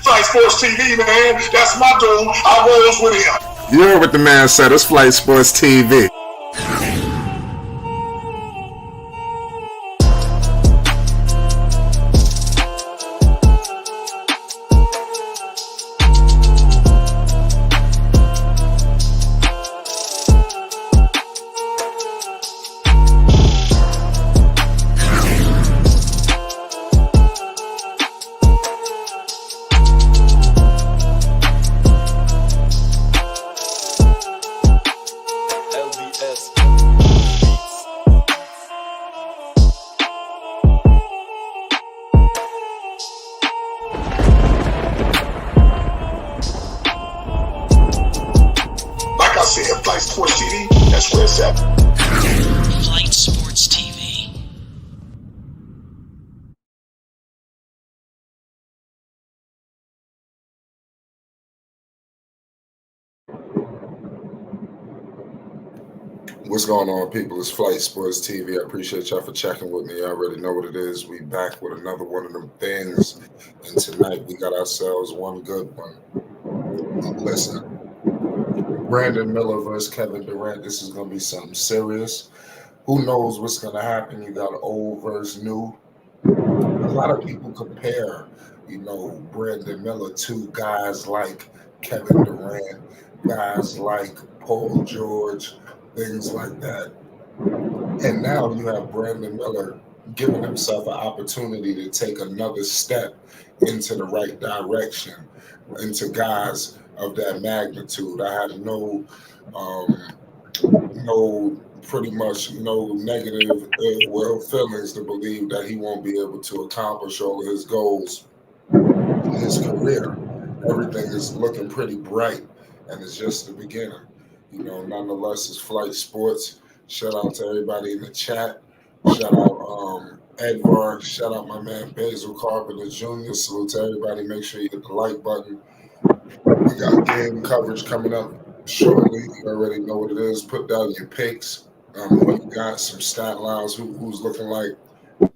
Flight Sports TV, man. That's my dude. I rolls with him. You heard what the man said. It's Flight Sports TV. Flight Sports TV, that's where it's at. Flight Sports TV. What's going on, people? It's Flight Sports TV. I appreciate y'all for checking with me. You already know what it is. We back with another one of them things. And tonight we got ourselves one good one. Listen. Brandon Miller versus Kevin Durant. This is going to be something serious. Who knows what's going to happen? You got old versus new. A lot of people compare, Brandon Miller to guys like Kevin Durant, guys like Paul George, things like that. And now you have Brandon Miller giving himself an opportunity to take another step into the right direction, into guys of that magnitude. I have no negative feelings to believe that he won't be able to accomplish all of his goals in his career. Everything is looking pretty bright, and it's just the beginning. Nonetheless, it's Flight Sports. Shout out to everybody in the chat. Shout out Edvard. Shout out my man Basil Carpenter Jr. Salute to everybody. Make sure you hit the like button. We got game coverage coming up shortly. You already know what it is. Put down your picks. We got some stat lines. Who's looking like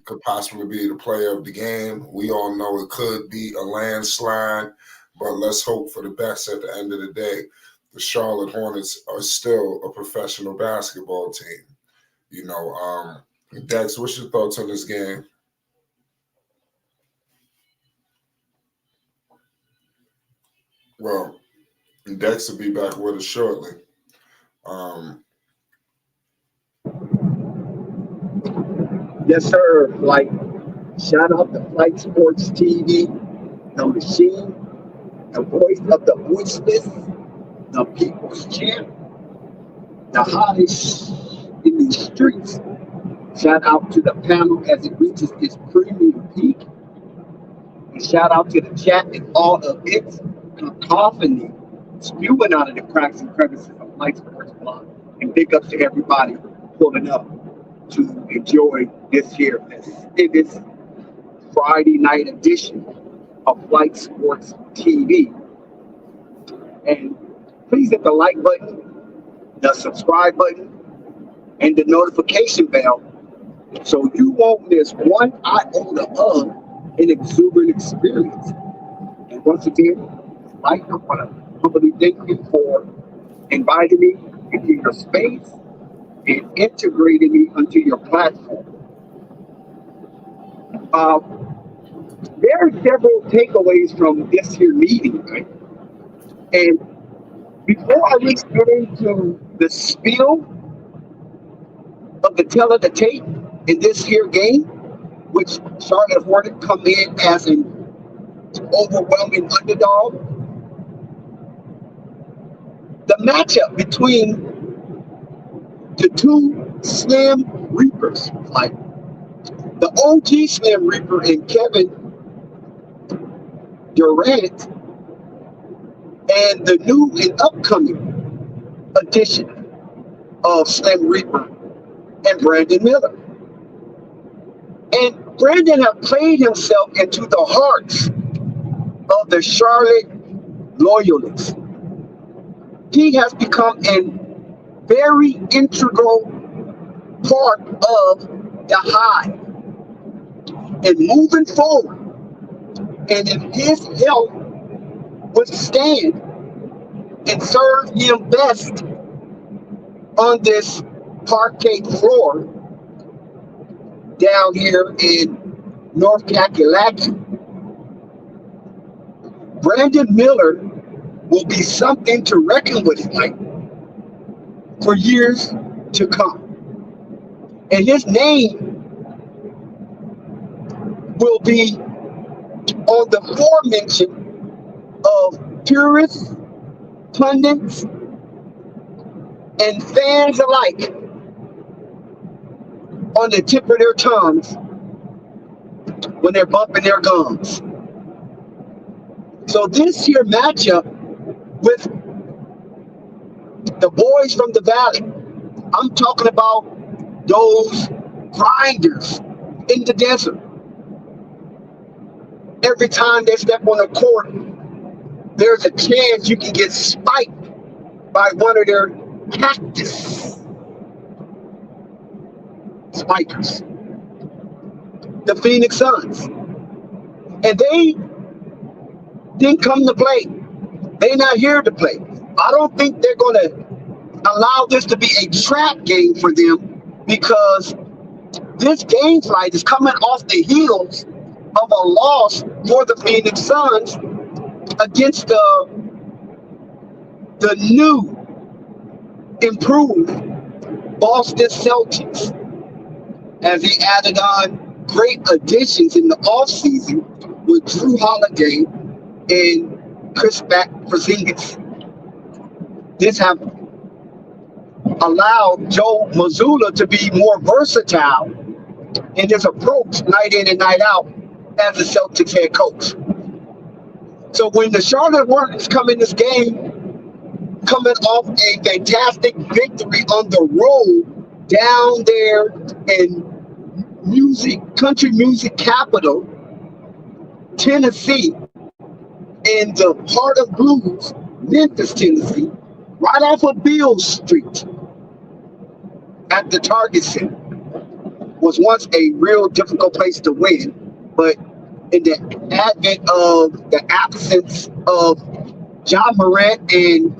could possibly be the player of the game. We all know it could be a landslide, but let's hope for the best at the end of the day. The Charlotte Hornets are still a professional basketball team. Dex, what's your thoughts on this game? Well, Dex will be back with us shortly. Yes, sir. Shout out to Flight Sports TV, the machine, the voice of the voiceless, the people's champ, the hottest in these streets. Shout out to the panel as it reaches its premium peak. And shout out to the chat and all of its cacophony spewing out of the cracks and crevices of Flight Sports Blog. And big ups to everybody pulling up to enjoy this Friday night edition of Flight Sports TV. And please hit the like button, the subscribe button, and the notification bell so you won't miss one iota of an exuberant experience. And once again, I want to humbly thank you for inviting me into your space and integrating me onto your platform. There are several takeaways from this here meeting, right? And before I really get into the spiel of the tell of the tape in this here game, which Charlotte Hornets come in as an overwhelming underdog, the matchup between the two Slim Reapers, like the OG Slim Reaper and Kevin Durant, and the new and upcoming addition of Slim Reaper and Brandon Miller. And Brandon has played himself into the hearts of the Charlotte loyalists. He has become a very integral part of the hive. And moving forward, and if his health withstand and serve him best on this parquet floor down here in North Kakalaki. Brandon Miller will be something to reckon with, like, for years to come. And his name will be on the foremention of purists, pundits, and fans alike on the tip of their tongues when they're bumping their gums. So this here matchup with the boys from the Valley, I'm talking about those grinders in the desert. Every time they step on the court, there's a chance you can get spiked by one of their cactus spikers, the Phoenix Suns. And they didn't come to play. They're not here to play. I don't think they're going to allow this to be a trap game for them, because this game flight is coming off the heels of a loss for the Phoenix Suns against the new, improved Boston Celtics, as he added on great additions in the offseason with Drew Holiday and Kristaps Porzingis. This have allowed Joe Mazzulla to be more versatile in his approach night in and night out as the Celtics head coach. So when the Charlotte Hornets come in this game, coming off a fantastic victory on the road down there in country music capital, Tennessee, in the heart of blues, Memphis, Tennessee, right off of Beale Street at the Target Center, was once a real difficult place to win. But in the advent of the absence of John Morant and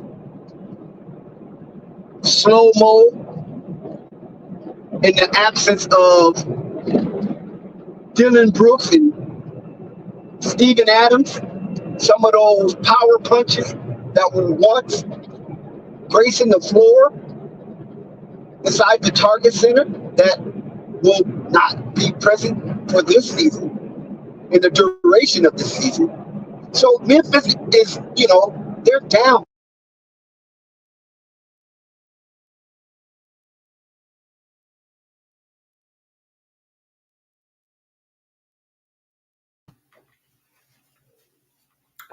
Slow Mo, in the absence of Dylan Brooks and Steven Adams, some of those power punches that were once gracing the floor inside the Target Center that will not be present for this season, in the duration of the season. So Memphis is, they're down.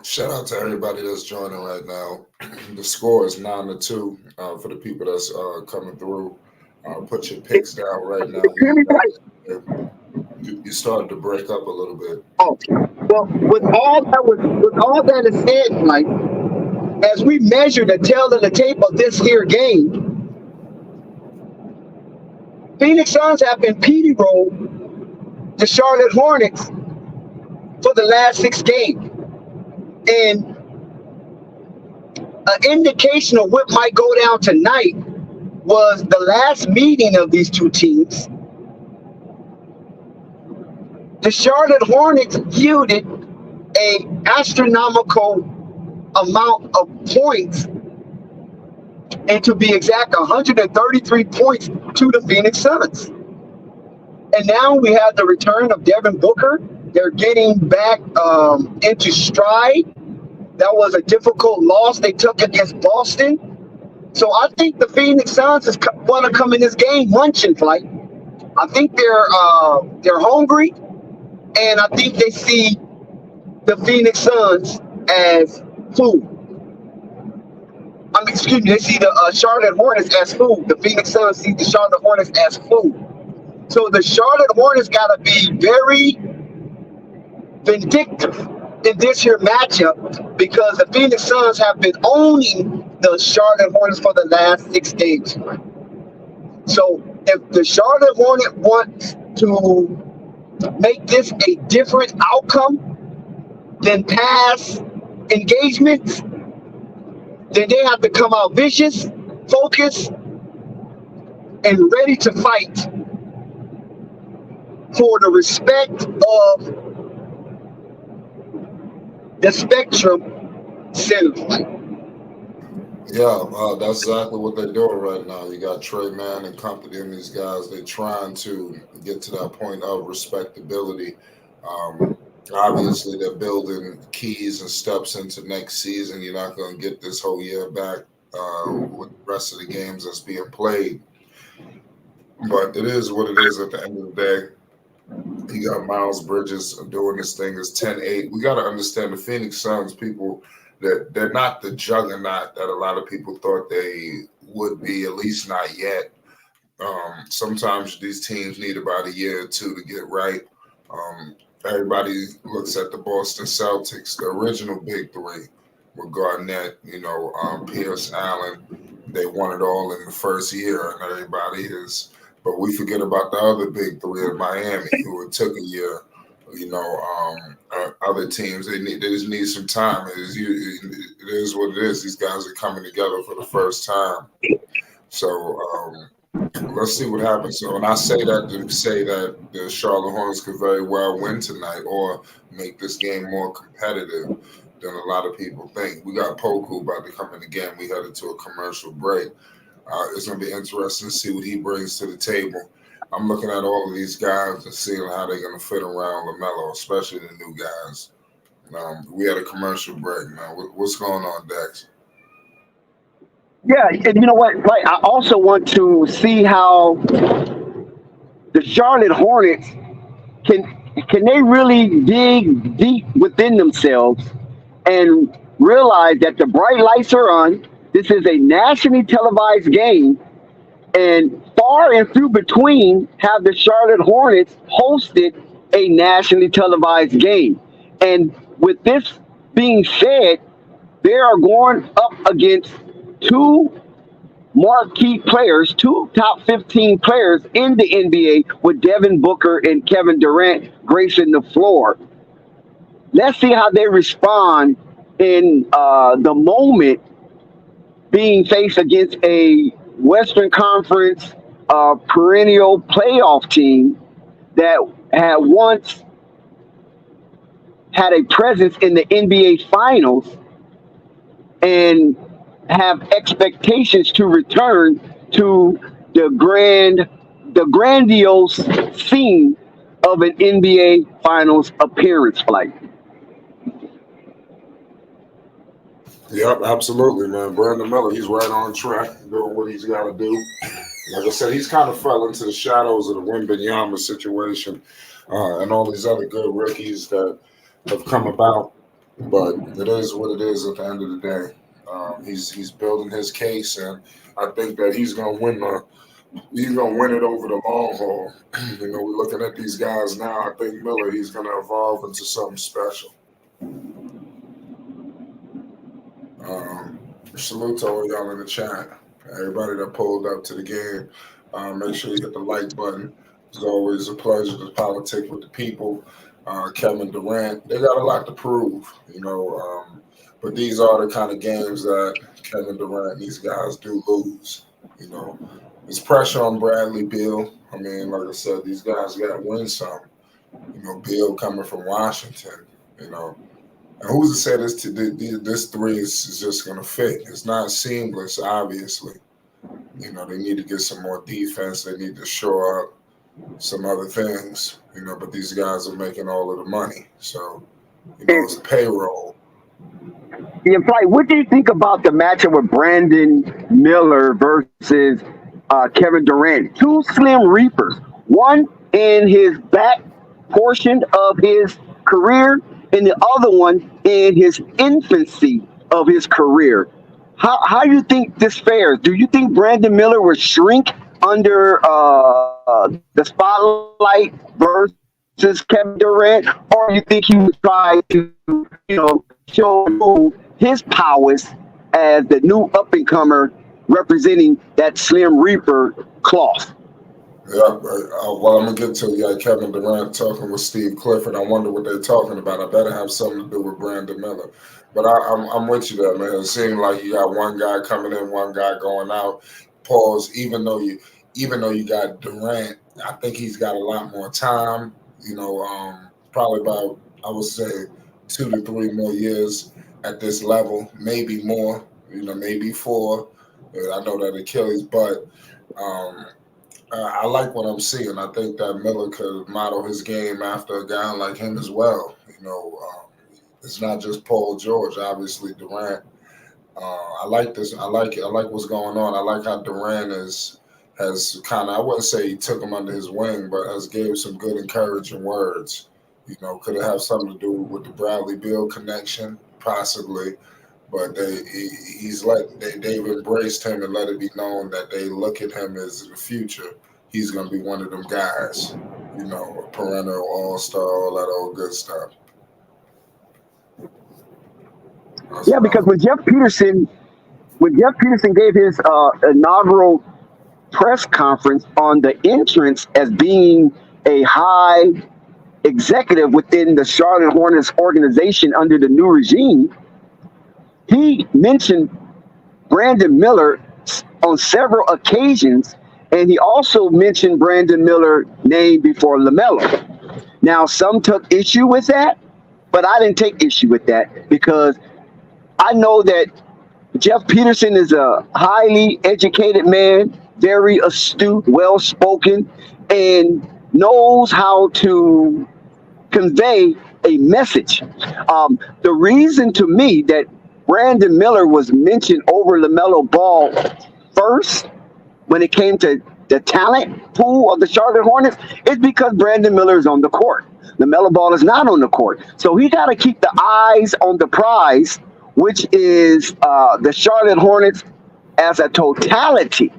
Shout out to everybody that's joining right now. The score is 9-2 for the people that's coming through. Put your picks down right now. You started to break up a little bit. Oh, well, with all that is said, Mike, as we measure the tail of the tape of this here game, Phoenix Suns have been petey-rolled the Charlotte Hornets for the last 6 games. And an indication of what might go down tonight was the last meeting of these two teams. The Charlotte Hornets yielded an astronomical amount of points, and to be exact, 133 points to the Phoenix Suns. And now we have the return of Devin Booker. They're getting back into stride. That was a difficult loss they took against Boston. So I think the Phoenix Suns is going to come in this game munching, Flight. I think they're hungry, and I think they see the Phoenix Suns as food. They see the Charlotte Hornets as food. The Phoenix Suns see the Charlotte Hornets as food. So the Charlotte Hornets got to be very vindictive in this here matchup, because the Phoenix Suns have been owning the Charlotte Hornets for the last 6 games. So if the Charlotte Hornets want to make this a different outcome than past engagements, then they have to come out vicious, focused, and ready to fight for the respect of the spectrum center fight. Yeah, that's exactly what they're doing right now. You got Trey Mann and company and these guys. They're trying to get to that point of respectability. Obviously, they're building keys and steps into next season. You're not going to get this whole year back with the rest of the games that's being played. But it is what it is at the end of the day. You got Miles Bridges doing this thing as 10-8. We got to understand the Phoenix Suns, people, that they're not the juggernaut that a lot of people thought they would be, at least not yet. Sometimes these teams need about a year or two to get right. Everybody looks at the Boston Celtics, the original big three with Garnett, Pierce, Allen. They won it all in the first year, and everybody is. But we forget about the other big three in Miami, who it took a year. Other teams they just need some time. It is what it is. These guys are coming together for the first time. So let's see what happens. So, and I say that to say that the Charlotte Hornets could very well win tonight or make this game more competitive than a lot of people think. We got Poku about to come in again. We headed to a commercial break. It's going to be interesting to see what he brings to the table. I'm looking at all of these guys and seeing how they're going to fit around LaMelo, especially the new guys. We had a commercial break, man. What's going on, Dex? Yeah, and you know what? Right. I also want to see how the Charlotte Hornets can they really dig deep within themselves and realize that the bright lights are on. This is a nationally televised game, and far and few between have the Charlotte Hornets hosted a nationally televised game. And with this being said, they are going up against two marquee players, two top 15 players in the NBA with Devin Booker and Kevin Durant gracing the floor. Let's see how they respond in the moment being faced against a Western Conference perennial playoff team that had once had a presence in the NBA Finals and have expectations to return to the grandiose scene of an NBA Finals appearance flight. Yep, absolutely, man. Brandon Miller, he's right on track, doing what he's got to do. Like I said, he's kind of fell into the shadows of the Wembanyama situation and all these other good rookies that have come about. But it is what it is at the end of the day. He's building his case, and I think that he's gonna win it over the long haul. We're looking at these guys now. I think Miller, he's gonna evolve into something special. Salute to all y'all in the chat. Everybody that pulled up to the game. Make sure you hit the like button. It's always a pleasure to politic with the people. Kevin Durant, they got a lot to prove, but these are the kind of games that Kevin Durant and these guys do lose. There's pressure on Bradley Beal. I mean, like I said, these guys got to win some. Beal coming from Washington, And who's to say this three is just going to fit? It's not seamless, obviously. They need to get some more defense. They need to shore up some other things, but these guys are making all of the money. So, it's payroll. Yeah, Flight, what do you think about the matchup with Brandon Miller versus Kevin Durant? Two Slim Reapers, one in his back portion of his career and the other one in his infancy of his career. How do you think this fares? Do you think Brandon Miller will shrink under the spotlight versus Kevin Durant, or do you think he would try to, show his powers as the new up-and-comer representing that Slim Reaper cloth? Yeah, well, I'm gonna get to Kevin Durant talking with Steve Clifford. I wonder what they're talking about. I better have something to do with Brandon Miller. But I'm with you there, man. It seemed like you got one guy coming in, one guy going out. Pause. Even though you got Durant, I think he's got a lot more time. Probably about, I would say, 2 to 3 more years at this level, maybe more. Maybe four. I know that Achilles, but. Um, I like what I'm seeing. I think that Miller could model his game after a guy like him as well. It's not just Paul George. Obviously, Durant. I like this. I like it. I like what's going on. I like how Durant has kind of. I wouldn't say he took him under his wing, but has gave some good encouraging words. Could it have something to do with the Bradley Beal connection? Possibly, but they've embraced him and let it be known that they look at him as in the future. He's gonna be one of them guys, a perennial all-star, all that old good stuff. That's Yeah, what because I'm. when Jeff Peterson gave his inaugural press conference on the entrance as being a high executive within the Charlotte Hornets organization under the new regime, he mentioned Brandon Miller on several occasions, and he also mentioned Brandon Miller name before LaMelo. Now, some took issue with that, but I didn't take issue with that because I know that Jeff Peterson is a highly educated man, very astute, well spoken, and knows how to convey a message. The reason to me that Brandon Miller was mentioned over LaMelo Ball first when it came to the talent pool of the Charlotte Hornets is because Brandon Miller is on the court. LaMelo Ball is not on the court. So he got to keep the eyes on the prize, which is the Charlotte Hornets as a totality.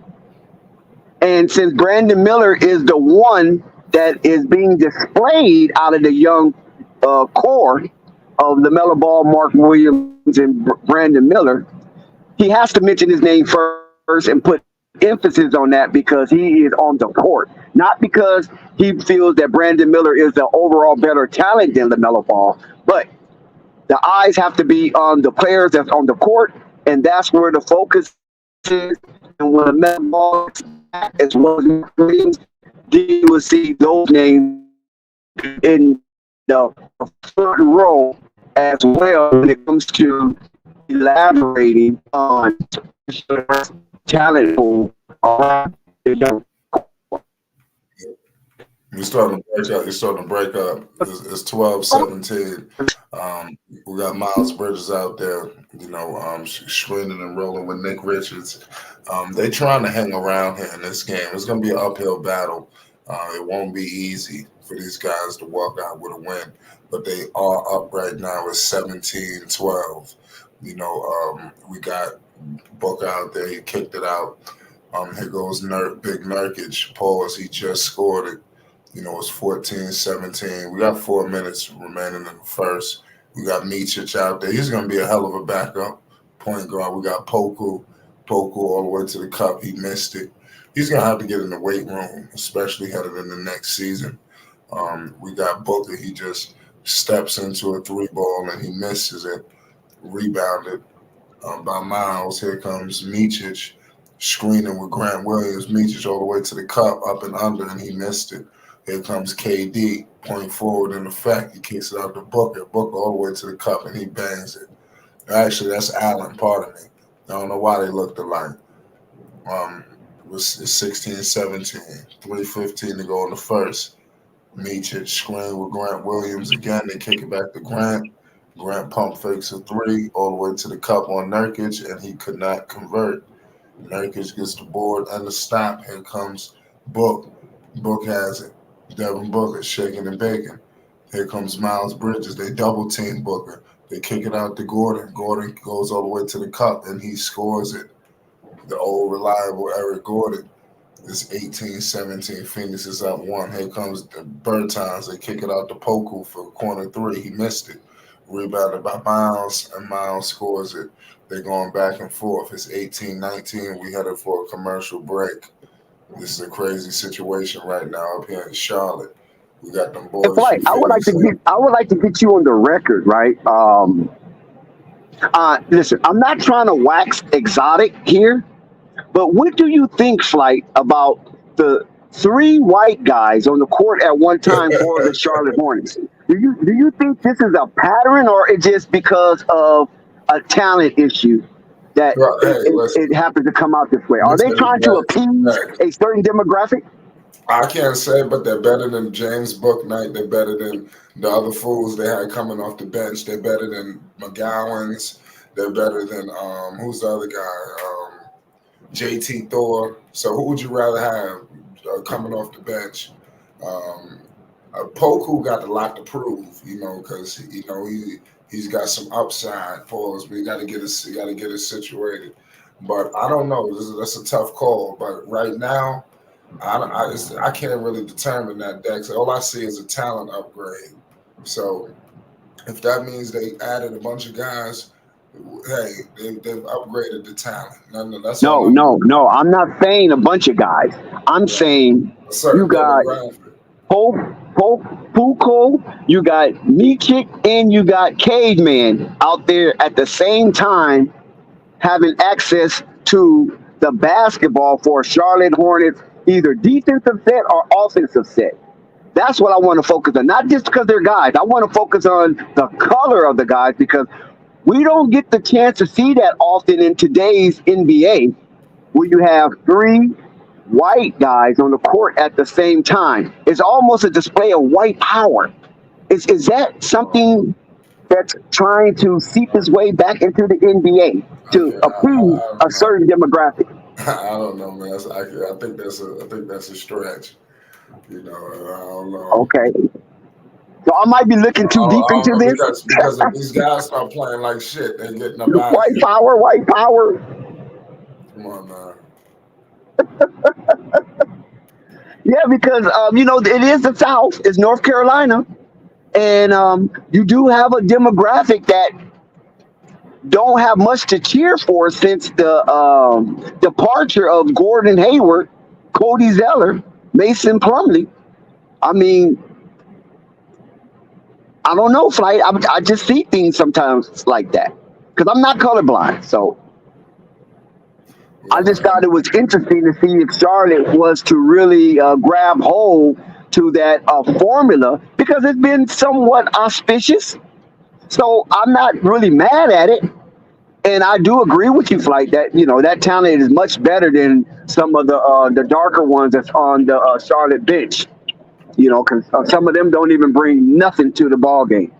And since Brandon Miller is the one that is being displayed out of the young core of the Melo Ball, Mark Williams, and Brandon Miller, he has to mention his name first and put emphasis on that because he is on the court, not because he feels that Brandon Miller is the overall better talent than LaMelo Ball, but the eyes have to be on the players that's on the court, and that's where the focus is. And when LaMelo Ball is back, as well as Mark Williams, then you will see those names in the front row as well when it comes to elaborating on talent pool around the young. You're starting to break up. You're starting to break up. It's 12-17. We got Miles Bridges out there, screening and rolling with Nick Richards. They trying to hang around here in this game. It's going to be an uphill battle. It won't be easy for these guys to walk out with a win, but they are up right now at 17-12. We got Book out there. He kicked it out. Here goes Big Nurkic. Pause. He just scored it. It's 14-17. We got 4 minutes remaining in the first. We got Micic out there. He's going to be a hell of a backup point guard. We got Poku all the way to the cup. He missed it. He's going to have to get in the weight room, especially headed in the next season. We got Booker. He just steps into a three ball and he misses it. Rebounded by Miles. Here comes Micic screening with Grant Williams. Micic all the way to the cup, up and under, and he missed it. Here comes KD, point forward in effect. He kicks it out to Booker. Booker all the way to the cup, and he bangs it. Actually, that's Allen, pardon me. I don't know why they looked alike. It was 16-17, 3:15 to go in the first. Micic screen with Grant Williams again. They kick it back to Grant. Grant pump fakes a three all the way to the cup on Nurkic, and he could not convert. Nurkic gets the board and the stop. Here comes Book. Book has it. Devin Booker shaking and baking. Here comes Miles Bridges. They double team Booker. They kick it out to Gordon. Gordon goes all the way to the cup, and he scores it. The old reliable Eric Gordon. It's 18-17. Phoenix is up one. Here comes the Bertans. They kick it out to Poku for corner three. He missed it. Rebounded by Miles, and Miles scores it. They're going back and forth. It's 18-19. We headed for a commercial break. This is a crazy situation right now up here in Charlotte. We got them It's boys like from Phoenix. I would like to get you on the record, right? Listen, I'm not trying to wax exotic here, but what do you think, Flight, about the three white guys on the court at one time for the Charlotte Hornets? Do you think this is a pattern, or it just because of a talent issue that Well, it, hey, it, listen, it happens to come out this way? Are they listen, trying to appease hey, a certain demographic? I can't say, but they're better than James Booknight. They're better than the other fools they had coming off the bench. They're better than McGowan's. They're better than who's the other guy? JT Thor. So who would you rather have coming off the bench? Um, Poku got a lot to prove, because he's got some upside. Pause. But he got to get it situated. But I don't know. That's a tough call. But right now. I can't really determine that, Dex. All I see is a talent upgrade. So if that means they added a bunch of guys, hey, they've upgraded the talent. That's all No, I know. no, no. I'm not saying a bunch of guys. I'm Right. saying A you certain got demographic. Pope, Puko, you got Michik, and you got Caveman out there at the same time having access to the basketball for Charlotte Hornets, either defensive set or offensive set. That's what I want to focus on. Not just because they're guys. I want to focus on the color of the guys because we don't get the chance to see that often in today's NBA where you have three white guys on the court at the same time. It's almost a display of white power. Is that something that's trying to seep its way back into the NBA to Yeah, appease I a don't know. certain demographic? I don't know, man. I think that's a stretch. I don't know. Okay. So I might be looking too deep I don't into know this. because if these guys start playing like shit, they getting up out of White here. power, white power. Come on, man. Yeah, because it is the South, it's North Carolina, and you do have a demographic that don't have much to cheer for since the departure of Gordon Hayward, Cody Zeller, Mason Plumlee. I mean, I don't know, Flight. I just see things sometimes like that because I'm not colorblind. So I Yeah, just man. thought it was interesting to see if Charlotte was to really grab hold to that formula because it's been somewhat auspicious. So I'm not really mad at it. And I do agree with you, Flight, that that talent is much better than some of the darker ones that's on the Charlotte bench. Because some of them don't even bring nothing to the ball game,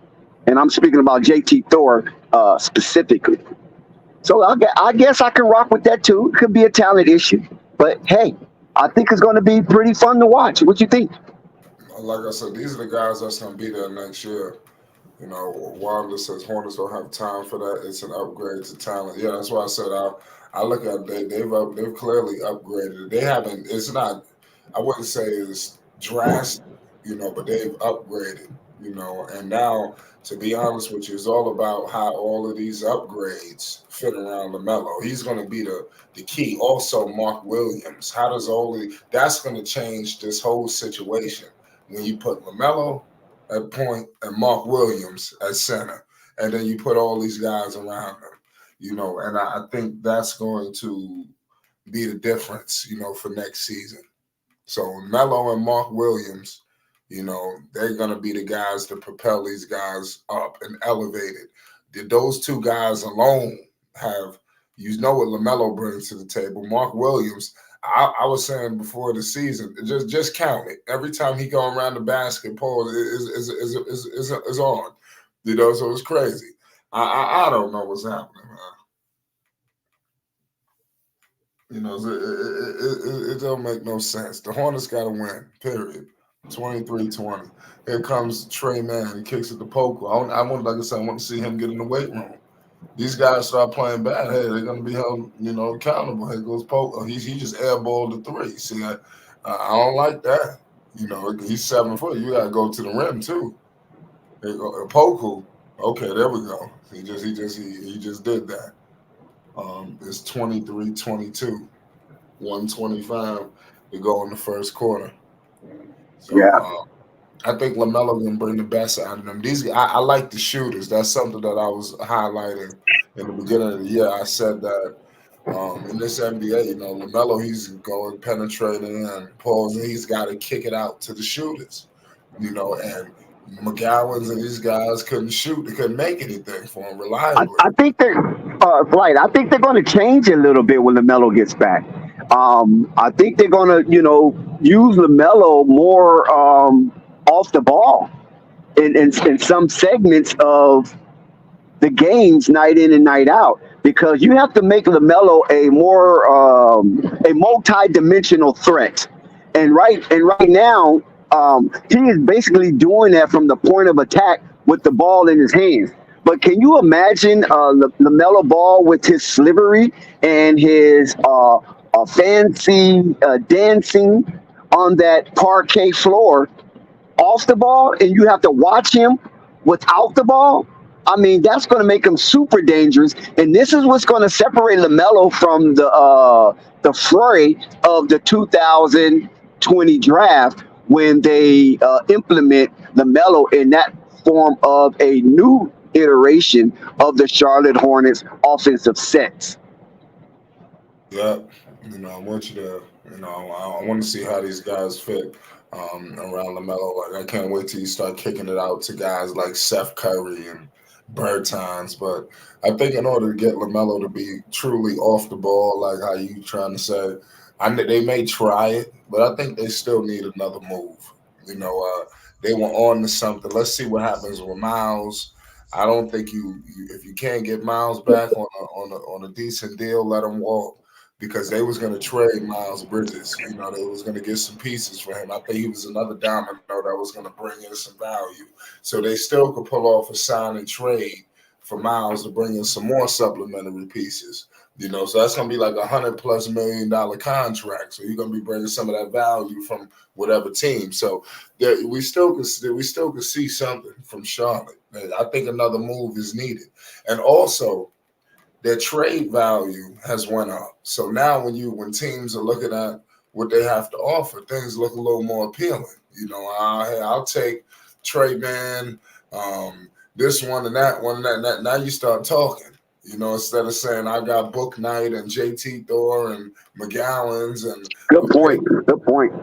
and I'm speaking about JT Thor specifically. So I guess I can rock with that too. It could be a talent issue, but hey, I think it's going to be pretty fun to watch. What you think? Like I said, these are the guys that's gonna be there next year. Wanda says Hornets don't have time for that. It's an upgrade to talent. Yeah, that's why I said I look at they've clearly upgraded it. They haven't. It's not. I wouldn't say it's drastic, but they've upgraded. And now to be honest with you, it's all about how all of these upgrades fit around Lamelo. He's going to be the key. Also, Mark Williams. How does that's going to change this whole situation when you put Lamelo at point and Mark Williams at center. And then you put all these guys around them, and I think that's going to be the difference, for next season. So Melo and Mark Williams, they're going to be the guys to propel these guys up and elevate it. Did those two guys alone have, what LaMelo brings to the table? Mark Williams, I was saying before the season, just count it. Every time he go around the basketball is on. So it's crazy. I don't know what's happening, man. It don't make no sense. The Hornets got to win, period. 23-20. Here comes Trey Mann. He kicks it to Poker. Like I said, I want to see him get in the weight room. These guys start playing bad. Hey, they're going to be held, accountable. Here goes Poker. He just airballed the three. See, I don't like that. He's 7 foot. You got to go to the rim too. Poku. Okay, there we go. He just did that. It's 23-22, 125. to go in the first quarter. So Yeah. I think LaMelo can bring the best out of them. I like the shooters. That's something that I was highlighting in the beginning of the year. I said that in this NBA, LaMelo, he's going penetrating and pulls, and he's got to kick it out to the shooters. And McGowan's and these guys couldn't shoot. They couldn't make anything for him reliably. I think they're right. I think they're going to change a little bit when LaMelo gets back. I think they're going to, use LaMelo more off the ball in some segments of the games, night in and night out, because you have to make LaMelo a multi-dimensional threat. And right now, he is basically doing that from the point of attack with the ball in his hands. But can you imagine LaMelo Ball with his slivery and his fancy dancing on that parquet floor off the ball, and you have to watch him without the ball? I mean, that's going to make him super dangerous, and this is what's going to separate LaMelo from the fray of the 2020 draft when they implement LaMelo in that form of a new iteration of the Charlotte Hornets offensive sets. Yeah, I want you to, I want to see how these guys fit around LaMelo. Like, I can't wait till you start kicking it out to guys like Seth Curry and Bertans. But I think in order to get LaMelo to be truly off the ball, like how you trying to say, they may try it, but I think they still need another move. They were on to something. Let's see what happens with Miles. I don't think you if you can't get Miles back on a decent deal, let him walk, because they was going to trade Miles Bridges. They was going to get some pieces for him. I think he was another domino that was going to bring in some value. So they still could pull off a sign and trade for Miles to bring in some more supplementary pieces. So that's going to be like $100+ million contract. So you're going to be bringing some of that value from whatever team. So we still could see something from Charlotte. I think another move is needed, and also their trade value has went up. So now when teams are looking at what they have to offer, things look a little more appealing. I'll take Trey Man, this one and that one and that. Now you start talking. Instead of saying I got Book Knight and JT Thor and McGowan's and Good point.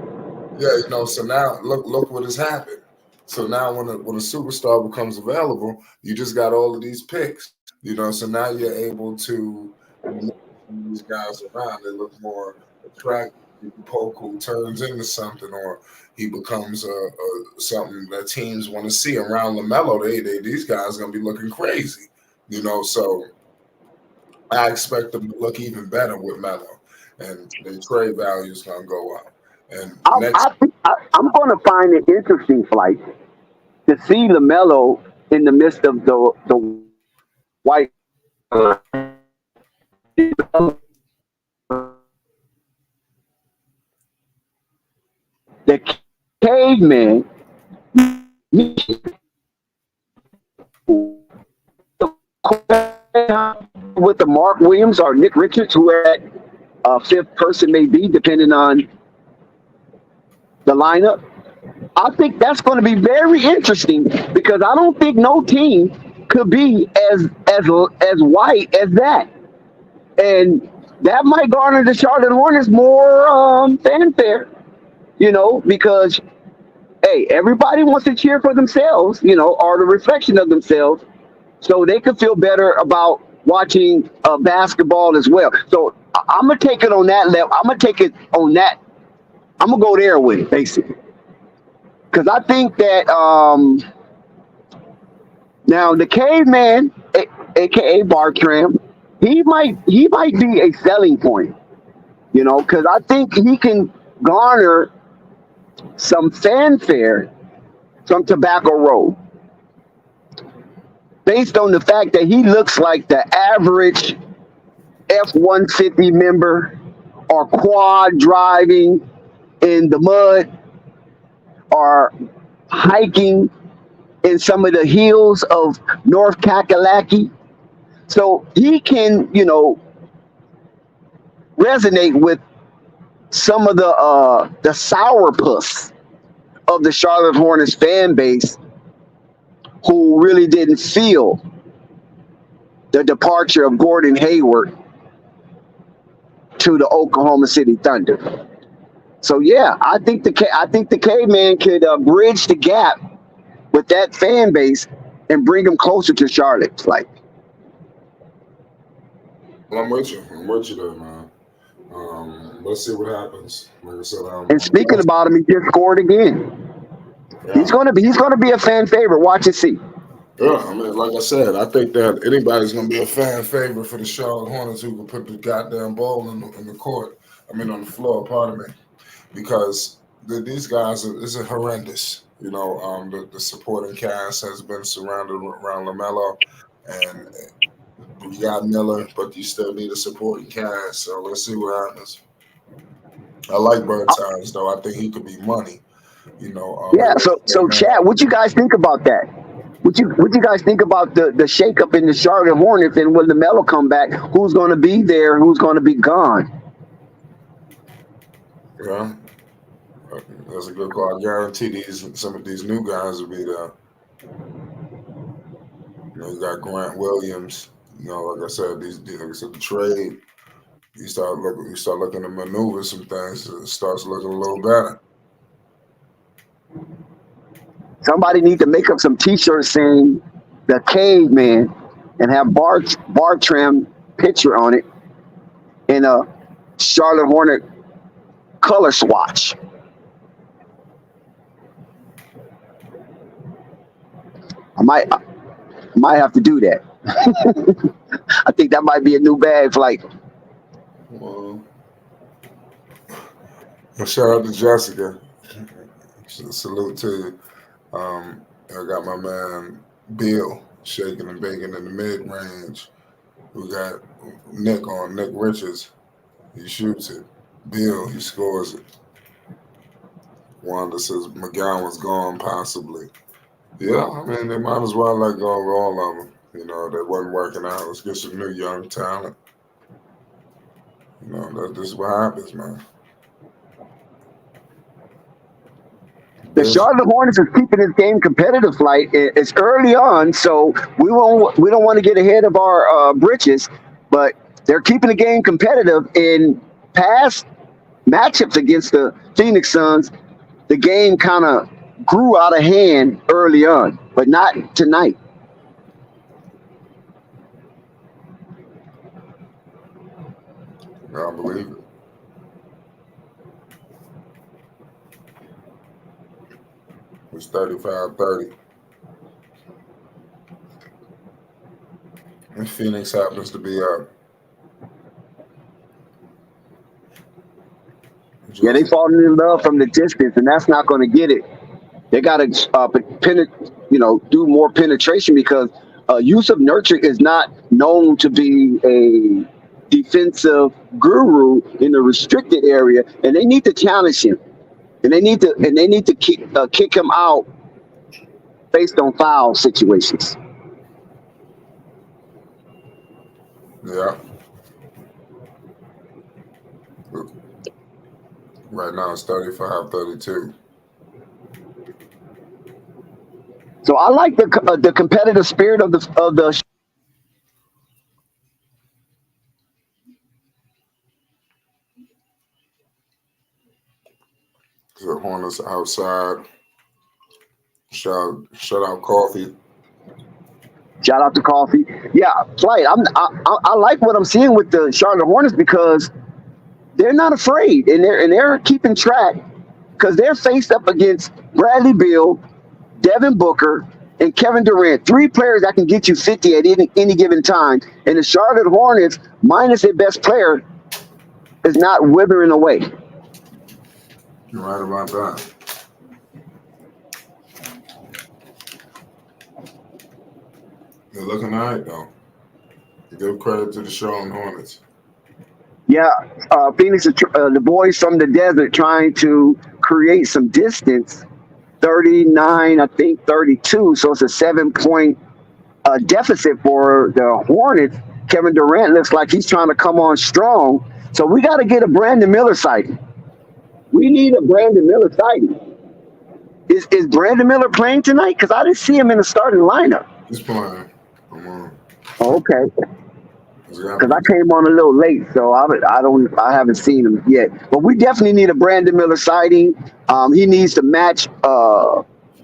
Yeah, so now look what has happened. So now when a superstar becomes available, you just got all of these picks. So now you're able to move these guys around. They look more attractive. Poku turns into something, or he becomes something that teams want to see around LaMelo. These guys are gonna be looking crazy. So I expect them to look even better with Melo, and the trade value is gonna go up. And I'm going to find it interesting, Flight, to see LaMelo in the midst of the white. The caveman with the Mark Williams or Nick Richards, who that fifth person may be, depending on the lineup. I think that's going to be very interesting, because I don't think no team could be as white as that, and that might garner the Charlotte Hornets more fanfare, because hey, everybody wants to cheer for themselves, or the reflection of themselves, so they could feel better about watching basketball as well. So I'm gonna take it on that level. I'm gonna take it on that. I'm gonna go there with it, basically, because I think that now the caveman, aka Bartram, he might be a selling point, because I think he can garner some fanfare from Tobacco Road, based on the fact that he looks like the average F-150 member, or quad driving in the mud, or hiking in some of the hills of North Kakalaki. So he can, resonate with some of the sourpuss of the Charlotte Hornets fan base who really didn't feel the departure of Gordon Hayward to the Oklahoma City Thunder. So yeah, I think the Caveman could bridge the gap with that fan base and bring them closer to Charlotte. Like, Well, I'm with you. I'm with you there, man. Let's see what happens. Like I said, and speaking about him, he just scored again. yeah. He's gonna be a fan favorite. Watch and see. Yeah, I mean, like I said, I think that anybody's going to be a fan favorite for the Charlotte Hornets who can put the goddamn ball in the court. I mean, on the floor, pardon me. Because these guys, it's horrendous. You know, the supporting cast has been surrounded around LaMelo. And you got Miller, but you still need a supporting cast. So let's see what happens. I like Bertans, though. I think he could be money. You know. Yeah. So Chad, what you guys think about that? What you guys think about the shakeup in the Charlotte Hornets, and when LaMelo come back, who's going to be there, who's going to be gone? Yeah, that's a good call. I guarantee some of these new guys will be there. You know, you got Grant Williams. You know, like I said, like I said, the trade. You start looking to maneuver some things. It starts looking a little better. Somebody need to make up some T-shirts saying the Caveman and have Bartram picture on it in a Charlotte Hornet color swatch. I might have to do that. I think that might be a new bag flight. Well, shout out to Jessica. Salute to you. I got my man Bill shaking and baking in the mid range. We got Nick Richards. He shoots it. Bill, he scores it. Wanda says McGowan's gone possibly. Yeah, I mean they might as well let go of all of them. You know, that wasn't working out. Let's get some new young talent. You know, this is what happens, man. The Charlotte Hornets is keeping this game competitive. Like, it's early on, so we don't want to get ahead of our britches, but they're keeping the game competitive. In past matchups against the Phoenix Suns, the game kind of grew out of hand early on, but not tonight. I believe it. It's 35-30. And Phoenix happens to be up. Yeah, they falling in love from the distance, and that's not going to get it. They got to, do more penetration because Yusuf Nurkic is not known to be a defensive guru in the restricted area, and they need to challenge him. And they need to kick him out based on foul situations. Yeah. Right now it's 35-32. So I like the competitive spirit of the. The Hornets outside. Shout out Coffee. Shout out to Coffee. Yeah, Flight. I like what I'm seeing with the Charlotte Hornets because they're not afraid and they're keeping track because they're faced up against Bradley Beal, Devin Booker, and Kevin Durant. 3 players that can get you 50 at any given time. And the Charlotte Hornets, minus their best player, is not withering away. You're right about that. They're looking all right, though. Give credit to the Charlotte Hornets. Yeah, Phoenix, the boys from the desert trying to create some distance. 39, I think 32. So it's a 7-point deficit for the Hornets. Kevin Durant looks like he's trying to come on strong. So we got to get a Brandon Miller sighting. We need a Brandon Miller sighting. Is Brandon Miller playing tonight? Because I didn't see him in the starting lineup. He's playing. Come on. Oh, okay. He's got to Because be. I came on a little late, so I haven't seen him yet. But we definitely need a Brandon Miller sighting. He needs to match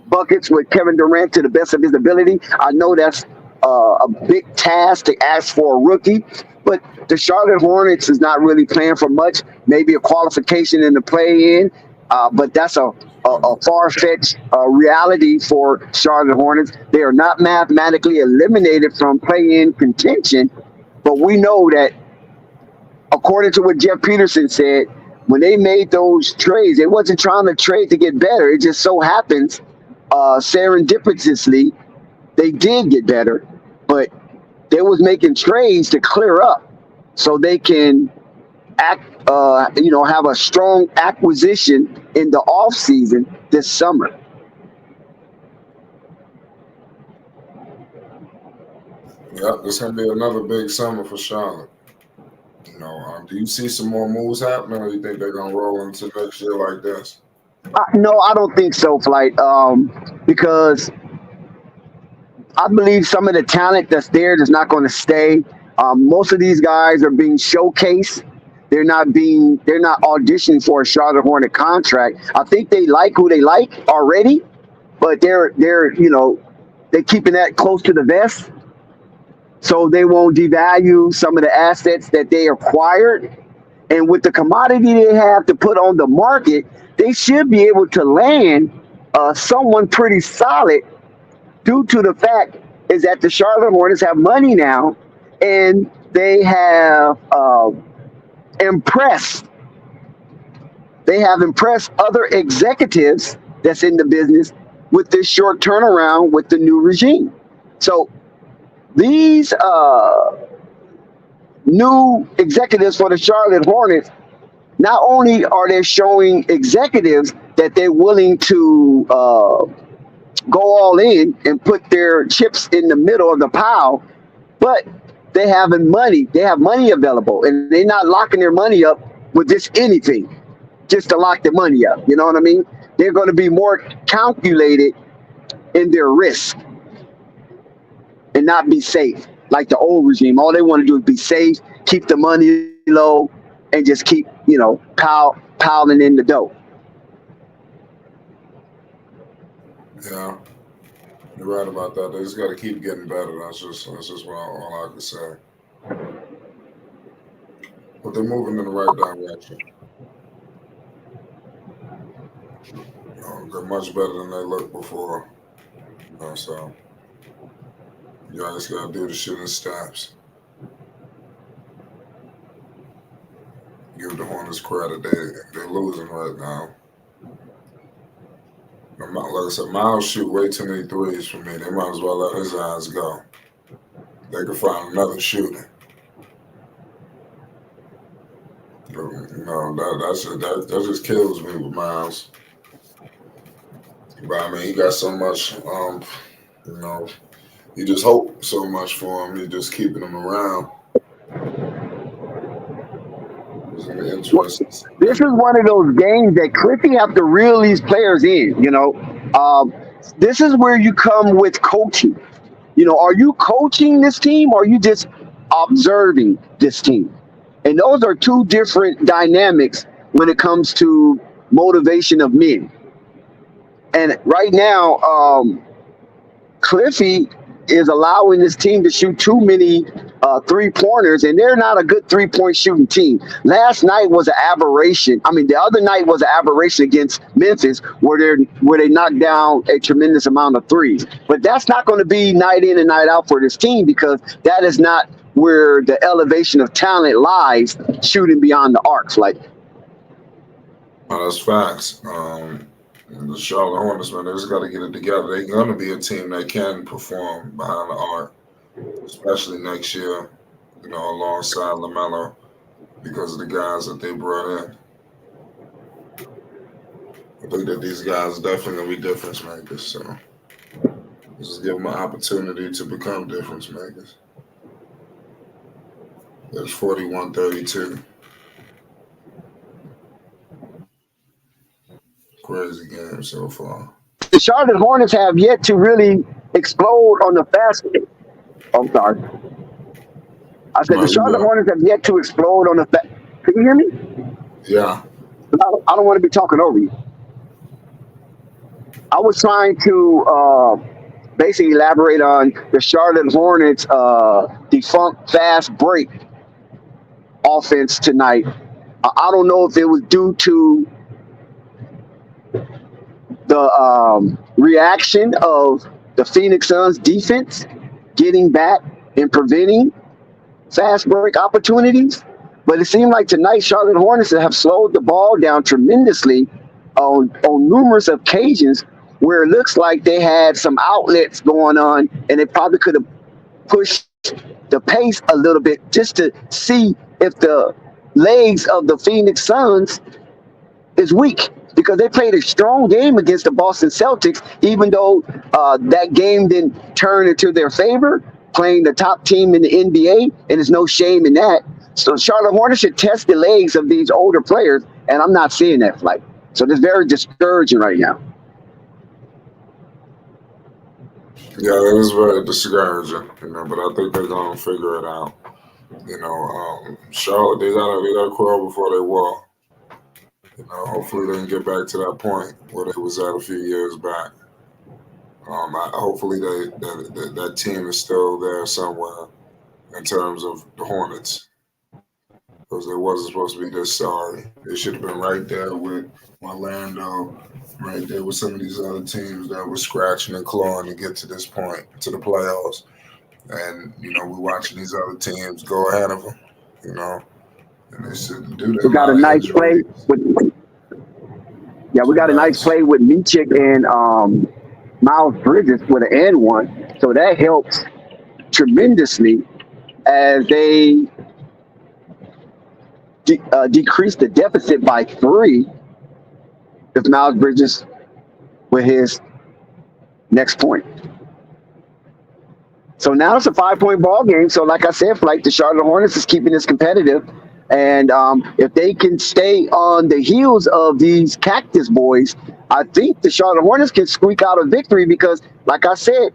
buckets with Kevin Durant to the best of his ability. I know that's a big task to ask for a rookie, but the Charlotte Hornets is not really playing for much. Maybe a qualification in the play-in, but that's a far-fetched reality for Charlotte Hornets. They are not mathematically eliminated from play-in contention, but we know that, according to what Jeff Peterson said, when they made those trades, they wasn't trying to trade to get better. It just so happens, serendipitously, they did get better, but they was making trades to clear up so they can have a strong acquisition in the off season this summer. Yep, this gonna be another big summer for Charlotte. Do you see some more moves happening, or you think they're gonna roll into next year like this? No, I don't think so, Flight. Because I believe some of the talent that's there is not going to stay. Most of these guys are being showcased. They're not auditioning for a Charlotte Hornet contract. I think they like who they like already, but they're keeping that close to the vest, so they won't devalue some of the assets that they acquired. And with the commodity they have to put on the market, they should be able to land someone pretty solid, due to the fact is that the Charlotte Hornets have money now, and they have impressed. They have impressed other executives that's in the business with this short turnaround with the new regime. So these new executives for the Charlotte Hornets, not only are they showing executives that they're willing to go all in and put their chips in the middle of the pile, but they have money. They have money available, and they're not locking their money up with just anything, just to lock their money up. You know what I mean? They're going to be more calculated in their risk and not be safe like the old regime. All they want to do is be safe, keep the money low, and just keep piling in the dough. Yeah, you're right about that. They just got to keep getting better. That's just all I can say. But they're moving in the right direction. They're much better than they looked before. So you just got to do the shit in steps. Give the Hornets credit. They're losing right now. Like I said, Miles shoot way too many threes for me. They might as well let his eyes go. They could find another shooter. That just kills me with Miles. But I mean, he got so much. You just hope so much for him. You just keeping him around. Interesting. This is one of those games that Cliffy have to reel these players in. This is where you come with coaching. Are you coaching this team, or are you just observing this team? And those are two different dynamics when it comes to motivation of men. And right now, Cliffy is allowing this team to shoot too many three-pointers, and they're not a good three-point shooting team. Last night was an aberration. I mean, the other night was an aberration against Memphis, where they knocked down a tremendous amount of threes. But that's not going to be night in and night out for this team, because that is not where the elevation of talent lies, shooting beyond the arcs. That's facts. The Charlotte Hornets, man, they just got to get it together. They're going to be a team that can perform behind the arc, especially next year, alongside LaMelo, because of the guys that they brought in. I think that these guys are definitely going to be difference makers. So just give them an opportunity to become difference makers. It's 41-32. crazy game so far. The Charlotte Hornets have yet to really explode on the fast. Oh, sorry. I said the No, you Charlotte got, Hornets have yet to explode on the fast. Can you hear me? yeah. I don't want to be talking over you. I was trying to basically elaborate on the Charlotte Hornets defunct fast break offense tonight. I don't know if it was due to the reaction of the Phoenix Suns defense getting back and preventing fast break opportunities. But it seemed like tonight Charlotte Hornets have slowed the ball down tremendously on numerous occasions where it looks like they had some outlets going on and they probably could have pushed the pace a little bit just to see if the legs of the Phoenix Suns is weak, because they played a strong game against the Boston Celtics, even though that game didn't turn into their favor, playing the top team in the NBA, and there's no shame in that. So Charlotte Hornets should test the legs of these older players, and I'm not seeing that flight. So it's very discouraging right now. Yeah, that is very discouraging, but I think they're gonna figure it out. Charlotte, they gotta crawl before they walk. Hopefully they can get back to that point where they was at a few years back. Hopefully that team is still there somewhere in terms of the Hornets, because they wasn't supposed to be this sorry. They should have been right there with Orlando, right there with some of these other teams that were scratching and clawing to get to this point, to the playoffs. And, we're watching these other teams go ahead of them, and they shouldn't do that. We got a nice play with, we got a nice play with Michik and Miles Bridges with an and one. So that helps tremendously as they decrease the deficit by 3 if Miles Bridges with his next point. So now it's a 5-point ball game. So like I said, the Charlotte Hornets is keeping this competitive. And if they can stay on the heels of these Cactus boys, I think the Charlotte Hornets can squeak out a victory because, like I said,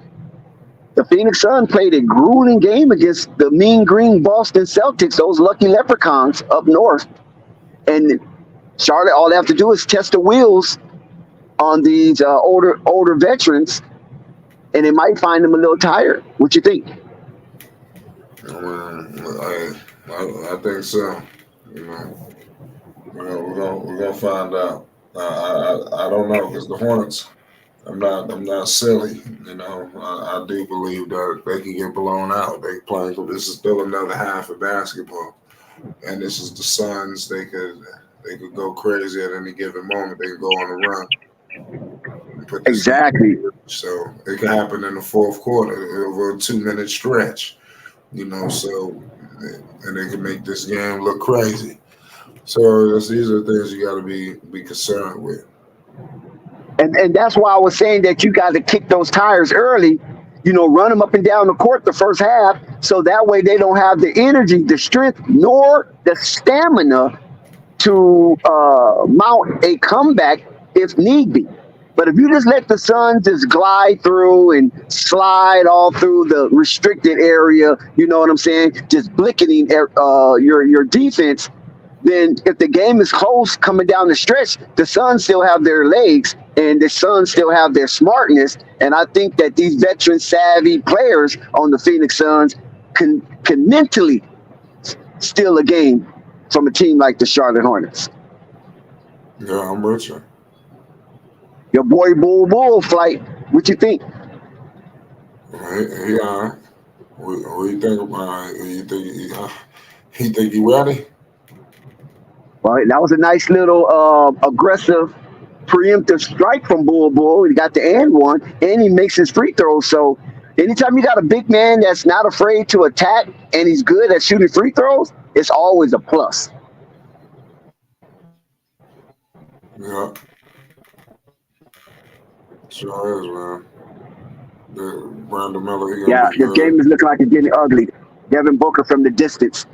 the Phoenix Suns played a grueling game against the mean green Boston Celtics, those lucky leprechauns up north. And Charlotte, all they have to do is test the wheels on these older veterans, and they might find them a little tired. What you think? I think so. We're gonna find out. I don't know, because the Hornets, I'm not silly. I do believe that they can get blown out. They playing. This is still another half of basketball, and this is the Suns. They could go crazy at any given moment. They could go on a run. Exactly. So it can happen in the fourth quarter over a 2-minute stretch. So and they can make this game look crazy. So these are things you got to be concerned with. And that's why I was saying that you got to kick those tires early, run them up and down the court the first half, so that way they don't have the energy, the strength, nor the stamina to mount a comeback if need be. But if you just let the Suns just glide through and slide all through the restricted area, you know what I'm saying, just blicketing your defense, then if the game is close coming down the stretch, the Suns still have their legs and the Suns still have their smartness. And I think that these veteran savvy players on the Phoenix Suns can mentally steal a game from a team like the Charlotte Hornets. Yeah, I'm with you. Your boy Bull flight, what you think? He all right. What do you think about it? You think he ready? Well, that was a nice little aggressive preemptive strike from Bull. He got the and one, and he makes his free throws. So anytime you got a big man that's not afraid to attack and he's good at shooting free throws, it's always a plus. Yeah. Sure is, man. Brandon Miller. Yeah, the game is looking like it's getting ugly. Devin Booker from the distance.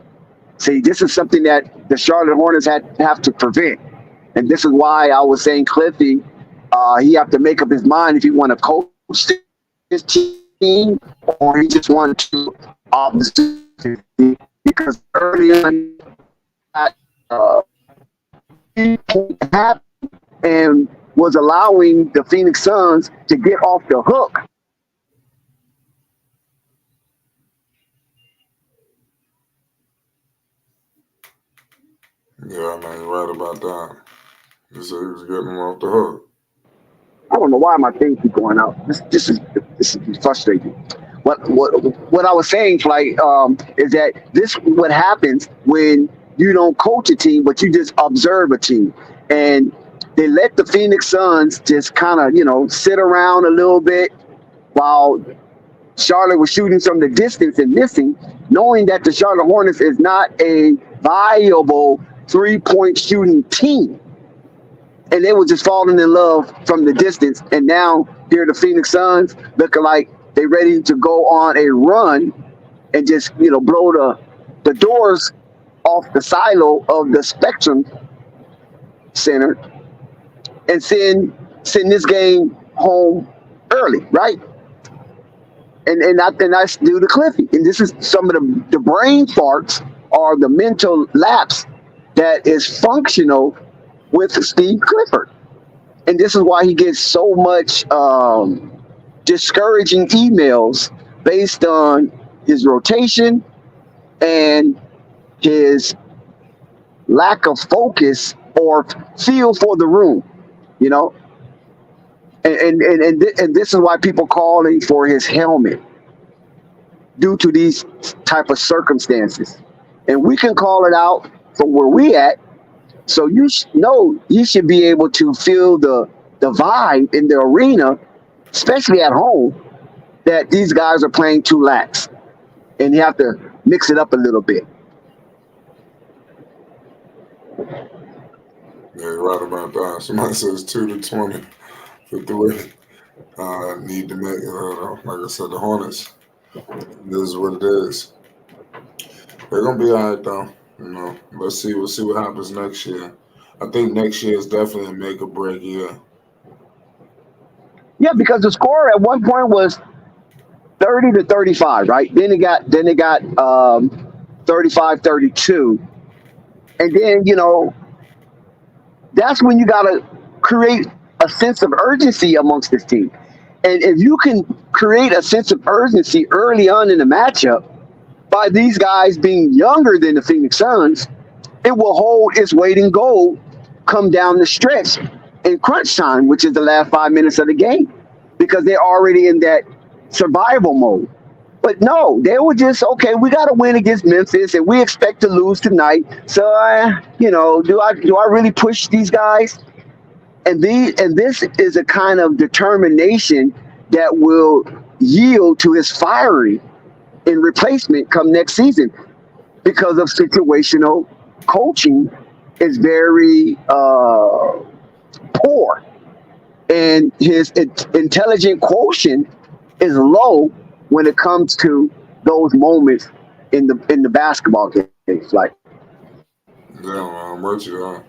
See, this is something that the Charlotte Hornets have to prevent. And this is why I was saying Cliffy He have to make up his mind if he want to coach his team or he just want to observe his team. Because early on, he happened and was allowing the Phoenix Suns to get off the hook. Yeah, man, you're right about that. He said he was getting him off the hook. I don't know why my thing keep going out. This is frustrating. What I was saying, like, is that this what happens when you don't coach a team, but you just observe a team, and they let the Phoenix Suns just kind of sit around a little bit while Charlotte was shooting from the distance and missing, knowing that the Charlotte Hornets is not a viable 3-point shooting team. And they were just falling in love from the distance. And now here the Phoenix Suns looking like they're ready to go on a run and just, blow the doors off the silo of the Spectrum Center and send this game home early, right? And that's due to Cliffy. And this is some of the brain farts or the mental lapse that is functional with Steve Clifford. And this is why he gets so much discouraging emails based on his rotation and his lack of focus or feel for the room, And this is why people calling for his helmet due to these type of circumstances. And we can call it out from where we at. So you should be able to feel the vibe in the arena, especially at home, that these guys are playing too lax. And you have to mix it up a little bit. Yeah, you're right about that. Somebody says 2 to 20 for 3. Need to make, like I said, the Hornets. This is what it is. They're gonna be all right though. Let's see. We'll see what happens next year. I think next year is definitely a make or break year. Yeah, because the score at one point was 30 to 35, right? Then it got 35-32. And then, that's when you gotta create a sense of urgency amongst this team. And if you can create a sense of urgency early on in the matchup by these guys being younger than the Phoenix Suns, it will hold its weight in gold come down the stretch in crunch time, which is the last 5 minutes of the game, because they're already in that survival mode. But no, they were just, okay, we got to win against Memphis, and we expect to lose tonight. So, do I really push these guys? And this is a kind of determination that will yield to his firing in replacement come next season, because of situational coaching is very poor, and his intelligent quotient is low when it comes to those moments in the basketball games. Like, yeah, I'm with you.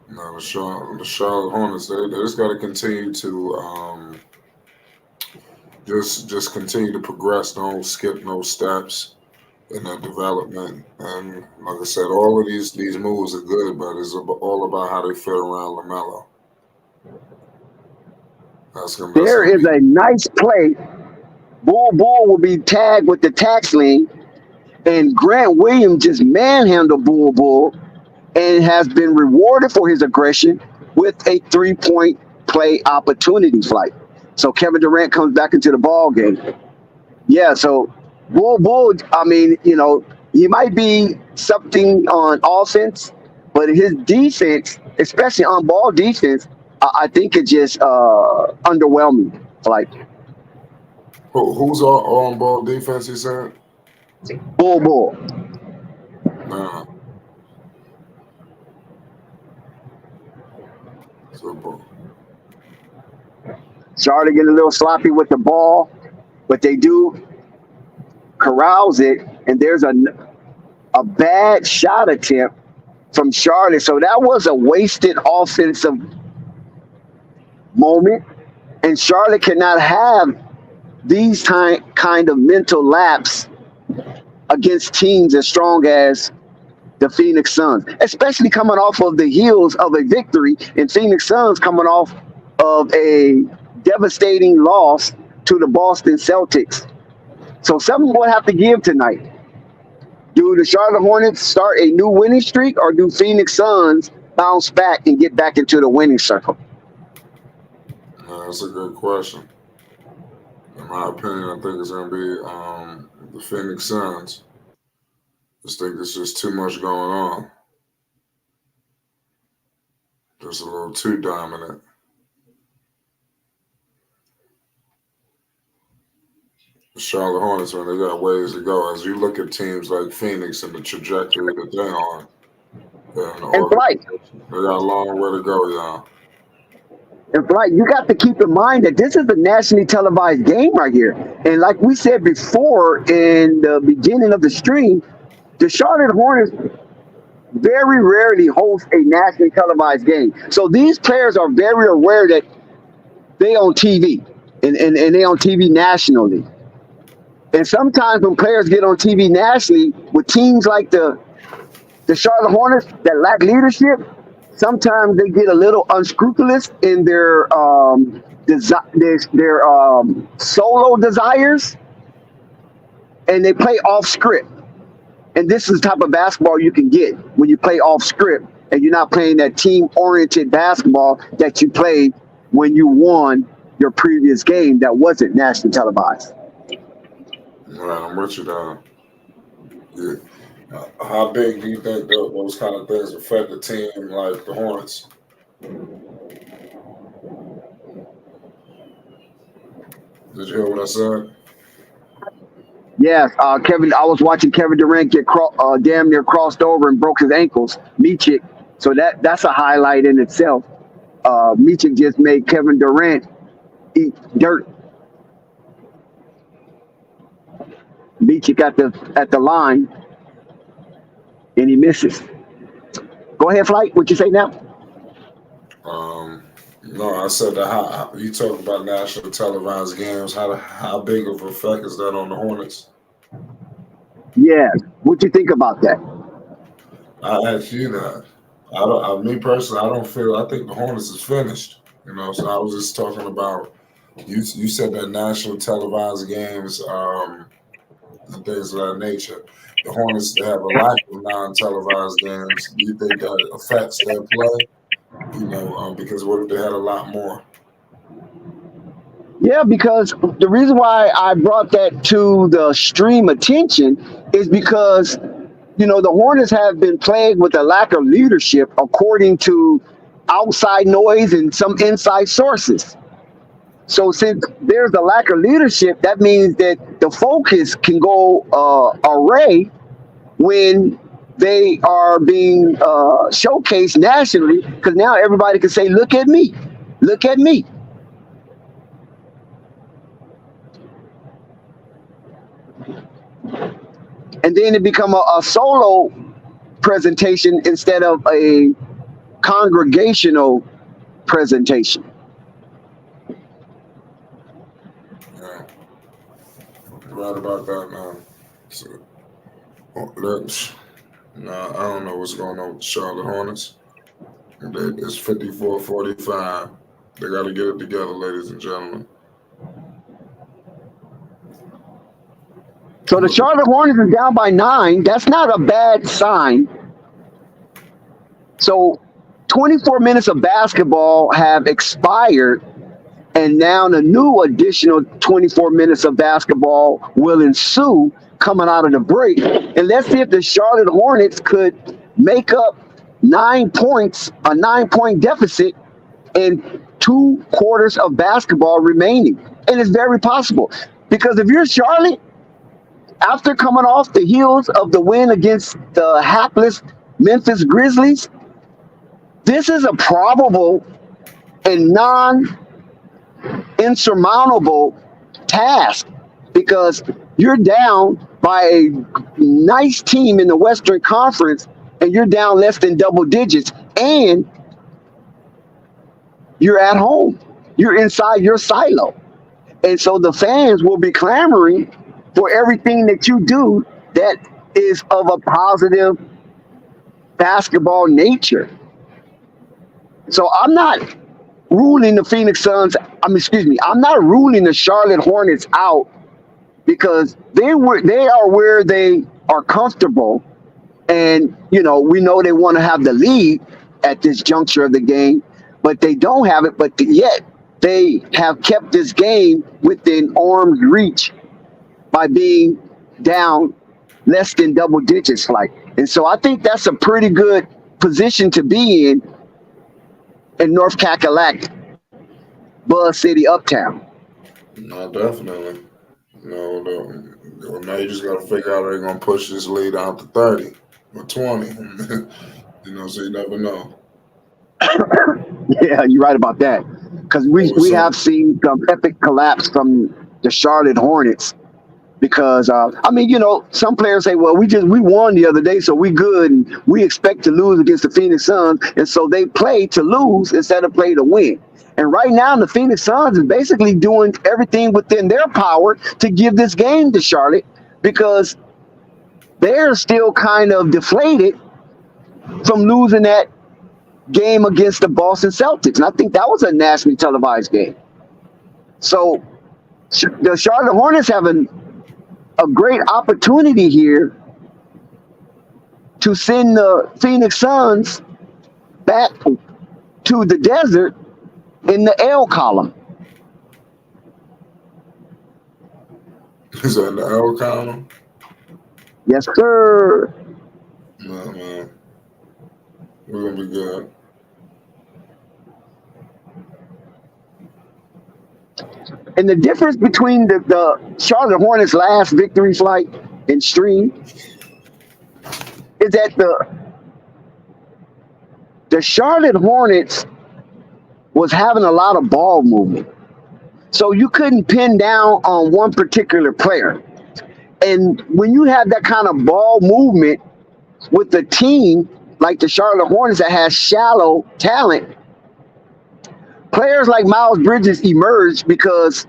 The Charlotte Hornets, they just got to continue to just continue to progress. Don't skip no steps in their development. And like I said, all of these moves are good, but it's all about how they fit around LaMelo. There is a nice play. Bull will be tagged with the tax lien, and Grant Williams just manhandled Bull and has been rewarded for his aggression with a 3-point play opportunity flight. So Kevin Durant comes back into the ball game. Yeah, so Bull, I mean, he might be something on offense, but his defense, especially on ball defense, I think it's just underwhelming. Like, who's on ball defense? You said Bull. Nah. So, Charlotte getting a little sloppy with the ball, but they do corrals it, and there's a bad shot attempt from Charlotte. So that was a wasted offensive moment, and Charlotte cannot have these kind of mental lapse against teams as strong as the Phoenix Suns, especially coming off of the heels of a victory, and Phoenix Suns coming off of a devastating loss to the Boston Celtics. So something will have to give tonight. Do the Charlotte Hornets start a new winning streak, or do Phoenix Suns bounce back and get back into the winning circle? That's a good question. In my opinion, I think it's going to be the Phoenix Suns. I just think there's just too much going on. Just a little too dominant. The Charlotte Hornets, man, they got ways to go. As you look at teams like Phoenix and the trajectory that they're on, And Flight, they got a long way to go, y'all. and Flight, you got to keep in mind that this is a nationally televised game right here. And like we said before in the beginning of the stream, the Charlotte Hornets very rarely host a nationally televised game. So these players are very aware that they on TV and they on TV nationally. And sometimes when players get on TV nationally with teams like the Charlotte Hornets that lack leadership, sometimes they get a little unscrupulous in their solo desires, and they play off script. And this is the type of basketball you can get when you play off script and you're not playing that team-oriented basketball that you played when you won your previous game that wasn't nationally televised. Right, I'm with you, though. Yeah. How big do you think those kind of things affect a team like the Hornets? Did you hear what I said? Yes, Kevin. I was watching Kevin Durant get damn near crossed over and broke his ankles. Michik, so that's a highlight in itself. Michik just made Kevin Durant eat dirt. Michik at the line, and he misses. Go ahead, Flight. What you say now? No, I said that how you talk about national televised games. How big of an effect is that on the Hornets? Yeah. What you think about that? I asked you that. Me personally, I don't feel. I think the Hornets is finished. So I was just talking about. You said that national televised games and things of that nature. The Hornets, they have a lack of non-televised games. Do you think that affects their play? Because what if they had a lot more? Yeah, because the reason why I brought that to the stream attention is because, the Hornets have been plagued with a lack of leadership, according to outside noise and some inside sources. So since there's a lack of leadership, that means that the focus can go array when they are being showcased nationally, because now everybody can say, look at me, look at me. And then it become a solo presentation instead of a congregational presentation. Yeah, right about that, man. So, I don't know what's going on with the Charlotte Hornets. It's 54-45. They got to get it together, ladies and gentlemen. So the Charlotte Hornets is down by 9. That's not a bad sign. So 24 minutes of basketball have expired, and now the new additional 24 minutes of basketball will ensue coming out of the break. And let's see if the Charlotte Hornets could make up 9 points, a 9-point deficit in 2 quarters of basketball remaining. And it's very possible, because if you're Charlotte, after coming off the heels of the win against the hapless Memphis Grizzlies, this is a probable and non-insurmountable task, because you're down by a nice team in the Western Conference, and you're down less than double digits, and you're at home. You're inside your silo. And so the fans will be clamoring for everything that you do that is of a positive basketball nature. So I'm not ruling the Phoenix Suns. Excuse me. I'm not ruling the Charlotte Hornets out because they are where they are comfortable, and we know they want to have the lead at this juncture of the game, but they don't have it. But yet they have kept this game within arm's reach by being down less than double digits, and so I think that's a pretty good position to be in North Cackalack, Buzz City, Uptown. No, definitely. No, now you just got to figure out how they're going to push this lead out to 30 or 20. So you never know. Yeah, you're right about that. Because we have seen some epic collapse from the Charlotte Hornets. Because some players say, "Well, we won the other day, so we good, and we expect to lose against the Phoenix Suns," and so they play to lose instead of play to win. And right now, the Phoenix Suns is basically doing everything within their power to give this game to Charlotte because they're still kind of deflated from losing that game against the Boston Celtics. And I think that was a nationally televised game. So the Charlotte Hornets have a great opportunity here to send the Phoenix Suns back to the desert in the L column. Is that in the L column? Yes, sir. No, man. We're going to be good. And the difference between the Charlotte Hornets' last victory flight and stream is that the Charlotte Hornets was having a lot of ball movement. So you couldn't pin down on one particular player. And when you have that kind of ball movement with a team like the Charlotte Hornets that has shallow talent, players like Miles Bridges emerge because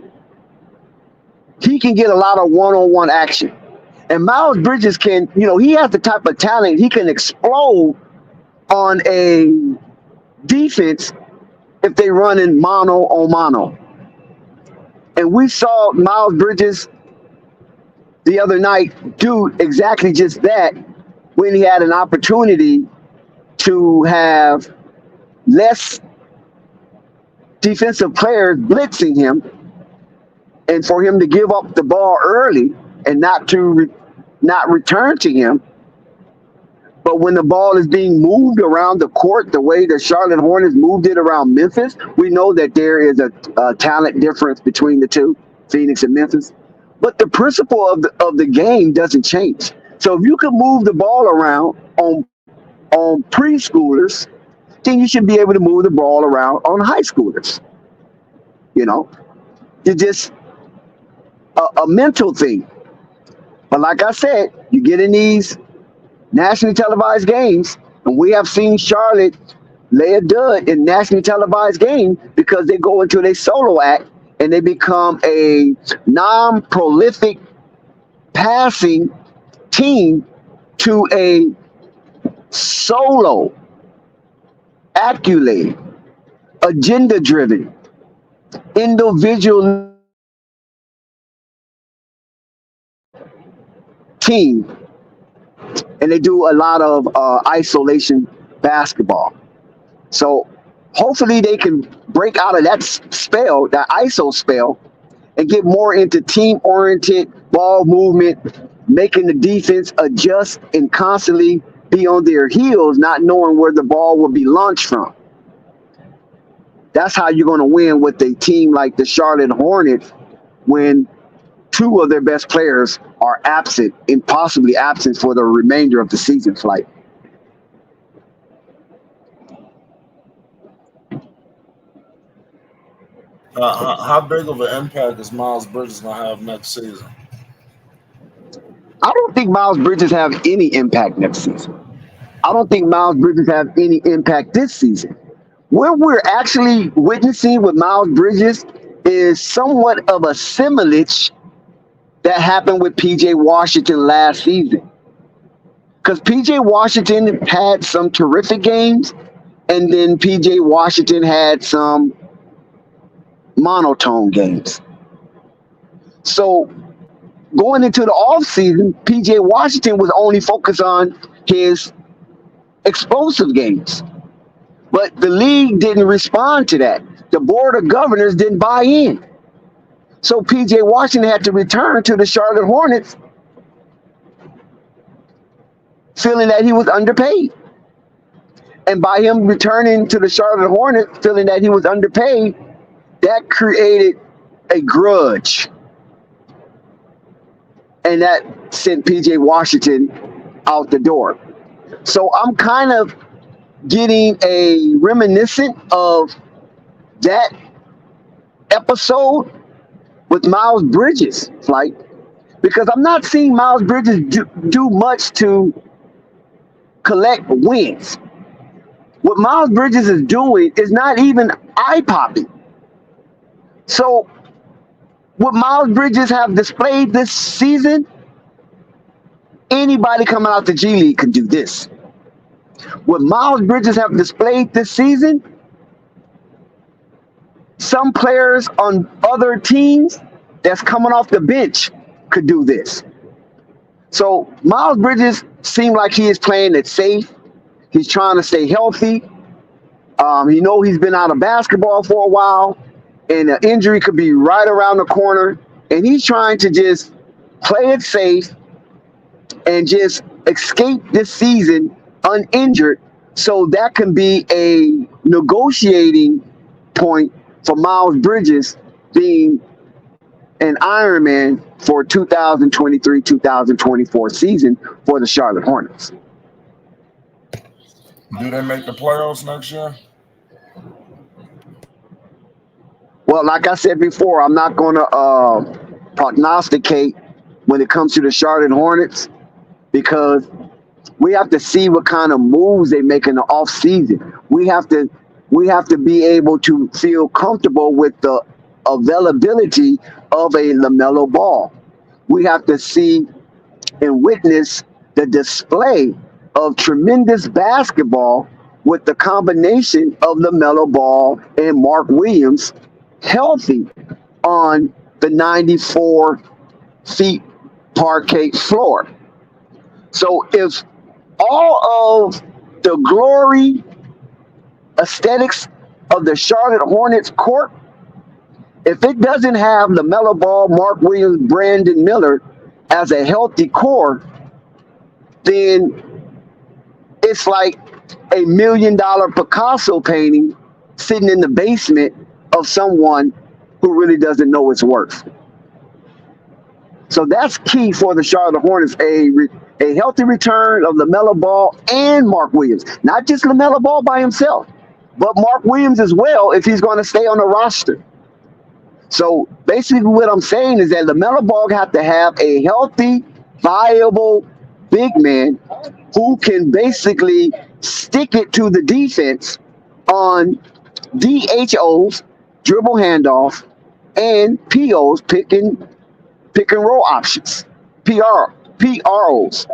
he can get a lot of one-on-one action. And Miles Bridges can, he has the type of talent, he can explode on a defense if they run in mano on mano. And we saw Miles Bridges the other night do exactly just that when he had an opportunity to have less defensive players blitzing him and for him to give up the ball early and not return to him. But when the ball is being moved around the court, the way the Charlotte Hornets moved it around Memphis, we know that there is a talent difference between the two, Phoenix and Memphis. But the principle of the game doesn't change. So if you can move the ball around on preschoolers, then you should be able to move the ball around on high schoolers. It's just a mental thing. But like I said, you get in these nationally televised games, and we have seen Charlotte lay a dud in nationally televised games because they go into their solo act and they become a non-prolific passing team to a solo, accolade, agenda-driven, individual team. And they do a lot of isolation basketball. So hopefully they can break out of that spell, that ISO spell, and get more into team-oriented ball movement, making the defense adjust and constantly be on their heels, not knowing where the ball will be launched from. That's how you're going to win with a team like the Charlotte Hornets when two of their best players are absent and possibly absent for the remainder of the season flight. How big of an impact is Miles Bridges going to have next season? I don't think Miles Bridges have any impact next season. I don't think Miles Bridges have any impact this season. What we're actually witnessing with Miles Bridges is somewhat of a similitude that happened with PJ Washington last season. Because PJ Washington had some terrific games, and then PJ Washington had some monotone games. So going into the offseason, PJ Washington was only focused on his explosive games. But the league didn't respond to that. The board of governors didn't buy in. So PJ Washington had to return to the Charlotte Hornets feeling that he was underpaid. And by him returning to the Charlotte Hornets feeling that he was underpaid, that created a grudge. And that sent PJ Washington out the door. So I'm kind of getting a reminiscent of that episode with Miles Bridges, like, because I'm not seeing Miles Bridges do much to collect wins. What Miles Bridges is doing is not even eye-popping. So what Miles Bridges have displayed this season, anybody coming out the G League can do this. What Miles Bridges have displayed this season, some players on other teams that's coming off the bench could do this. So Miles Bridges seems like he is playing it safe. He's trying to stay healthy. He's been out of basketball for a while, and an injury could be right around the corner. And he's trying to just play it safe and just escape this season uninjured, so that can be a negotiating point for Miles Bridges being an Ironman for 2023-2024 season for the Charlotte Hornets. Do they make the playoffs next year? Well, like I said before, I'm not going to prognosticate when it comes to the Charlotte Hornets, because we have to see what kind of moves they make in the offseason. We have to be able to feel comfortable with the availability of a LaMelo Ball. We have to see and witness the display of tremendous basketball with the combination of LaMelo Ball and Mark Williams healthy on the 94 feet parquet floor. So if all of the glory aesthetics of the Charlotte Hornets court, if it doesn't have LaMelo Ball, Mark Williams, Brandon Miller as a healthy core, then it's like a $1 million Picasso painting sitting in the basement of someone who really doesn't know its worth. So that's key for the Charlotte Hornets, a healthy return of LaMelo Ball and Mark Williams. Not just LaMelo Ball by himself, but Mark Williams as well if he's going to stay on the roster. So basically what I'm saying is that LaMelo Ball have to have a healthy, viable big man who can basically stick it to the defense on DHOs, dribble handoff, and POs, pick and roll options, PROs.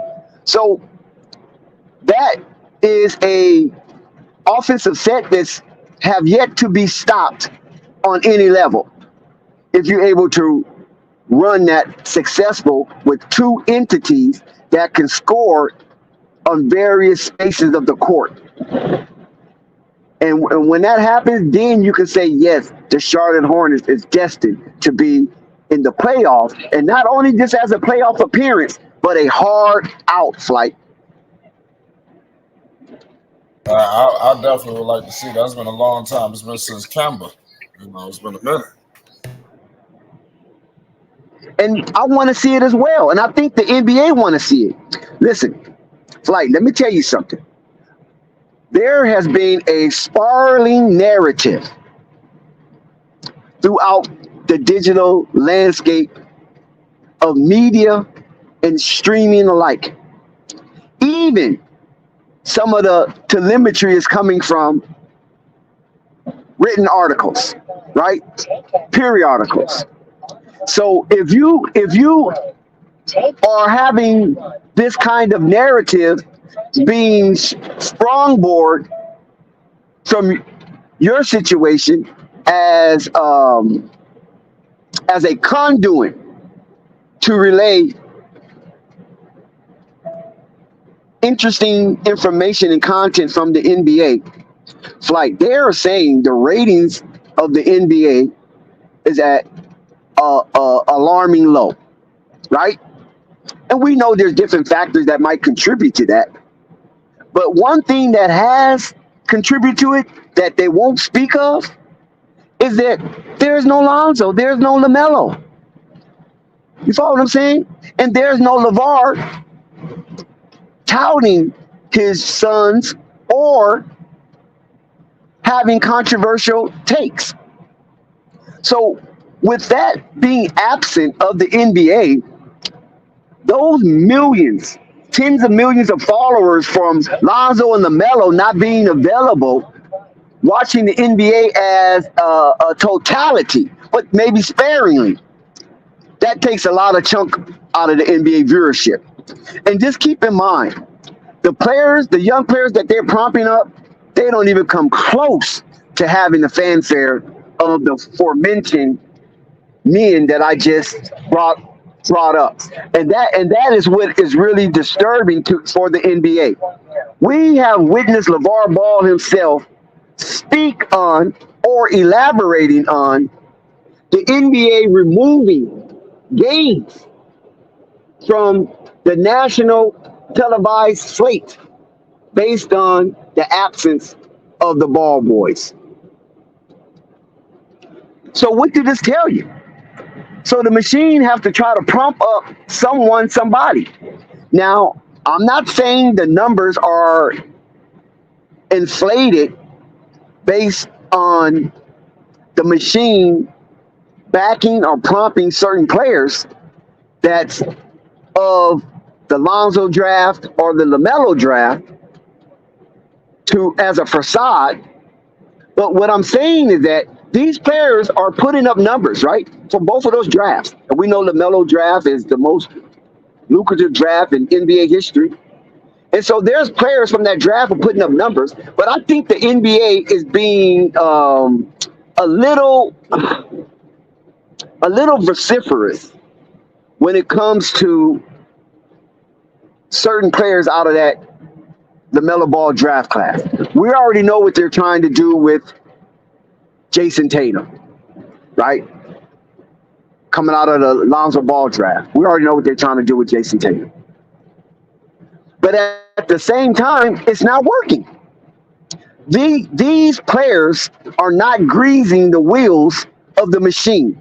So that is a offensive set that's have yet to be stopped on any level. If you're able to run that successful with two entities that can score on various spaces of the court. And when that happens, then you can say, yes, the Charlotte Hornets is destined to be in the playoffs, and not only just as a playoff appearance, but a hard out flight. I definitely would like to see that. It's been a long time. It's been since Kemba. It's been a minute. And I want to see it as well. And I think the NBA want to see it. Listen, Flight, let me tell you something. There has been a spiraling narrative throughout the digital landscape of media and streaming alike. Even some of the telemetry is coming from written articles, right? Periodicals. So if you are having this kind of narrative being strongboard from your situation as a conduit to relay interesting information and content from the NBA, Flight, they are saying the ratings of the NBA is at alarming low, right? And we know there's different factors that might contribute to that. But one thing that has contributed to it that they won't speak of is that there's no Lonzo, there's no LaMelo. You follow what I'm saying? And there's no LeVar touting his sons or having controversial takes. So with that being absent of the NBA, those millions, tens of millions of followers from Lonzo and LaMelo not being available, watching the NBA as a totality, but maybe sparingly, that takes a lot of chunk out of the NBA viewership. And just keep in mind, the young players that they're propping up, they don't even come close to having the fanfare of the aforementioned men that I just brought up. And that is what is really disturbing for the NBA. We have witnessed LeVar Ball himself speak on or elaborating on the NBA removing games from the national televised slate based on the absence of the ball boys. So what did this tell you? So the machine have to try to prompt up somebody. Now, I'm not saying the numbers are inflated based on the machine backing or prompting certain players that's of the Lonzo draft or the LaMelo draft to as a facade. But what I'm saying is that these players are putting up numbers, right? For both of those drafts. And we know LaMelo draft is the most lucrative draft in NBA history. And so there's players from that draft who are putting up numbers. But I think the NBA is being a little vociferous when it comes to certain players out of that LaMelo Ball draft class. We already know what they're trying to do with Jason Tatum, right? Coming out of the Lonzo Ball draft. We already know what they're trying to do with Jason Tatum. But at the same time, it's not working. These players are not greasing the wheels of the machine.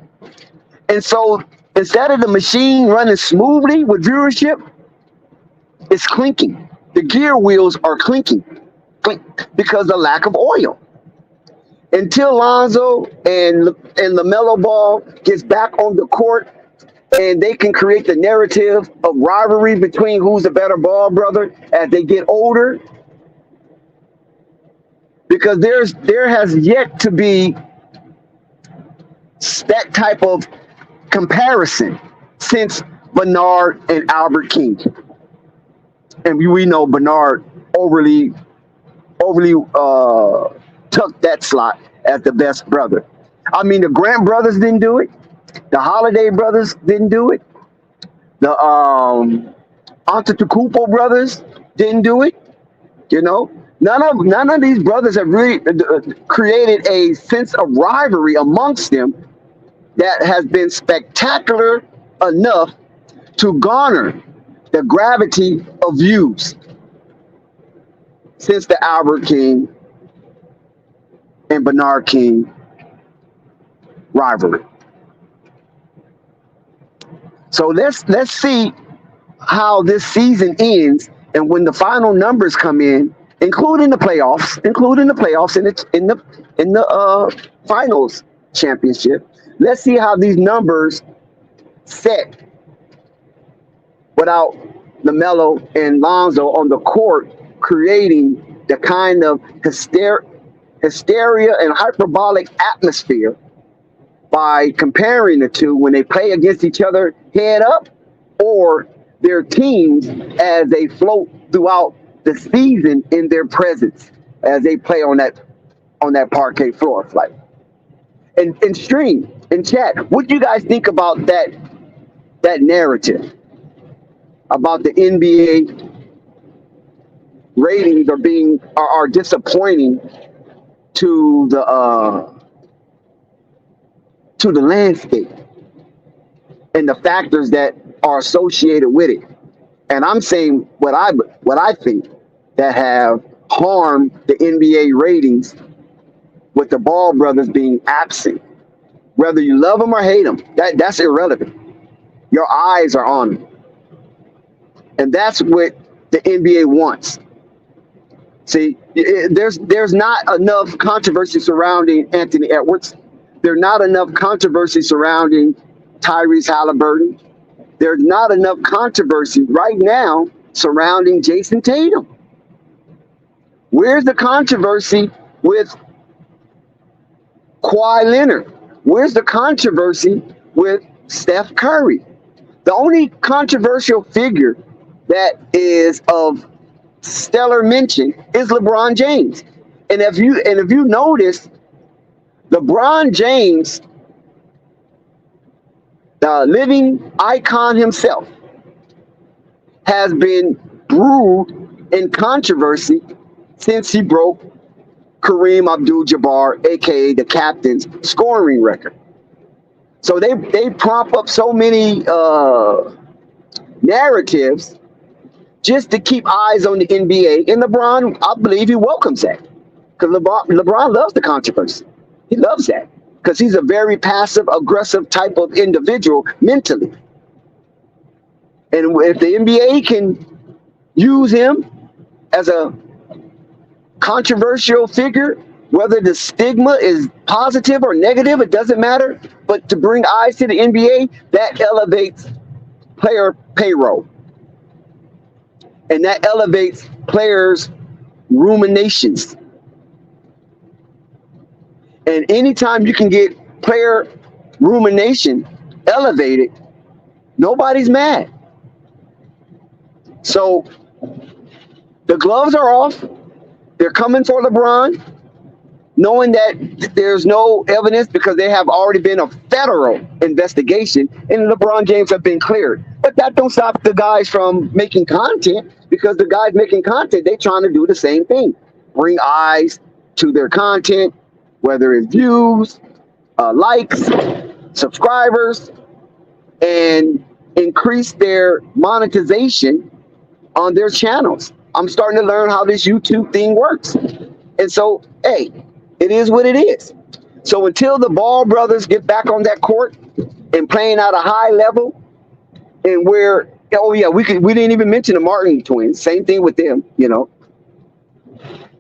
And so instead of the machine running smoothly with viewership, it's clinking. The gear wheels are clinking because of the lack of oil. Until Lonzo and LaMelo Ball gets back on the court and they can create the narrative of rivalry between who's the better ball brother as they get older, because there has yet to be that type of comparison since Bernard and Albert King. And we know Bernard overly took that slot as the best brother. I mean, the Grant brothers didn't do it. The Holiday brothers didn't do it. The Antetokounmpo brothers didn't do it. You know, none of these brothers have really created a sense of rivalry amongst them that has been spectacular enough to garner the gravity of views since the Albert King and Bernard King rivalry. So let's see how this season ends, and when the final numbers come in, including the playoffs in the finals championship. Let's see how these numbers set without LaMelo and Lonzo on the court, creating the kind of hysteria and hyperbolic atmosphere by comparing the two when they play against each other head up, or their teams as they float throughout the season in their presence as they play on that parquet floor. Like, and stream and chat, what do you guys think about that narrative about the NBA ratings are disappointing to the landscape and the factors that are associated with it? And I'm saying what I think that have harmed the NBA ratings with the Ball brothers being absent. Whether you love them or hate them, that's irrelevant. Your eyes are on them, and that's what the NBA wants. See, there's not enough controversy surrounding Anthony Edwards. There's not enough controversy surrounding Tyrese Halliburton. There's not enough controversy right now surrounding Jason Tatum. Where's the controversy with Kawhi Leonard? Where's the controversy with Steph Curry? The only controversial figure that is of stellar mention is LeBron James. And if you notice, LeBron James, the living icon himself, has been brewed in controversy since he broke Kareem Abdul-Jabbar, aka the captain's scoring record. So they prop up so many narratives just to keep eyes on the NBA. And LeBron, I believe he welcomes that, because LeBron loves the controversy. He loves that because he's a very passive, aggressive type of individual mentally. And if the NBA can use him as a controversial figure, whether the stigma is positive or negative, it doesn't matter. But to bring eyes to the NBA, that elevates player payroll. And that elevates players' ruminations. And anytime you can get player rumination elevated, nobody's mad. So the gloves are off. They're coming for LeBron, knowing that there's no evidence because there have already been a federal investigation and LeBron James have been cleared. But that don't stop the guys from making content, because the guys making content, they trying to do the same thing. Bring eyes to their content, whether it's views, likes, subscribers, and increase their monetization on their channels. I'm starting to learn how this YouTube thing works. And so, hey, it is what it is. So until the Ball brothers get back on that court and playing at a high level, and where, oh yeah, we didn't even mention the Martin twins. Same thing with them, you know.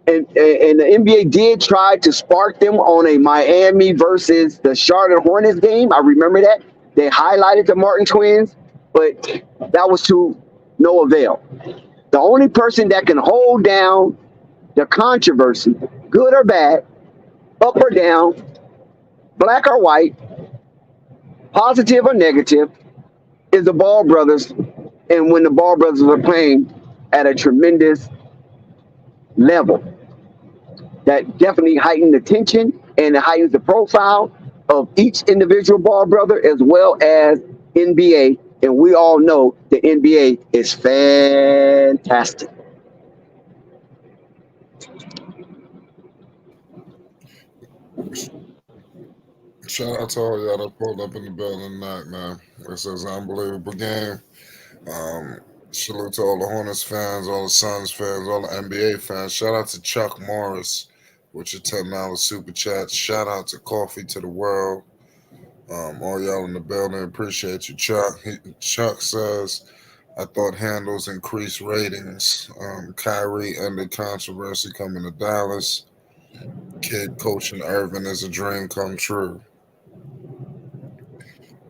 And the NBA did try to spark them on a Miami versus the Charlotte Hornets game. I remember that. They highlighted the Martin twins, but that was to no avail. The only person that can hold down the controversy, good or bad, up or down, black or white, positive or negative, is the Ball brothers. And when the Ball brothers are playing at a tremendous level, that definitely heightens the tension and it heightens the profile of each individual Ball brother as well as NBA. And we all know the NBA is fantastic. Shout out to all y'all that pulled up in the building tonight, man. This is an unbelievable game. Salute to all the Hornets fans, all the Suns fans, all the NBA fans. Shout out to Chuck Morris with your $10 super chat. Shout out to Coffee to the World. All y'all in the building, appreciate you, Chuck. Chuck says, I thought handles increased ratings. Kyrie ended controversy coming to Dallas. Kid coaching Irvin is a dream come true.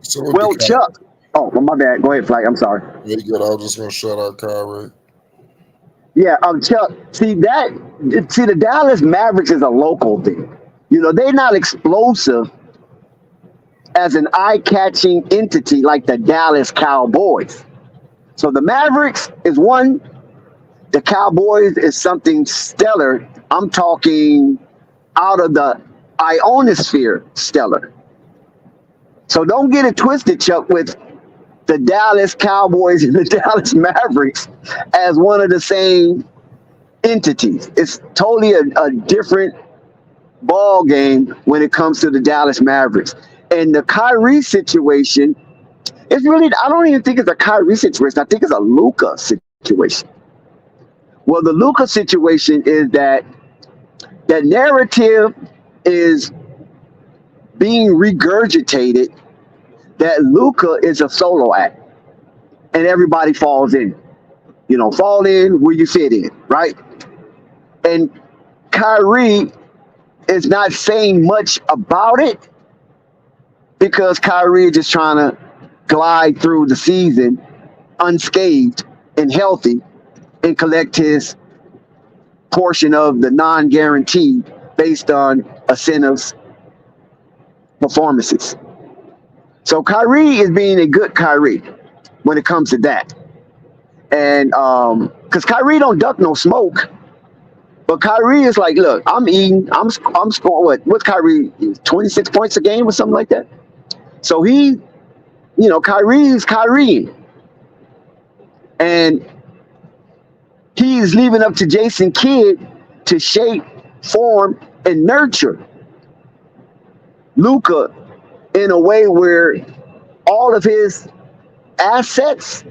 So well, Chuck. Oh, my bad. Go ahead, Flight. I'm sorry. Yeah, good. I was just going to shout out Kyrie. Yeah, Chuck. See, the Dallas Mavericks is a local thing. They're not explosive as an eye-catching entity like the Dallas Cowboys. So the Mavericks is one. The Cowboys is something stellar. I'm talking out of the ionosphere stellar. So don't get it twisted, Chuck, with the Dallas Cowboys and the Dallas Mavericks as one of the same entities. It's totally a different ball game when it comes to the Dallas Mavericks. And the Kyrie situation, it's really, I don't even think it's a Kyrie situation. I think it's a Luka situation. Well, the Luka situation is that narrative is being regurgitated that Luka is a solo act and everybody falls in. Fall in where you fit in, right? And Kyrie is not saying much about it because Kyrie is just trying to glide through the season unscathed and healthy and collect his portion of the non-guaranteed based on incentives performances. So Kyrie is being a good Kyrie when it comes to that. And because Kyrie don't duck no smoke, but Kyrie is like, look, I'm eating, I'm scoring what's Kyrie, 26 points a game or something like that. So Kyrie's Kyrie. And he's leaving up to Jason Kidd to shape, form, and nurture Luka in a way where all of his assets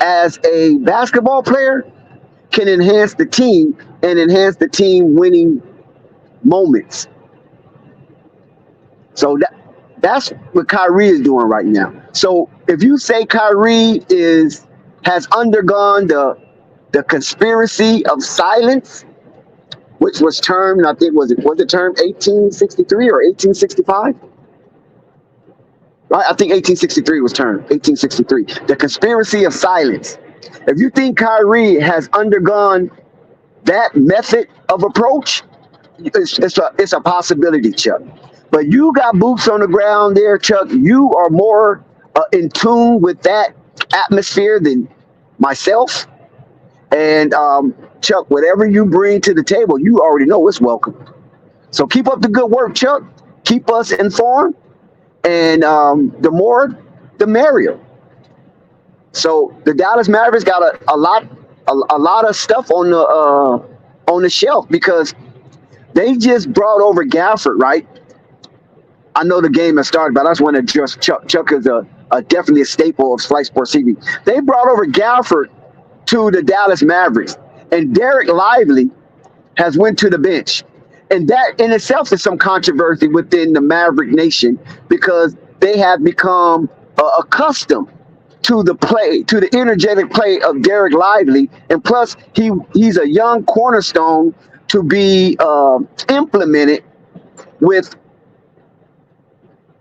as a basketball player can enhance the team and enhance the team winning moments. So that's what Kyrie is doing right now. So if you say Kyrie has undergone the conspiracy of silence, which was termed, I think was it termed 1863 or 1865? Right, I think 1863 was termed 1863. The conspiracy of silence. If you think Kyrie has undergone that method of approach, it's a possibility, Chuck. But you got boots on the ground there, Chuck. You are more in tune with that atmosphere than myself. And Chuck, whatever you bring to the table, you already know it's welcome. So keep up the good work, Chuck. Keep us informed. And the more, the merrier. So the Dallas Mavericks got a lot of stuff on the shelf because they just brought over Gafford, right? I know the game has started, but I just want to address Chuck. Chuck is definitely a staple of Flight Sports TV. They brought over Gafford to the Dallas Mavericks, and Derek Lively has went to the bench. And that in itself is some controversy within the Maverick Nation because they have become accustomed to the play, to the energetic play of Derek Lively. And plus, he's a young cornerstone to be implemented with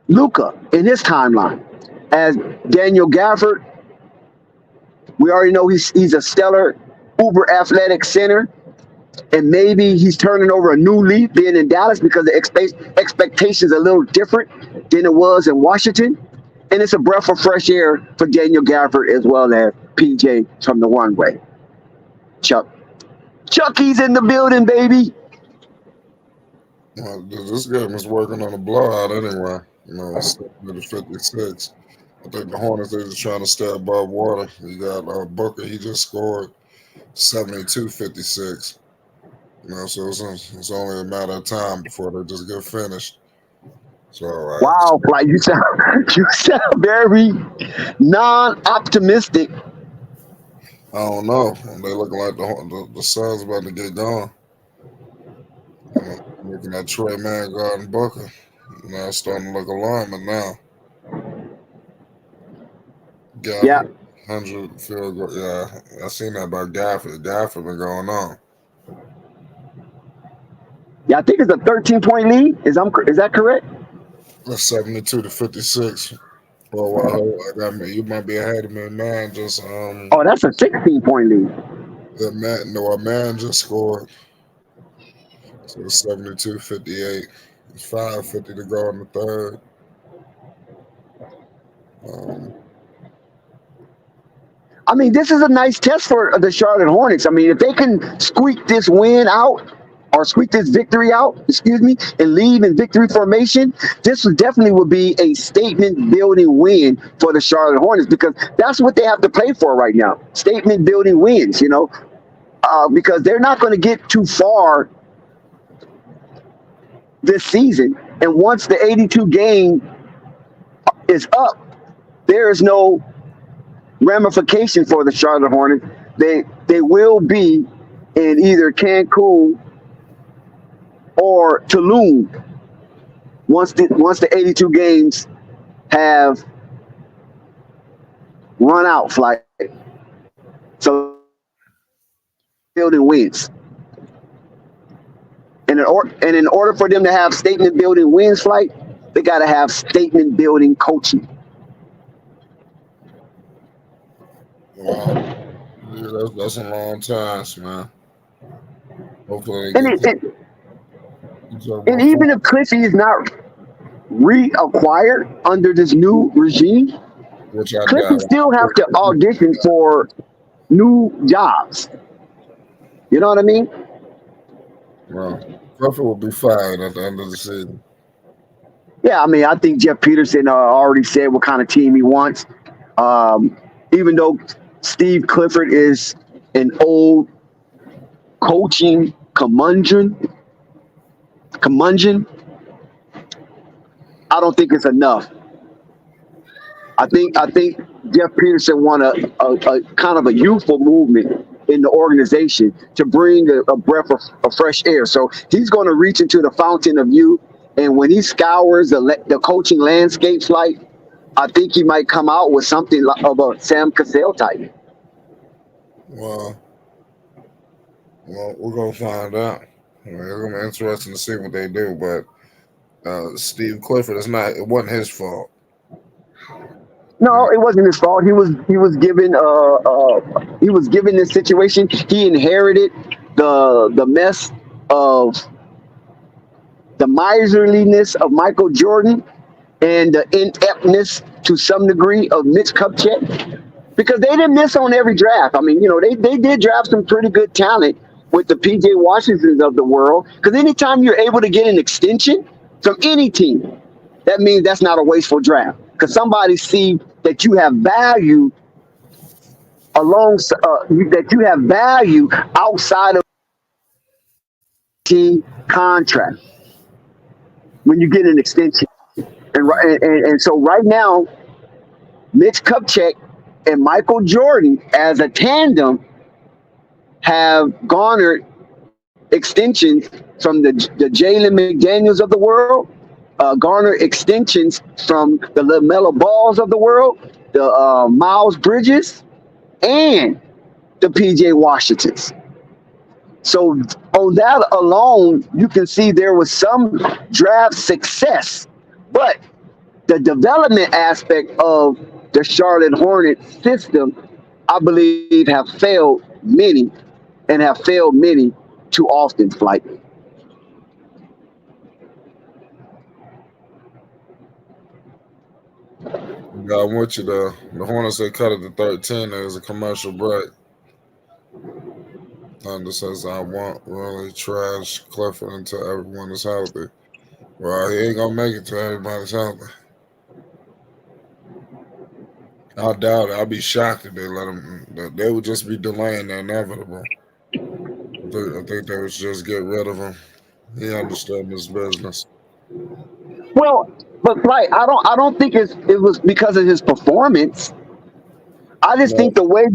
Luka in his timeline. As Daniel Gafford, we already know he's a stellar, uber athletic center. And maybe he's turning over a new leaf being in Dallas because the expectations are a little different than it was in Washington. And it's a breath of fresh air for Daniel Gafford as well as PJ from the runway. Chucky's in the building, baby. Well, this game is working on a blowout anyway. It's 56. I think the Hornets are just trying to stay above water. You got Booker, he just scored 72-56. So it's only a matter of time before they just get finished. So wow, like you sound very non-optimistic. I don't know. They looking like the Suns about to get gone. Looking at Trey Mann and Booker. It's starting to look alignment now. Gafford, Yeah. 100 field goal. Yeah, I seen that about Gafford. Gafford been going on. Yeah, I think it's a 13-point lead. Is that correct? That's 72-56. Well, I got me. You might be ahead of me, man. Just Oh, that's a 16-point lead. A man just scored. So it's 72-58. It's 5:50 to go in the third. I mean, this is a nice test for the Charlotte Hornets. I mean, if they can squeak this win out or squeak this victory out, and leave in victory formation, this definitely would be a statement building win for the Charlotte Hornets because that's what they have to play for right now. Statement building wins, because they're not going to get too far this season. And once the 82 game is up, there is no ramification for the Charlotte Hornets. They will be in either Cancun or Tulum once the 82 games have run out. Flight. So building wins. And in order for them to have statement building wins, Flight, they got to have statement building coaching. Wow. Yeah, that's a long task, man. Hopefully And even if Cliffy is not reacquired under this new regime, which I Cliffy still have to audition for new jobs. You know what I mean? Well, Cliffy will be fired at the end of the season. Yeah, I mean, I think Jeff Peterson already said what kind of team he wants. Even though Steve Clifford is an old coaching curmudgeon, I don't think it's enough. I think Jeff Peterson want a kind of a youthful movement in the organization to bring a breath of fresh air. So he's going to reach into the fountain of youth, and when he scours the coaching landscapes, like I think he might come out with something of a Sam Cassell type. Well, we're gonna find out. It's gonna be interesting to see what they do, but Steve Clifford it wasn't his fault. No, it wasn't his fault. He was given this situation. He inherited the mess of the miserliness of Michael Jordan and the ineptness to some degree of Mitch Kupchak, because they didn't miss on every draft. I mean, they did draft some pretty good talent with the PJ Washingtons of the world, because anytime you're able to get an extension from any team, that means that's not a wasteful draft, because somebody see that you have value outside of team contract when you get an extension. And so right now, Mitch Kupchak and Michael Jordan as a tandem have garnered extensions from the Jalen McDaniels of the world, garnered extensions from the LaMelo Balls of the world, the Miles Bridges, and the PJ Washingtons. So on that alone, you can see there was some draft success, but the development aspect of the Charlotte Hornets system, I believe, have failed many too often, Flight. Yeah, I'm with you there. The Hornets, they cut it to 13. There's a commercial break. Thunder says, I won't really trash Clifford until everyone is healthy. Well, he ain't going to make it till everybody's healthy. I doubt it. I'd be shocked if they let him. They would just be delaying the inevitable. I think they would just get rid of him. He understood his business. Well, but Flight, I don't think it was because of his performance. I just think the way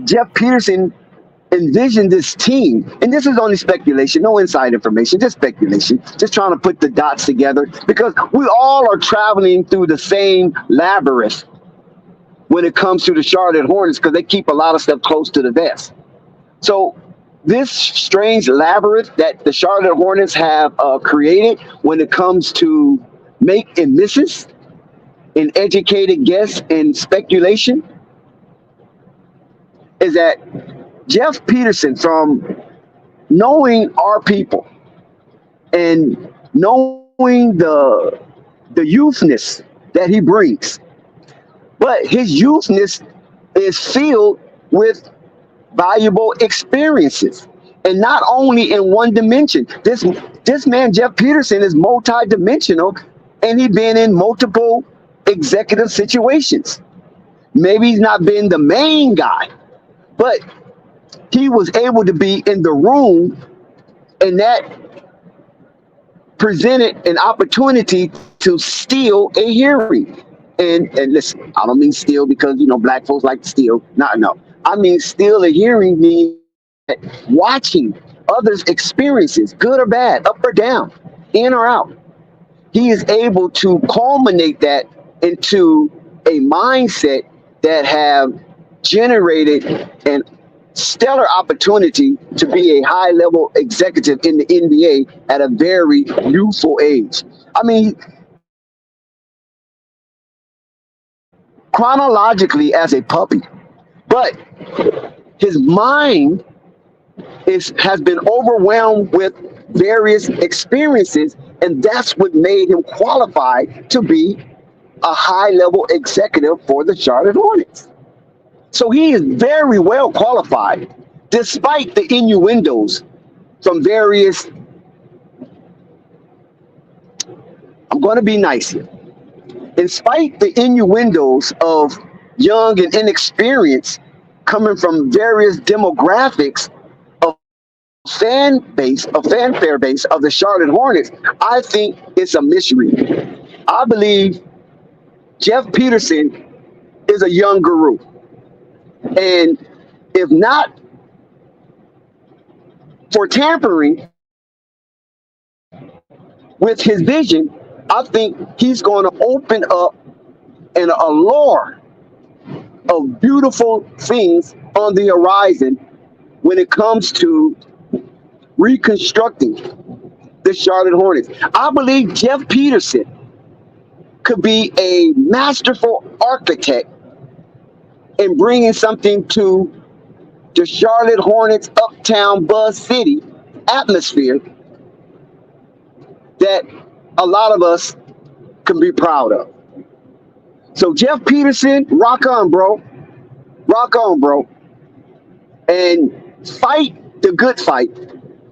Jeff Peterson envisioned this team, and this is only speculation, no inside information, just speculation, just trying to put the dots together, because we all are traveling through the same labyrinth when it comes to the Charlotte Hornets, because they keep a lot of stuff close to the vest. So this strange labyrinth that the Charlotte Hornets have created when it comes to make and misses and educated guess and speculation is that Jeff Peterson, from knowing our people and knowing the youthness that he brings, but his youthness is filled with valuable experiences, and not only in one dimension. This man Jeff Peterson is multi-dimensional, and he's been in multiple executive situations. Maybe he's not been the main guy, but he was able to be in the room, and that presented an opportunity to steal a hearing. And listen, I don't mean steal because black folks like to steal. No. I mean steal a hearing means watching others' experiences, good or bad, up or down, in or out. He is able to culminate that into a mindset that have generated an stellar opportunity to be a high-level executive in the NBA at a very youthful age. I mean, chronologically as a puppy, but his mind has been overwhelmed with various experiences, and that's what made him qualified to be a high-level executive for the Charlotte Hornets. So he is very well qualified, despite the innuendos from various, I'm going to be nice here, in spite the innuendos of young and inexperienced coming from various demographics of fanfare base of the Charlotte Hornets. I think it's a mystery. I believe Jeff Peterson is a young guru. And if not for tampering with his vision, I think he's going to open up an allure of beautiful things on the horizon when it comes to reconstructing the Charlotte Hornets. I believe Jeff Peterson could be a masterful architect in bringing something to the Charlotte Hornets uptown Buzz City atmosphere that a lot of us can be proud of. So Jeff Peterson, rock on, bro. Rock on, bro. And fight the good fight,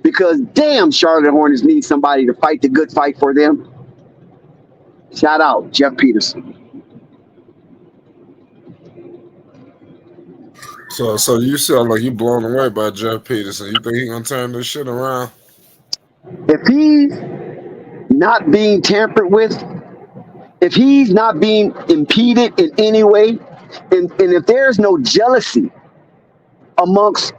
because damn, Charlotte Hornets need somebody to fight the good fight for them. Shout out, Jeff Peterson. So you sound like you blown away by Jeff Peterson. You think he gonna turn this shit around? If he's not being tampered with, if he's not being impeded in any way, and if there's no jealousy amongst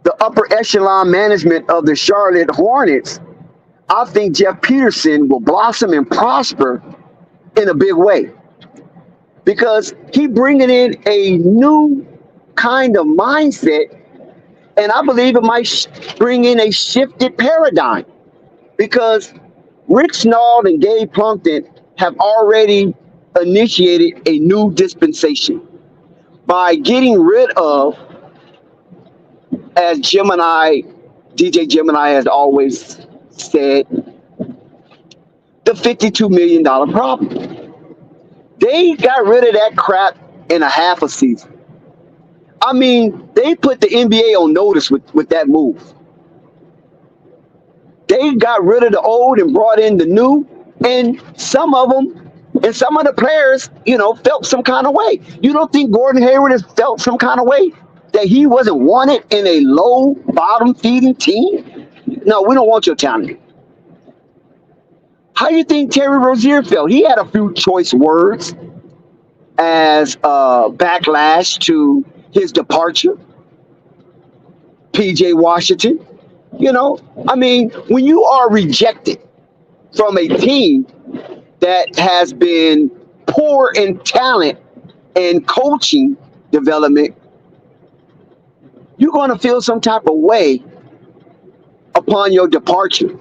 the upper echelon management of the Charlotte Hornets, I think Jeff Peterson will blossom and prosper in a big way, because he bringing in a new kind of mindset, and I believe it might bring in a shifted paradigm, because Rick Snall and Gabe Plunkton have already initiated a new dispensation by getting rid of, as DJ Gemini has always said, the $52 million problem. They got rid of that crap in a half a season. I mean, they put the NBA on notice with that move. They got rid of the old and brought in the new, and some of them and some of the players, felt some kind of way. You don't think Gordon Hayward has felt some kind of way that he wasn't wanted in a low bottom feeding team? No, we don't want your talent. How do you think Terry Rozier felt? He had a few choice words as backlash to his departure. PJ Washington, I mean, when you are rejected from a team that has been poor in talent and coaching development, you're going to feel some type of way upon your departure.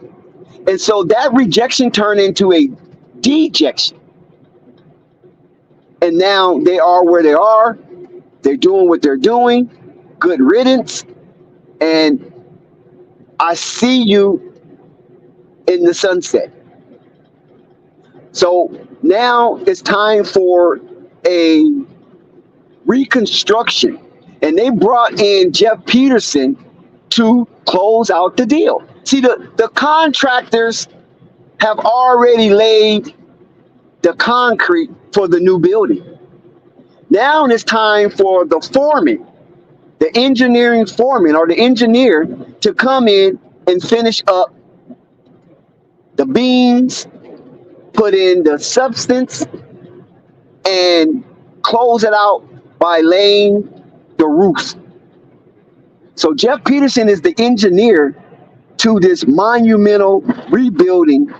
And so that rejection turned into a dejection. And now they are where they are. They're doing what they're doing. Good riddance. And I see you in the sunset. So now it's time for a reconstruction. And they brought in Jeff Peterson to close out the deal. See, the contractors have already laid the concrete for the new building. Now it's time for the foreman, the engineering foreman or the engineer to come in and finish up the beams, put in the substance, and close it out by laying the roof. So Jeff Peterson is the engineer to this monumental rebuilding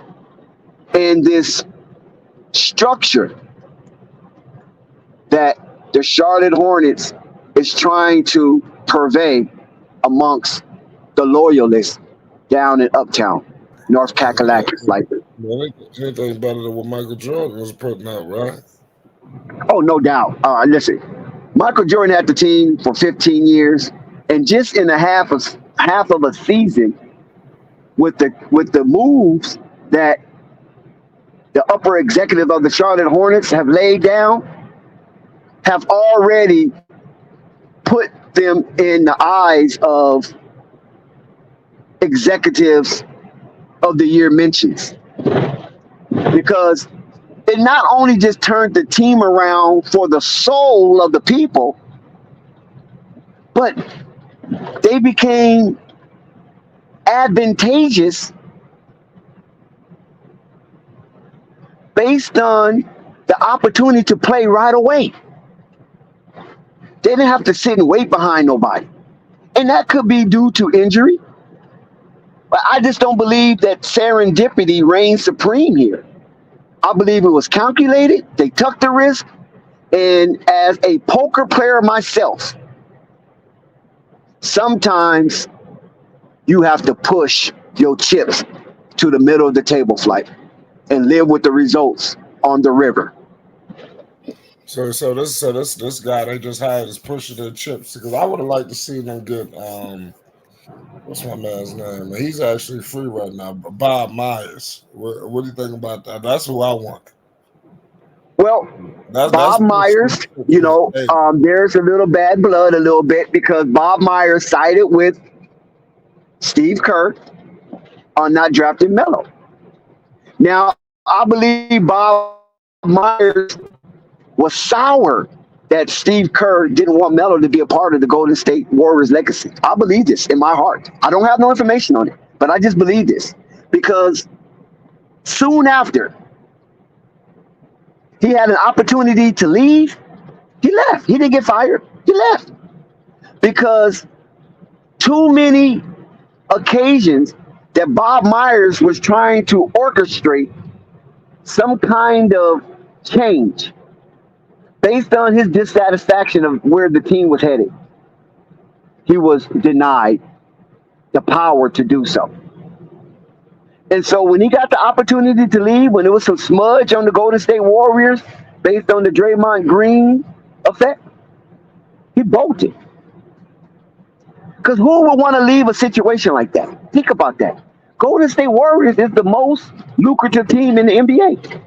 and this structure that the Charlotte Hornets is trying to purvey amongst the loyalists down in Uptown, North Kakalakis. Like, Anything better than what Michael Jordan was putting out, right? oh, no doubt. Listen, Michael Jordan had the team for 15 years, and just in a half of a season, with the moves that the upper executive of the Charlotte Hornets have laid down, have already put them in the eyes of executives of the year mentions. Because it not only just turned the team around for the soul of the people, but they became advantageous based on the opportunity to play right away. They didn't have to sit and wait behind nobody. And that could be due to injury. But I just don't believe that serendipity reigns supreme here. I believe it was calculated. They took the risk. And as a poker player myself, sometimes you have to push your chips to the middle of the table flight and live with the results on the river. So this guy they just hired is pushing their chips because I would have liked to see them get what's my man's name? He's actually free right now, Bob Myers. What do you think about that? That's who I want. Well, Bob Myers, there's a little bad blood a little bit because Bob Myers sided with Steve Kerr on not drafting Melo. Now, I believe Bob Myers was sour that Steve Kerr didn't want Melo to be a part of the Golden State Warriors legacy. I believe this in my heart. I don't have no information on it, but I just believe this because soon after he had an opportunity to leave, he left. He didn't get fired. He left because too many occasions that Bob Myers was trying to orchestrate some kind of change based on his dissatisfaction of where the team was headed. He was denied the power to do so. And so when he got the opportunity to leave, when there was some smudge on the Golden State Warriors based on the Draymond Green effect, he bolted. Because who would want to leave a situation like that? Think about that. Golden State Warriors is the most lucrative team in the NBA.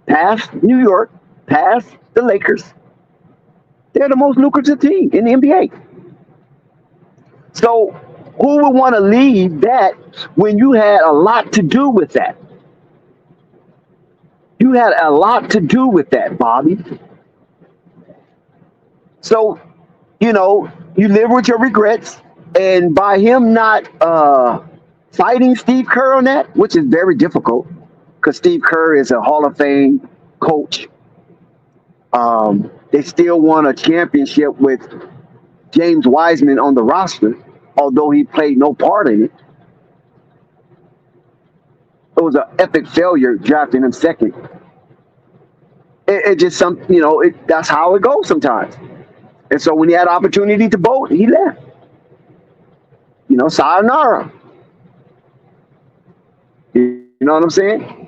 Past New York, past the Lakers. They're the most lucrative team in the NBA. So who would want to leave that when you had a lot to do with that? You had a lot to do with that, Bobby. So, you live with your regrets. And by him not fighting Steve Kerr on that, which is very difficult, because Steve Kerr is a Hall of Fame coach. They still won a championship with James Wiseman on the roster, although he played no part in it. It was an epic failure drafting him second. It just that's how it goes sometimes. And so when he had opportunity to bolt, he left. Sayonara. You know what I'm saying?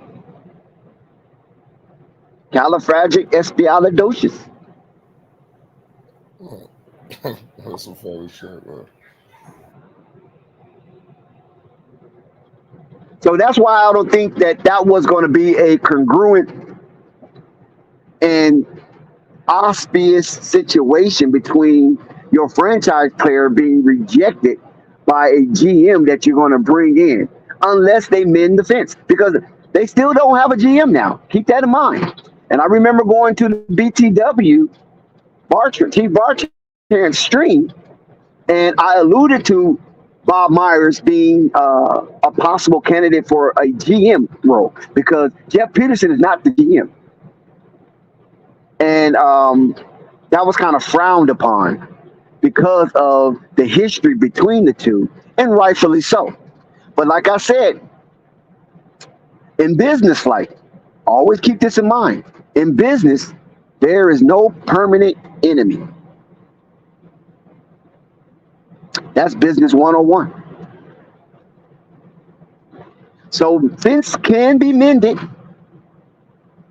Califragic espialidocious. That's some funny shit, man. So that's why I don't think that that was going to be a congruent and auspicious situation between your franchise player being rejected by a GM that you're going to bring in, unless they mend the fence, because they still don't have a GM now. Keep that in mind. And I remember going to the BTW Bartran stream, and I alluded to Bob Myers being a possible candidate for a GM role because Jeff Peterson is not the GM, and that was kind of frowned upon because of the history between the two, and rightfully so. But like I said, in business, like always keep this in mind. In business, there is no permanent enemy. That's business 101. So fence can be mended.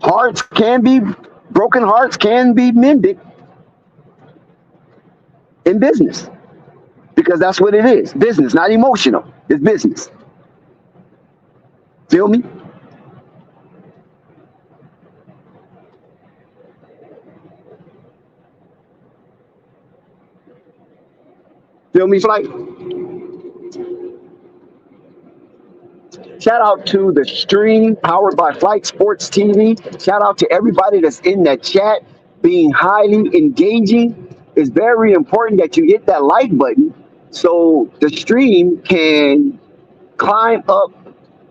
Broken hearts can be mended in business. Because that's what it is. Business, not emotional. It's business. Feel me? Feel me, Flight? Shout out to the stream powered by Flight Sports TV. Shout out to everybody that's in that chat being highly engaging. It's very important that you hit that like button so the stream can climb up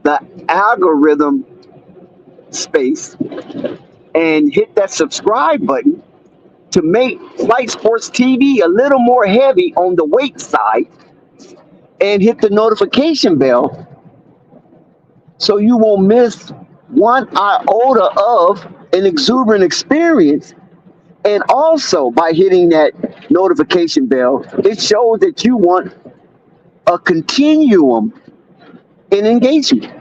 the algorithm space and hit that subscribe button to make Flight Sports TV a little more heavy on the weight side, and hit the notification bell so you won't miss one iota of an exuberant experience. And also by hitting that notification bell, it shows that you want a continuum in engagement.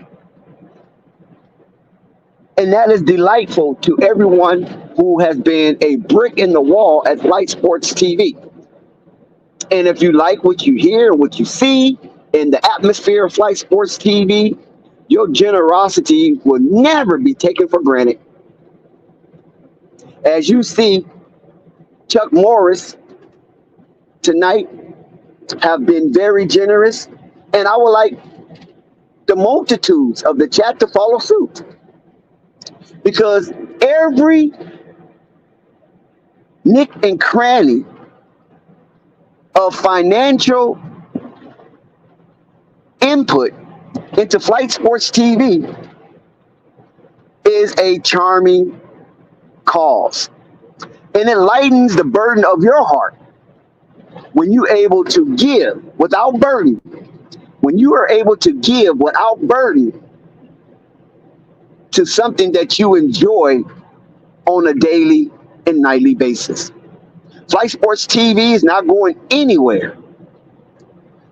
And that is delightful to everyone who has been a brick in the wall at Flight Sports TV. And if you like what you hear, what you see in the atmosphere of Flight Sports TV, your generosity will never be taken for granted. As you see, Chuck Morris tonight have been very generous, and I would like the multitudes of the chat to follow suit. Because every nick and cranny of financial input into Flight Sports TV is a charming cause. And it lightens the burden of your heart when you're able to give without burden. When you are able to give without burden to something that you enjoy on a daily and nightly basis. Flight Sports TV is not going anywhere.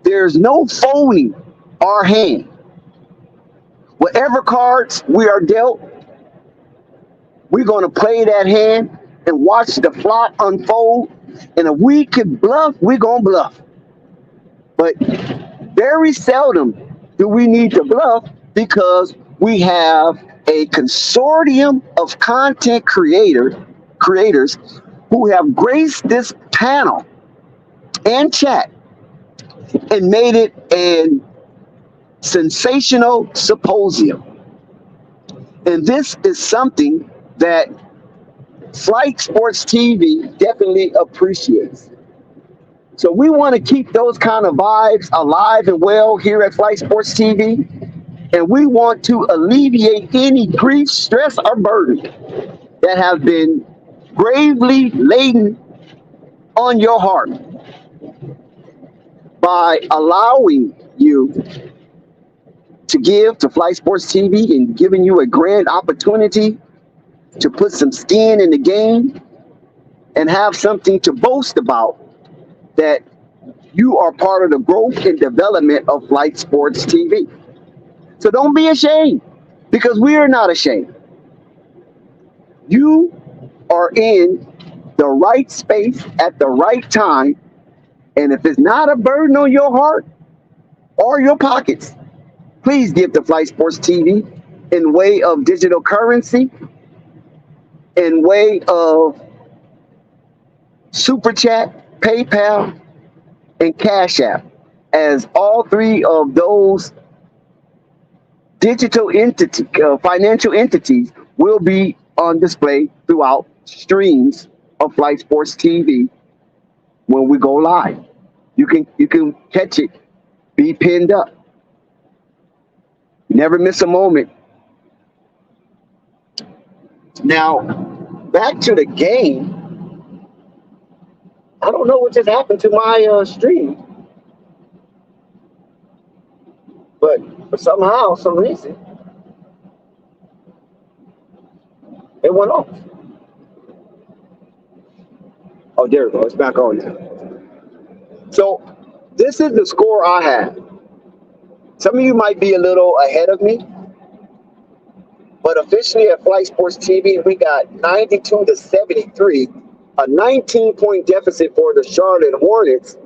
There's no phoning our hand. Whatever cards we are dealt, we're going to play that hand and watch the plot unfold. And if we can bluff, we're going to bluff. But very seldom do we need to bluff because we have a consortium of content creators who have graced this panel and chat and made it an sensational symposium. And this is something that Flight Sports TV definitely appreciates. So we want to keep those kind of vibes alive and well here at Flight Sports TV. And we want to alleviate any grief, stress, or burden that have been gravely laden on your heart by allowing you to give to Flight Sports TV and giving you a grand opportunity to put some skin in the game and have something to boast about, that you are part of the growth and development of Flight Sports TV. So don't be ashamed, because we are not ashamed. You are in the right space at the right time And if it's not a burden on your heart or your pockets, please give to Flight Sports TV in way of digital currency, in way of Super Chat, PayPal, and Cash App, as all three of those digital entity, financial entities will be on display throughout streams of Flight Sports TV when we go live. You can catch it, be pinned up. Never miss a moment. Now, back to the game. I don't know what just happened to my stream, but for somehow, some reason, it went off. Oh, there we go. It's back on now. So this is the score I have. Some of you might be a little ahead of me, but officially at Flight Sports TV, we got 92-73, a 19-point deficit for the Charlotte Hornets.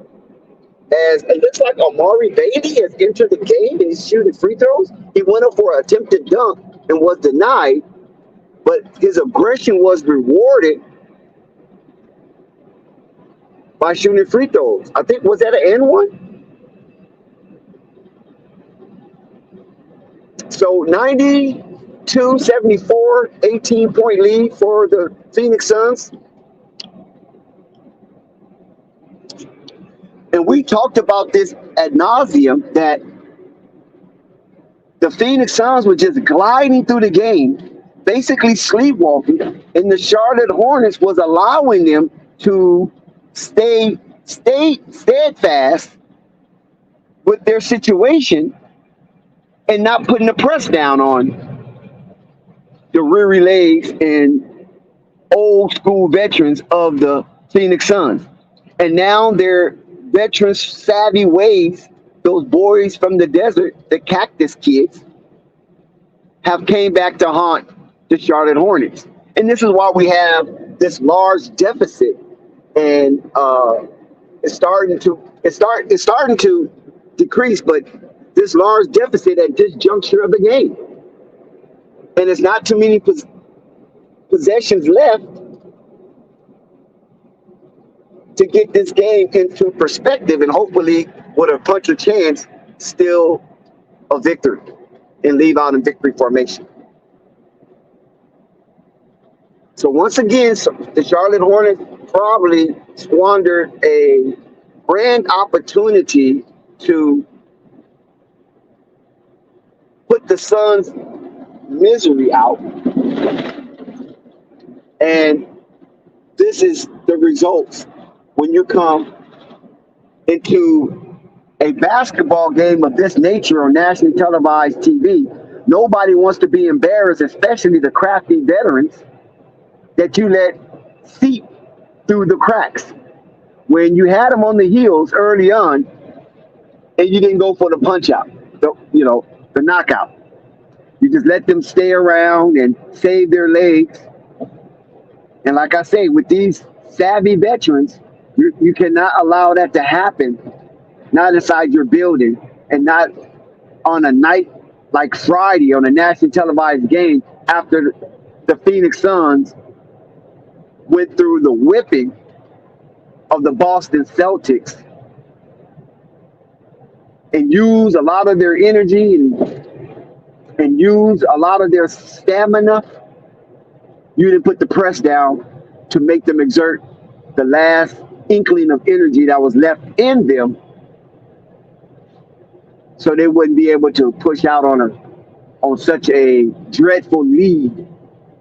As it looks like Amari Bailey has entered the game and he's shooting free throws. He went up for an attempted dunk and was denied, but his aggression was rewarded by shooting free throws. I think, was that an N1? So 92-74, 18-point lead for the Phoenix Suns. And we talked about this ad nauseum, that the Phoenix Suns were just gliding through the game, basically sleepwalking, and the Charlotte Hornets was allowing them to stay steadfast with their situation and not putting the press down on the reary legs and old school veterans of the Phoenix Suns. And now their veteran savvy ways, those boys from the desert, the Cactus Kids, have came back to haunt the Charlotte Hornets. And this is why we have this large deficit. And it's starting to decrease, but this large deficit at this juncture of the game. And it's not too many possessions left to get this game into perspective, and hopefully with a punch of chance, still a victory and leave out in victory formation. So once again, the Charlotte Hornets probably squandered a grand opportunity to put the Suns' misery out. And this is the results when you come into a basketball game of this nature on nationally televised TV. Nobody wants to be embarrassed, especially the crafty veterans that you let seep through the cracks. When you had them on the heels early on and you didn't go for the punch out, the knockout. You just let them stay around and save their legs. And like I say, with these savvy veterans, you cannot allow that to happen, not inside your building and not on a night like Friday on a nationally televised game after the Phoenix Suns went through the whipping of the Boston Celtics and use a lot of their energy and use a lot of their stamina. You didn't put the press down to make them exert the last inkling of energy that was left in them, so they wouldn't be able to push out on such a dreadful lead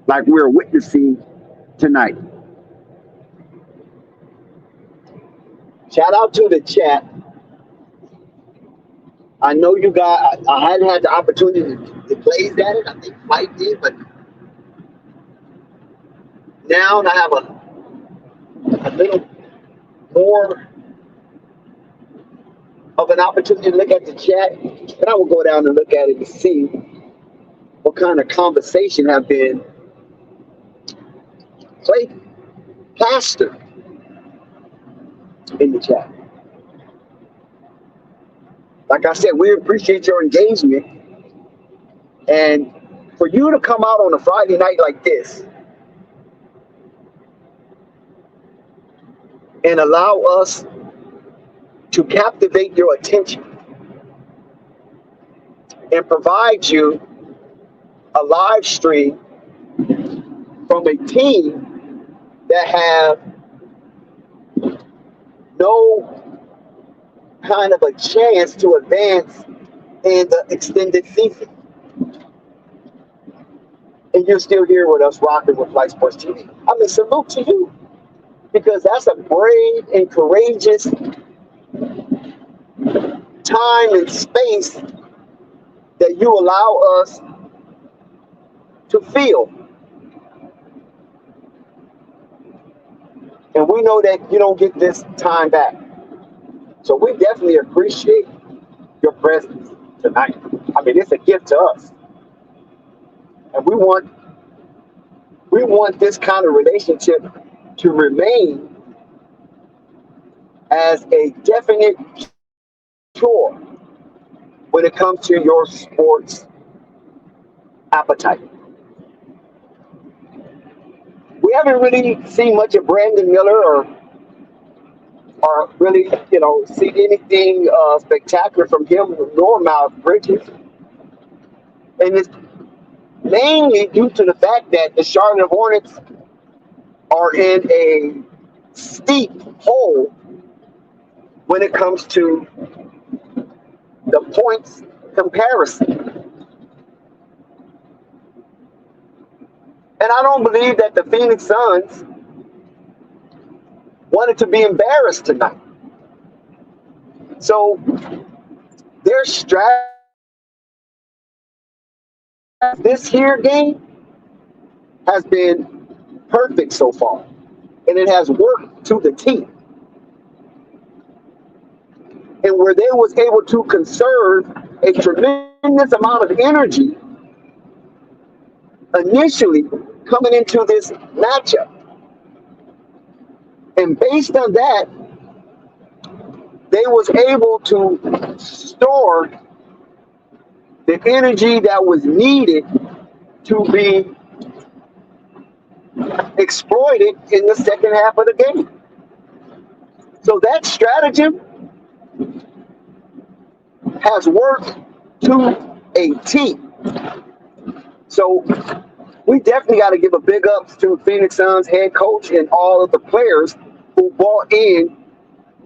like we're witnessing tonight. Shout out to the chat. I know you guys, I hadn't had the opportunity to glaze at it. I think Mike did, but now I have a little more of an opportunity to look at the chat, and I will go down and look at it and see what kind of conversation have been plastered in the chat. Like I said, we appreciate your engagement. And for you to come out on a Friday night like this and allow us to captivate your attention and provide you a live stream from a team that have no kind of a chance to advance in the extended season. And you're still here with us rocking with Flight Sports TV. I mean, salute to you, because that's a brave and courageous time and space that you allow us to feel. And we know that you don't get this time back. So we definitely appreciate your presence tonight. I mean, it's a gift to us. And we want this kind of relationship to remain as a definite cure when it comes to your sports appetite. We haven't really seen much of Brandon Miller or really, seen anything spectacular from him nor Miles Bridges. And it's mainly due to the fact that the Charlotte Hornets are in a steep hole when it comes to the points comparison. And I don't believe that the Phoenix Suns wanted to be embarrassed tonight. So their strategy this here game has been perfect so far, and it has worked to the T. And where they was able to conserve a tremendous amount of energy initially coming into this matchup. And based on that, they was able to store the energy that was needed to be exploited in the second half of the game. So that stratagem has worked to a T. So we definitely got to give a big ups to Phoenix Suns head coach and all of the players who bought in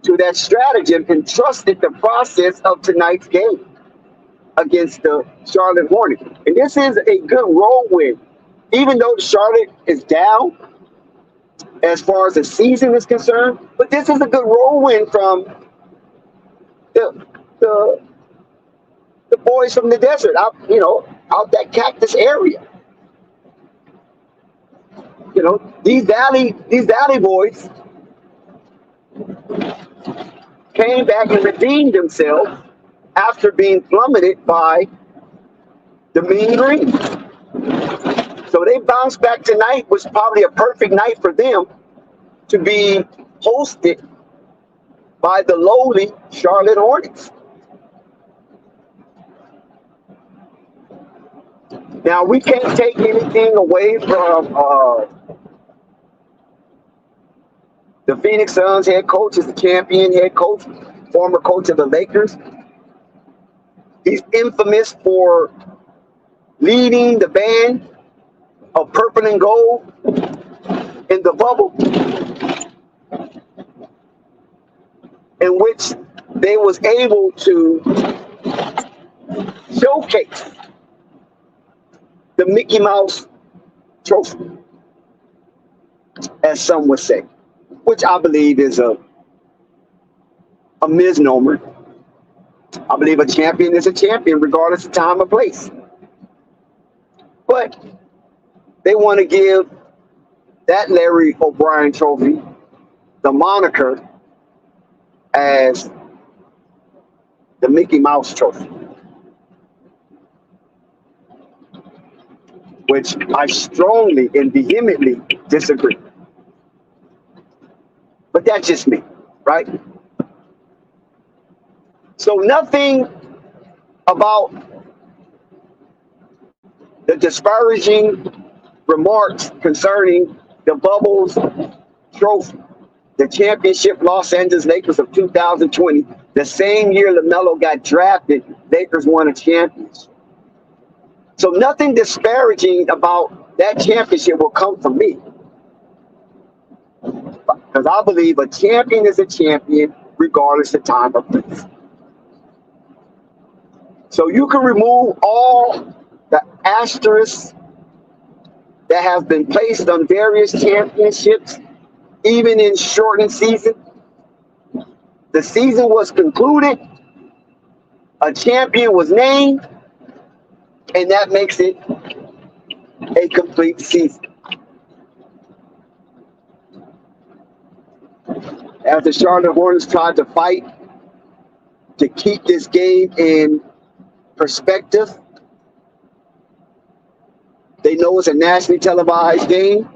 to that stratagem and trusted the process of tonight's game against the Charlotte Hornets. And this is a good road win. Even though Charlotte is down as far as the season is concerned, but this is a good road win from the boys from the desert, out that Cactus area. These valley boys came back and redeemed themselves after being plummeted by the Mean Green. So they bounced back tonight. Was probably a perfect night for them to be hosted by the lowly Charlotte Hornets. Now, we can't take anything away from the Phoenix Suns head coach, is the champion head coach, former coach of the Lakers. He's infamous for leading the band of purple and gold in the bubble, in which they was able to showcase the Mickey Mouse trophy, as some would say, which I believe is a misnomer. I believe a champion is a champion regardless of time or place. But they want to give that Larry O'Brien trophy the moniker as the Mickey Mouse trophy, which I strongly and vehemently disagree. But that's just me, right? So nothing about the disparaging remarks concerning the Bubbles trophy, the championship Los Angeles Lakers of 2020, the same year LaMelo got drafted, Lakers won a championship. So nothing disparaging about that championship will come from me. Because I believe a champion is a champion regardless of time or place. So you can remove all the asterisks that have been placed on various championships, even in shortened season. The season was concluded, a champion was named, and that makes it a complete season. As the Charlotte Hornets tried to fight to keep this game in perspective, they know it's a nationally televised game,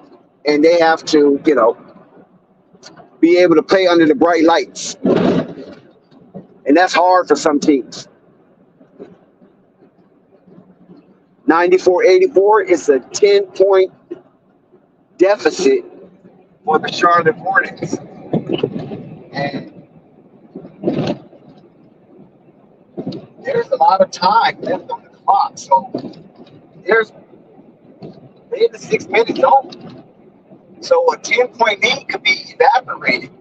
and they have to, be able to play under the bright lights. And that's hard for some teams. 94-84 is a 10-point deficit for the Charlotte Hornets. And there's a lot of time left on the clock. So there's maybe 6 minutes on. So a 10-point lead could be evaporated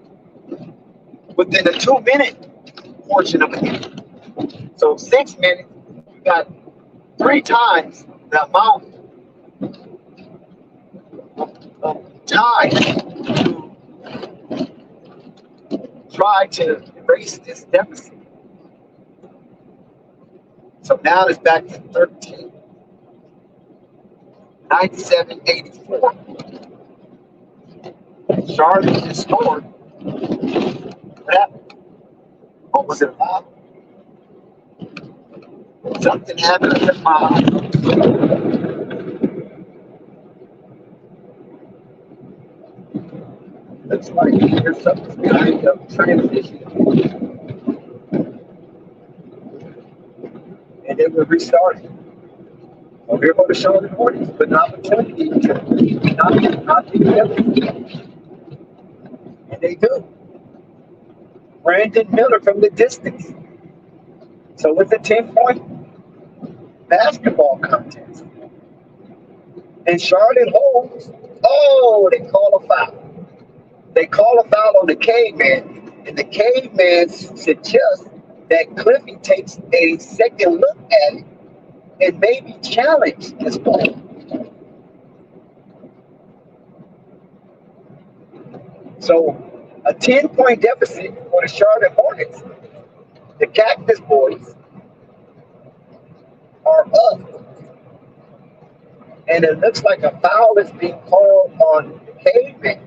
within a 2-minute portion of a game. So 6 minutes, you got 3 times the amount of time to try to erase this deficit. So now it's back to 13. 97-84. Charlotte just scored. What was it about? Something happened at the mile. Looks like there's something behind the transition. And then we'll restart it. Well, we're going to show the Hornets with an opportunity to not be together. And they do. Brandon Miller from the distance. So it's a 10-point basketball contest. And Charlotte holds. Oh, they call a foul. They call a foul on the caveman. And the caveman suggests that Cliffy takes a second look at it and maybe challenge this ball. So a 10-point deficit for the Charlotte Hornets. The Cactus Boys are up. And it looks like a foul is being called on the caveman.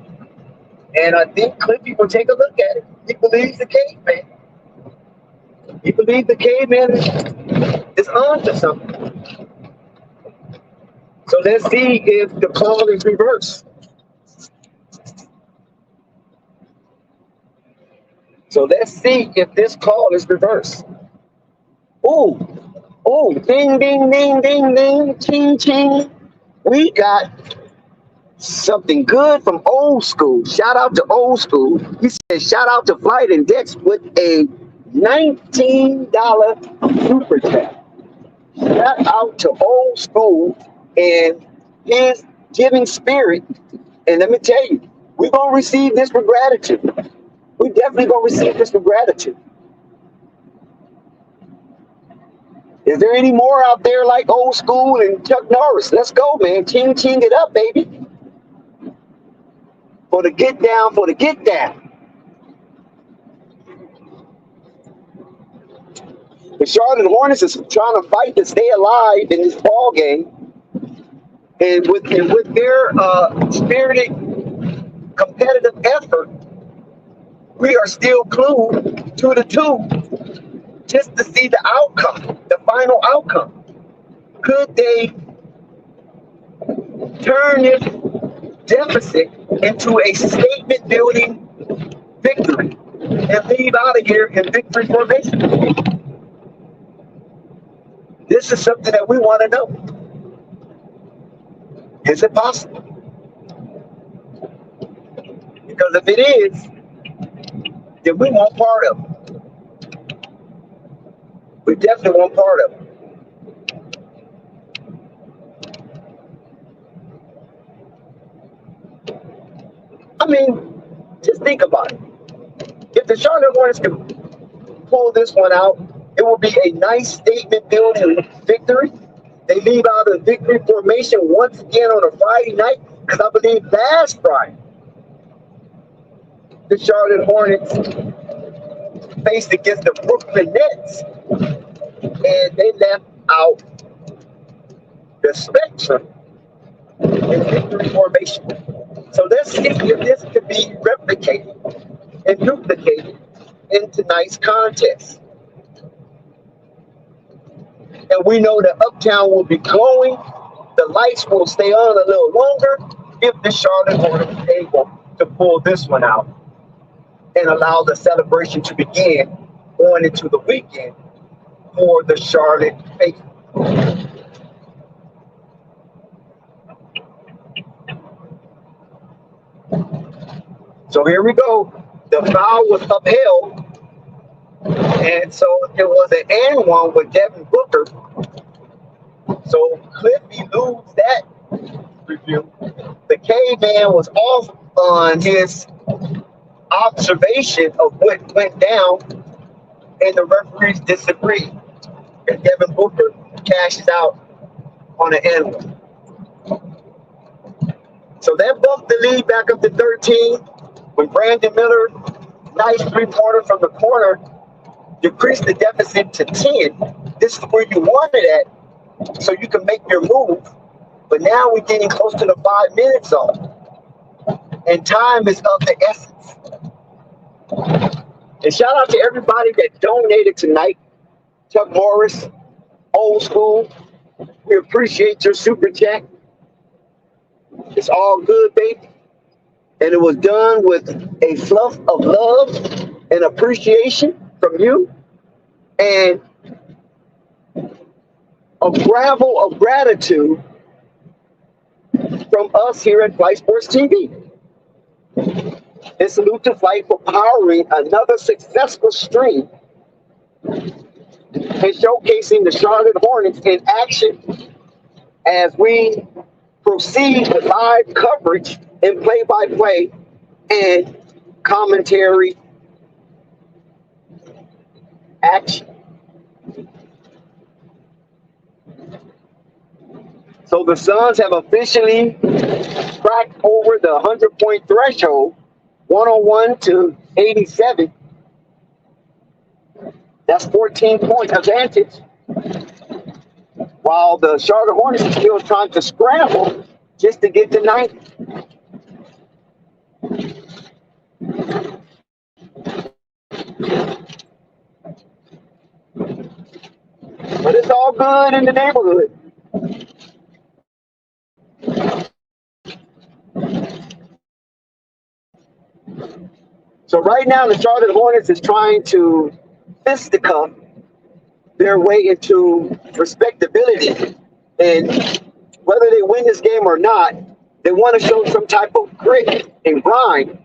And I think Cliffy will take a look at it. He believes the caveman. He believes the caveman is on to something. So let's see if the call is reversed. So let's see if this call is reversed. Oh, ding, ding, ding, ding, ding, ching, ching. We got something good from Old School. Shout out to Old School. He said, shout out to Flight Index with a $19 super chat. Shout out to Old School and his giving spirit. And let me tell you, we're going to receive this with gratitude. We're definitely going to receive this with gratitude. Is there any more out there like Old School and Chuck Norris? Let's go, man. Ching it up, baby. For the get down. The Charlotte Hornets is trying to fight to stay alive in this ball game. And with their spirited, competitive effort, we are still glued 2-2 just to see the outcome, the final outcome. Could they turn this deficit into a statement-building victory? and leave out of here in victory formation. This is something that we want to know. Is it possible? Because if it is, then we want part of it. We definitely want part of it. I mean, just think about it. If the Charlotte Hornets can pull this one out, it will be a nice statement building victory. They leave out a victory formation once again on a Friday night, because I believe last Friday, the Charlotte Hornets faced against the Brooklyn Nets, and they left out the Spectrum in victory formation. So let's see if this could be replicated and duplicated in tonight's contest. And we know that Uptown will be glowing. The lights will stay on a little longer if the Charlotte Hornets is able to pull this one out and allow the celebration to begin going into the weekend for the Charlotte faithful. So here we go. The foul was upheld. And so it was an and one with Devin Booker. So could we lose that review? The caveman was off on his observation of what went down, and the referees disagreed. And Devin Booker cashes out on an and one. So that bumped the lead back up to 13 when Brandon Miller, nice three-pointer from the corner, decreased the deficit to 10. This is where you want it at, so you can make your move. But now we're getting close to the 5-minute zone, and time is of the essence. And shout out to everybody that donated tonight. Chuck Morris, Old School, we appreciate your super chat. It's all good, baby. And it was done with a fluff of love and appreciation from you, and a gravel of gratitude from us here at Flight Sports TV. And salute to Flight for powering another successful stream and showcasing the Charlotte Hornets in action as we proceed with live coverage and play-by-play and commentary action. So the Suns have officially cracked over the 100-point threshold, 101 to 87. That's 14 point advantage. While the Charlotte Hornets are still trying to scramble just to get to 90. But it's all good in the neighborhood. So right now, the Charlotte Hornets is trying to fisticuff their way into respectability. And whether they win this game or not, they want to show some type of grit and grind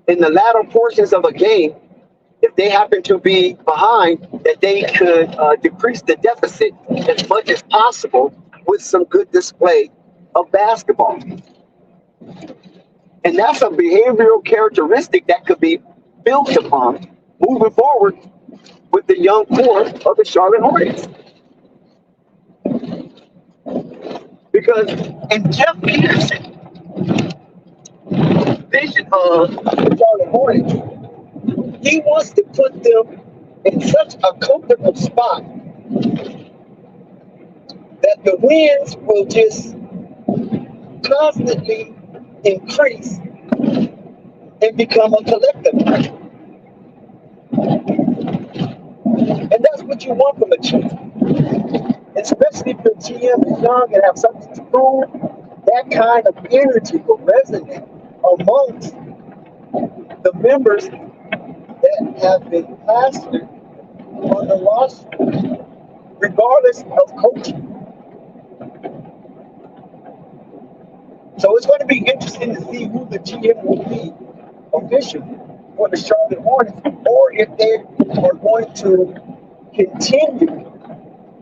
in the latter portions of a game. If they happen to be behind, that they could decrease the deficit as much as possible with some good display of basketball. And that's a behavioral characteristic that could be built upon moving forward with the young core of the Charlotte Hornets. Because in Jeff Peterson's vision of the Charlotte Hornets, he wants to put them in such a comfortable spot that the wins will just constantly increase and become a collective. And that's what you want from a chief. Especially if your GM is young and have something to prove, that kind of energy will resonate amongst the members that have been plastered on the roster, regardless of coaching. So it's going to be interesting to see who the GM will be officially for the Charlotte Hornets, or if they are going to continue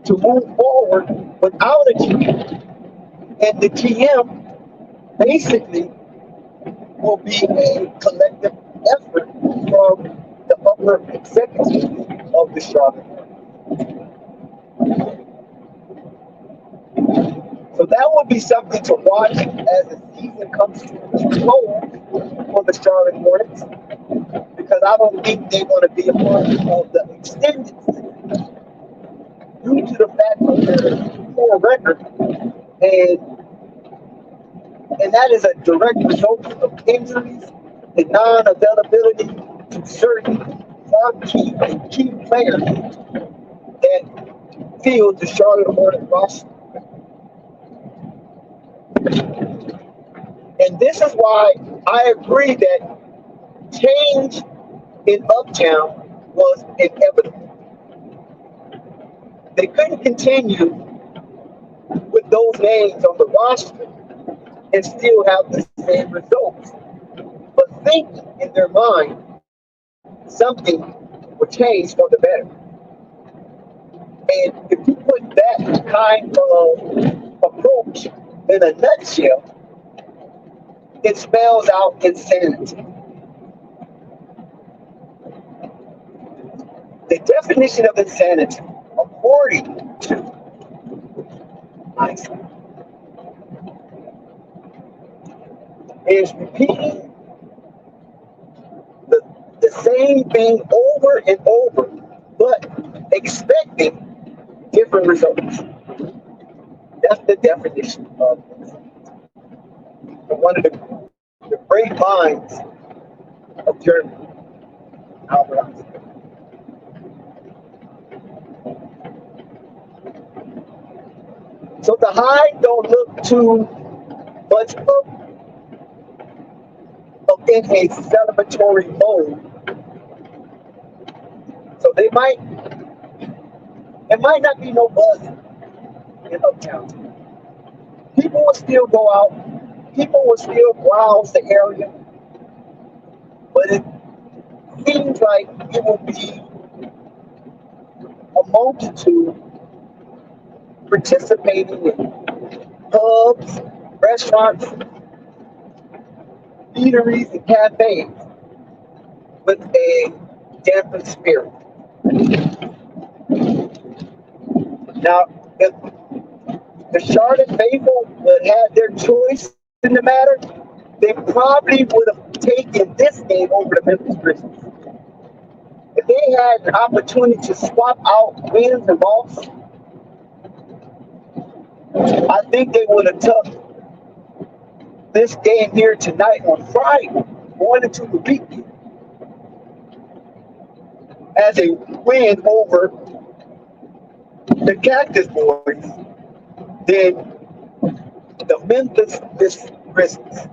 to move forward without a GM. And the GM basically will be a collective effort from the upper executives of the Charlotte Hornets. So that will be something to watch as the season comes to a close for the Charlotte Hornets, because I don't think they're going to be a part of the extended season due to the fact of their poor record, and that is a direct result of injuries and non-availability to certain key players that fill the Charlotte Hornets roster. And this is why I agree that change in Uptown was inevitable. They couldn't continue with those names on the roster and still have the same results. But think in their mind something will change for the better. And if you put that kind of approach in a nutshell, it spells out insanity. The definition of insanity, according to Einstein, is repeating the same thing over and over, but expecting different results. That's the definition of insanity. And one of the great minds of Germany, Albert Einstein. So the Hive don't look too much of in a celebratory mode. So it might not be no buzz in Uptown. People will still go out. People will still browse the area. But it seems like it will be a multitude participating in pubs, restaurants, eateries, and cafes with a dampened spirit. Now, if the Charlotte faithful would have their choice in the matter, they probably would have taken this game over the Memphis Grizzlies. If they had an opportunity to swap out wins and losses, I think they would have took this game here tonight on Friday, going into the weekend, as a win over the Cactus Boys than the Memphis Grizzlies,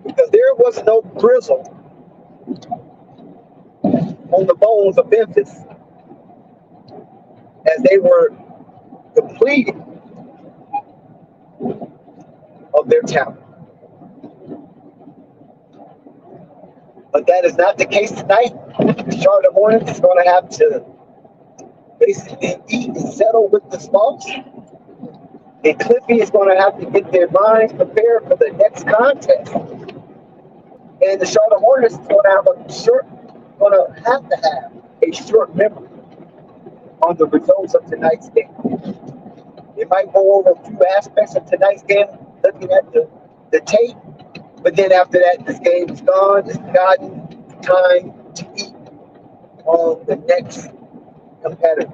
because there was no grizzle on the bones of Memphis as they were depleted of their talent. But that is not the case tonight. The Charlotte Hornets is going to have to basically eat and settle with the Sparks. And Cliffy is going to have to get their minds prepared for the next contest. And the Charlotte Hornets is going to have a short memory on the results of tonight's game. They might go over a few aspects of tonight's game, looking at the tape, but then after that, this game is gone. It's gotten time to eat on the next competitor.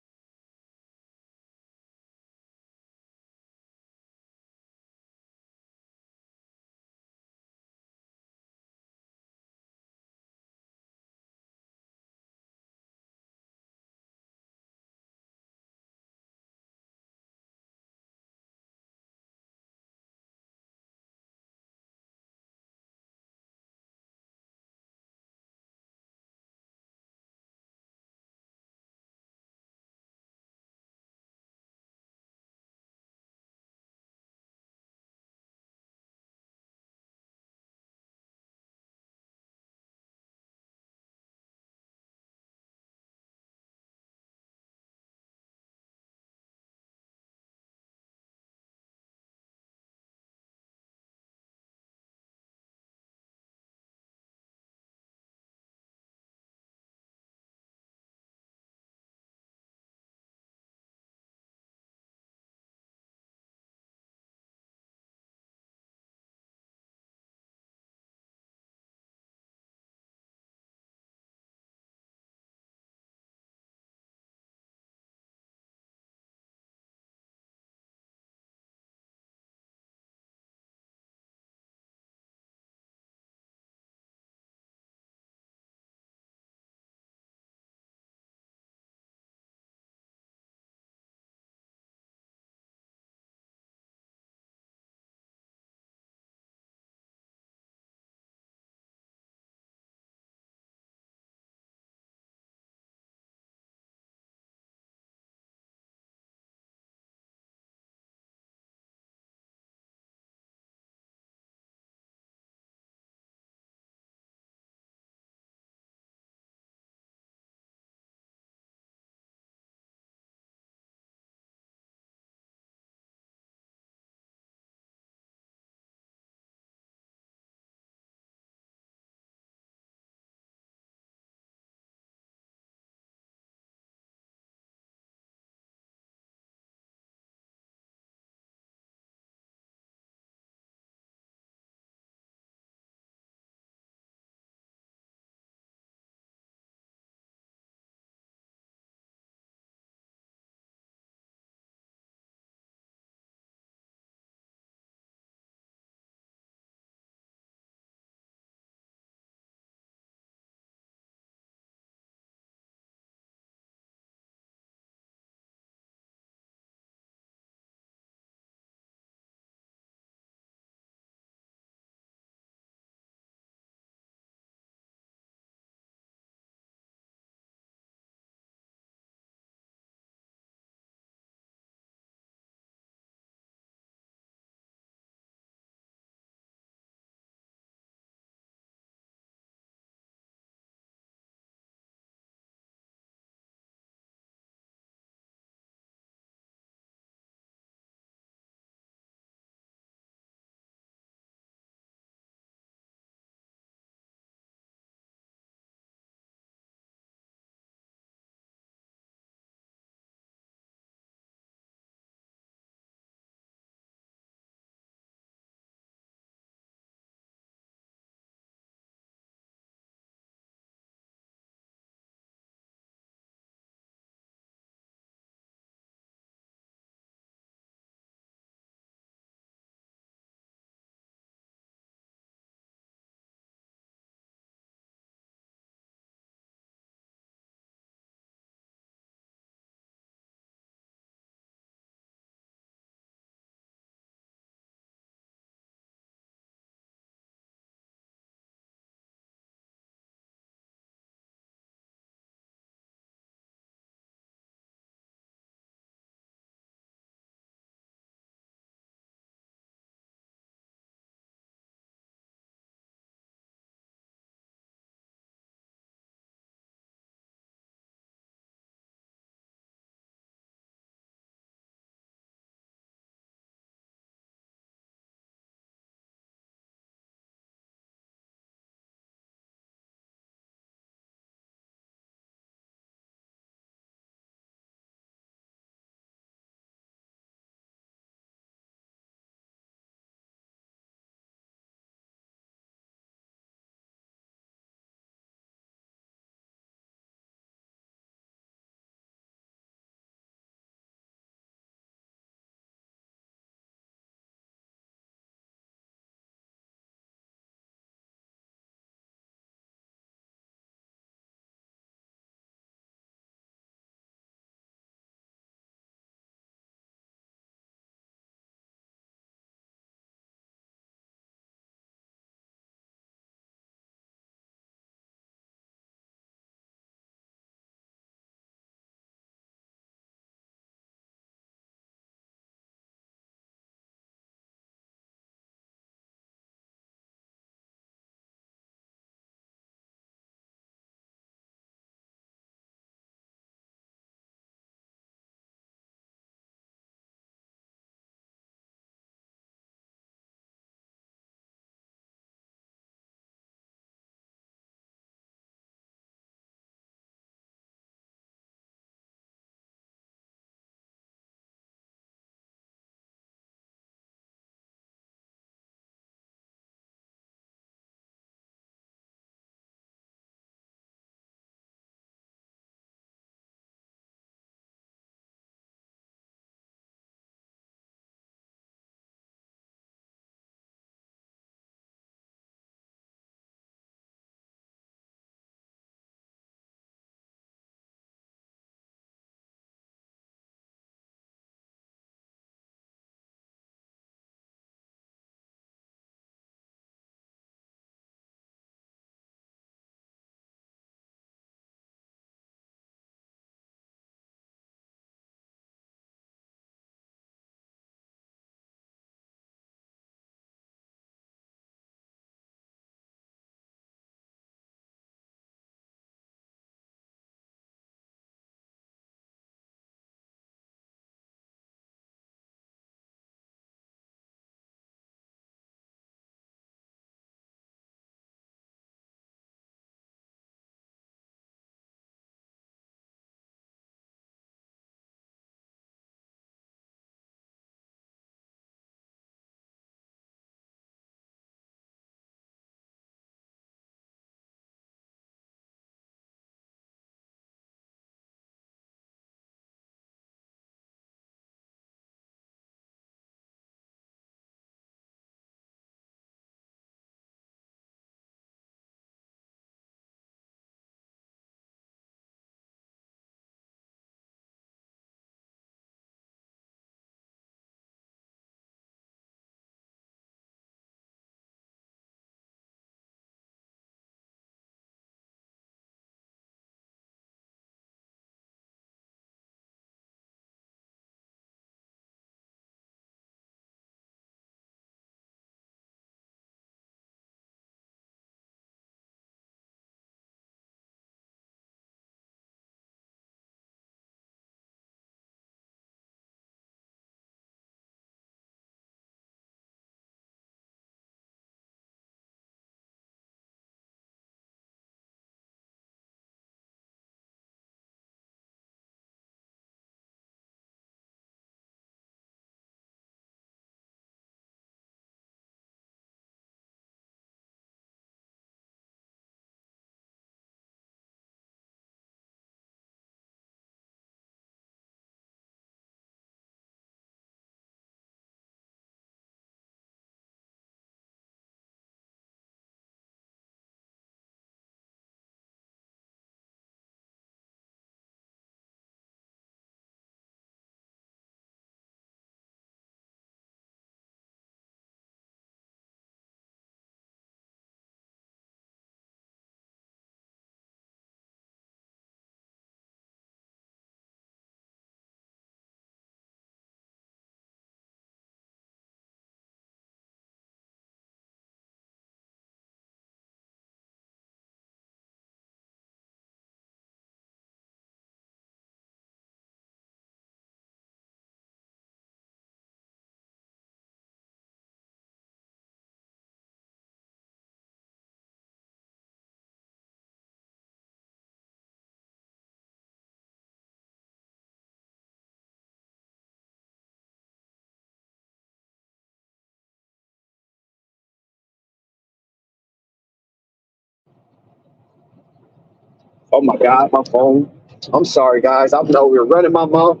Oh my God, my phone. I'm sorry, guys. I know we're running my mouth.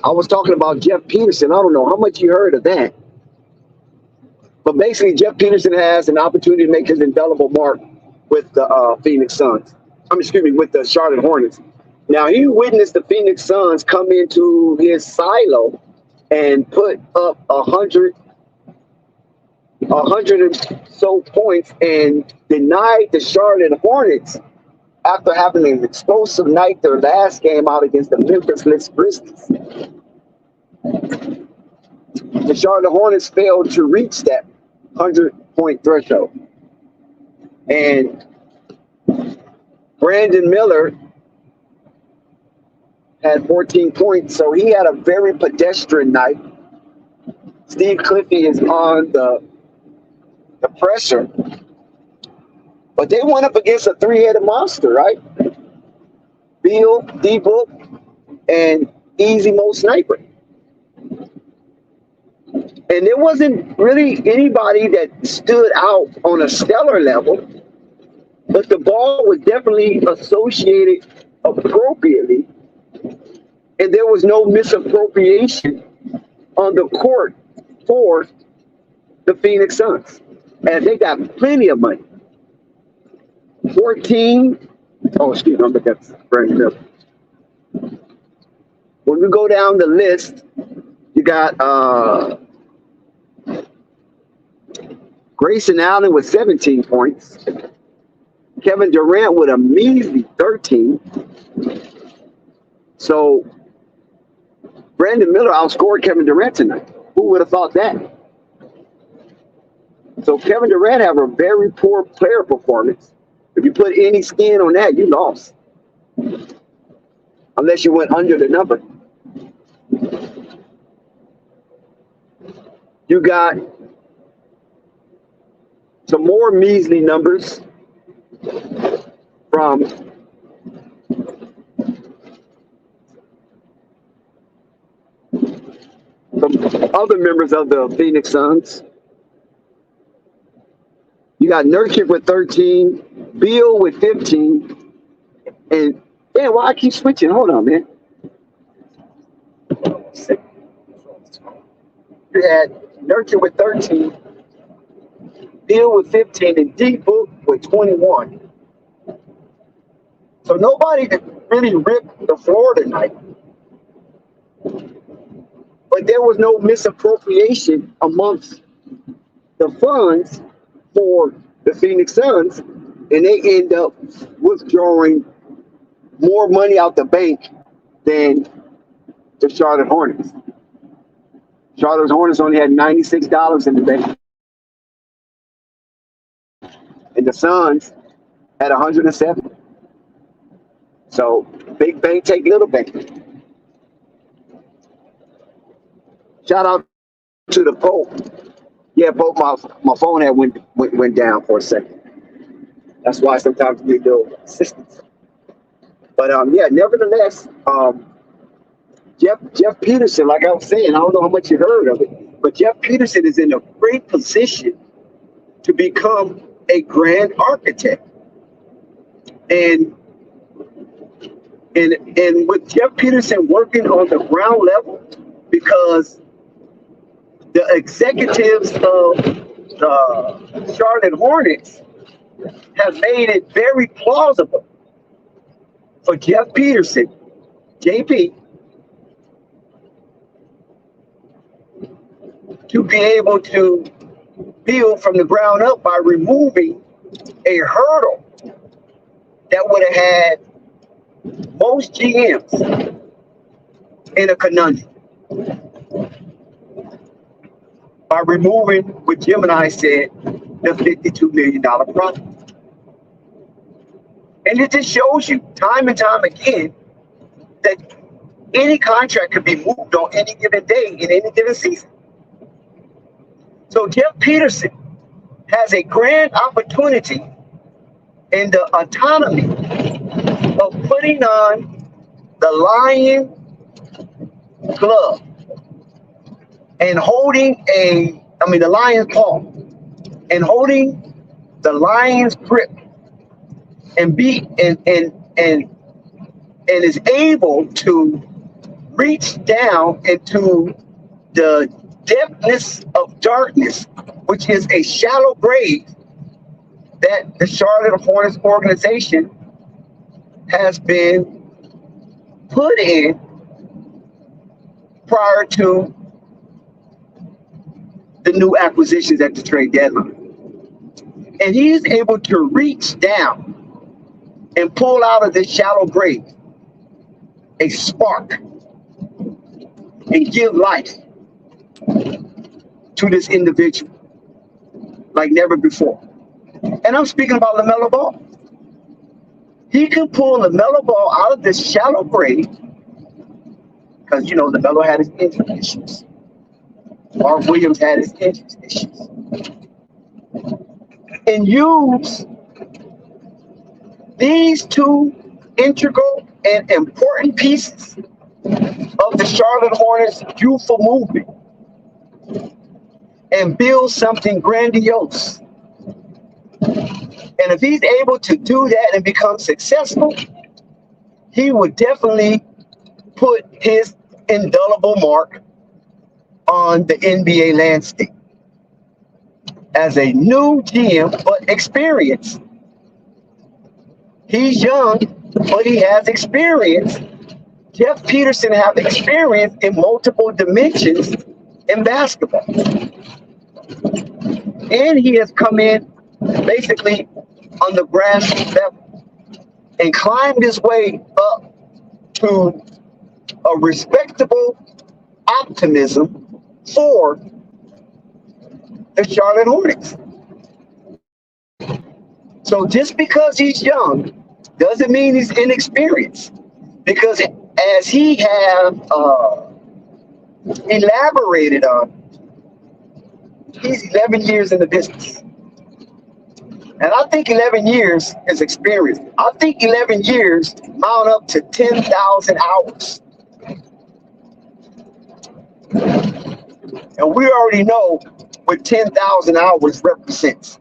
I was talking about Jeff Peterson. I don't know how much you heard of that. But basically, Jeff Peterson has an opportunity to make his indelible mark with the Phoenix Suns. Excuse me, with the Charlotte Hornets. Now, he witnessed the Phoenix Suns come into his silo and put up 100 and so points and denied the Charlotte Hornets after having an explosive night their last game out against the Memphis Grizzlies. The Charlotte Hornets failed to reach that 100-point threshold. And Brandon Miller had 14 points, so he had a very pedestrian night. Steve Cliffy is on the pressure. But they went up against a three-headed monster, right? Beal, D-Book, and Easy Mo Sniper. And there wasn't really anybody that stood out on a stellar level, but the ball was definitely associated appropriately, and there was no misappropriation on the court for the Phoenix Suns. And they got plenty of money. 14. Oh, excuse me, but that's Brandon Miller. When we go down the list, you got Grayson Allen with 17 points. Kevin Durant with a measly 13. So Brandon Miller outscored Kevin Durant tonight. Who would have thought that? So Kevin Durant had a very poor player performance. If you put any skin on that, you lost. Unless you went under the number. You got some more measly numbers from other members of the Phoenix Suns. You got Nurkic with 13, Beal with 15, and damn, why I keep switching? Hold on, man. You had Nurkic with 13, Beal with 15, and D-Book with 21. So nobody really ripped the floor tonight. But there was no misappropriation amongst the funds for the Phoenix Suns, and they end up withdrawing more money out the bank than the Charlotte Hornets. Charlotte Hornets only had $96 in the bank, and the Suns had 107. So big bank take little bank. Shout out to the Pope. Yeah, Pope, my phone had went down for a second. That's why sometimes we do assistance. But yeah, nevertheless, Jeff Peterson, like I was saying, I don't know how much you heard of it, but Jeff Peterson is in a great position to become a grand architect. And with Jeff Peterson working on the ground level, because the executives of the Charlotte Hornets have made it very plausible for Jeff Peterson, JP, to be able to build from the ground up by removing a hurdle that would have had most GMs in a conundrum. By removing what Jim and I said, the $52 million profit. And it just shows you time and time again that any contract could be moved on any given day in any given season. So Jeff Peterson has a grand opportunity in the autonomy of putting on the Lion glove and holding the Lion's paw and holding the Lion's grip and and is able to reach down into the depthness of darkness, which is a shallow grave that the Charlotte Hornets organization has been put in prior to the new acquisitions at the trade deadline. And he's able to reach down and pull out of this shallow grave a spark and give life to this individual like never before. And I'm speaking about LaMelo Ball. He can pull LaMelo Ball out of this shallow grave because, you know, LaMelo had his injury issues. Mark Williams had his injury issues. And use these two integral and important pieces of the Charlotte Hornets youthful movement and build something grandiose. And if he's able to do that and become successful, he would definitely put his indelible mark on the NBA landscape as a new GM, but experienced. He's young, but he has experience. Jeff Peterson has experience in multiple dimensions in basketball. And he has come in basically on the grassroots level and climbed his way up to a respectable optimism for the Charlotte Hornets. So just because he's young doesn't mean he's inexperienced, because as he have elaborated on, he's 11 years in the business. And I think 11 years is experience. I think 11 years mount up to 10,000 hours. And we already know what 10,000 hours represents.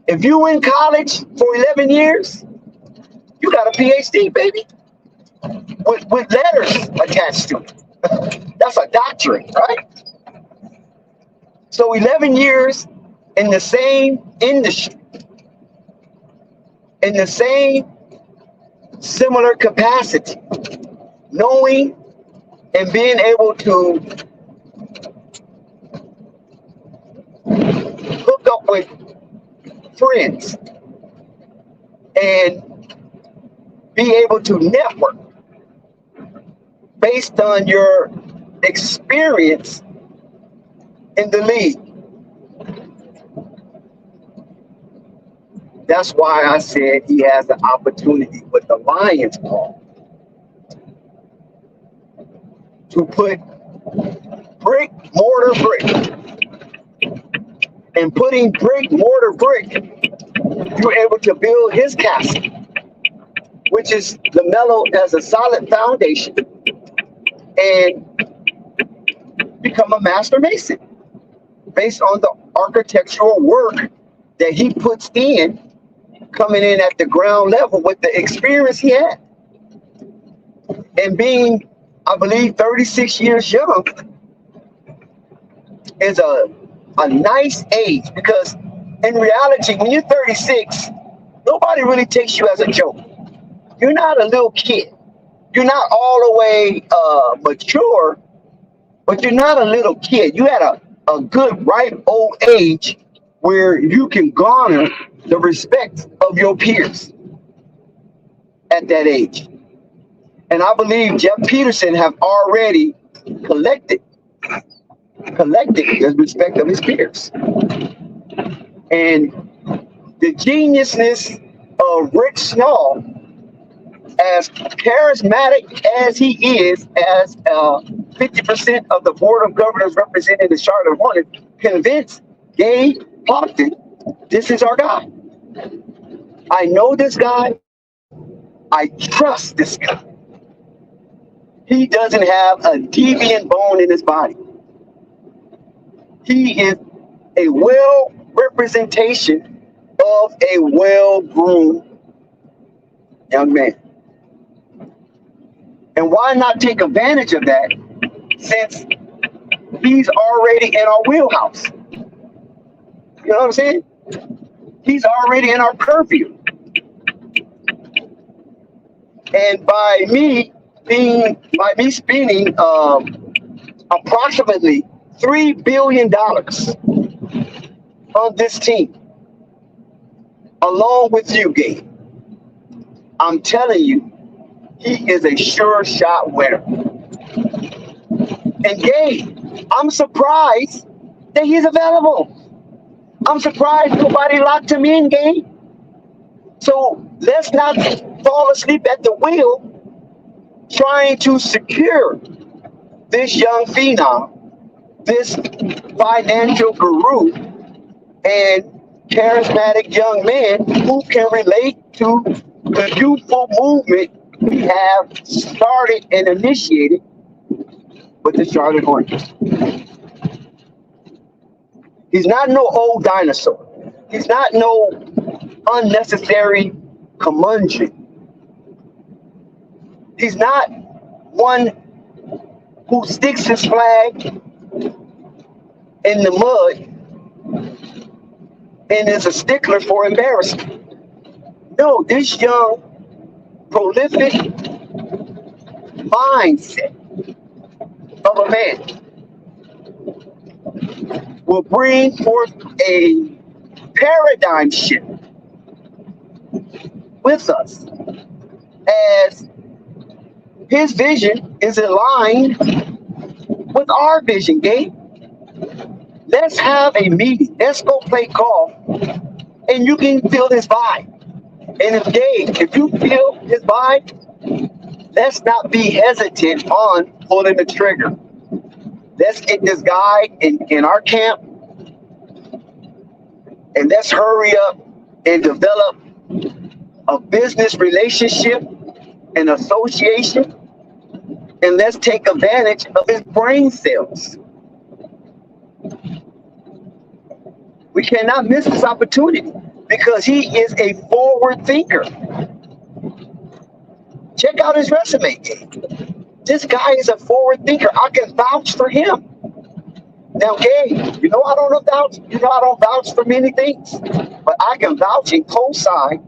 If you in college for 11 years, you got a PhD, baby, with letters attached to it. That's a doctorate, right? So 11 years in the same industry, in the same similar capacity, knowing and being able to hook up with friends and be able to network based on your experience in the league. That's why I said he has an opportunity with the Lions ball to put brick, mortar, brick. And putting brick, mortar, brick, you're able to build his castle, which is LaMelo as a solid foundation, and become a master mason based on the architectural work that he puts in, coming in at the ground level with the experience he had. And being, I believe, 36 years young is a nice age, because in reality, when you're 36, nobody really takes you as a joke. You're not a little kid. You're not all the way mature, but you're not a little kid. You had a good, ripe old age where you can garner the respect of your peers at that age. And I believe Jeff Peterson have already collected the respect of his peers. And the geniusness of Rick Small, as charismatic as he is, as 50% of the board of governors representing the Charlotte Hornets, convinced Gabe Hopkins, this is our guy. I know this guy. I trust this guy. He doesn't have a deviant bone in his body. He is a well representation of a well-groomed young man. And why not take advantage of that since he's already in our wheelhouse? You know what I'm saying? He's already in our purview. And by me spending approximately $3 billion on this team, along with you, Gabe, I'm telling you, he is a sure shot winner. And Gabe, I'm surprised that he's available. I'm surprised nobody locked him in, Gabe. So let's not fall asleep at the wheel trying to secure this young phenom, this financial guru and charismatic young man who can relate to the youthful movement we have started and initiated with the Charlotte Hornets. He's not no old dinosaur. He's not no unnecessary curmudgeon. He's not one who sticks his flag in the mud and is a stickler for embarrassment. No, this young, prolific mindset of a man will bring forth a paradigm shift with us as his vision is aligned with our vision, Gabe. Let's have a meeting. Let's go play golf and you can feel his vibe. And if you feel his vibe, let's not be hesitant on pulling the trigger. Let's get this guy in our camp and let's hurry up and develop a business relationship and association, and let's take advantage of his brain cells. We cannot miss this opportunity because he is a forward thinker. Check out his resume, Gabe. This guy is a forward thinker. I can vouch for him. Now, Gabe, I don't vouch for many things, but I can vouch and co-sign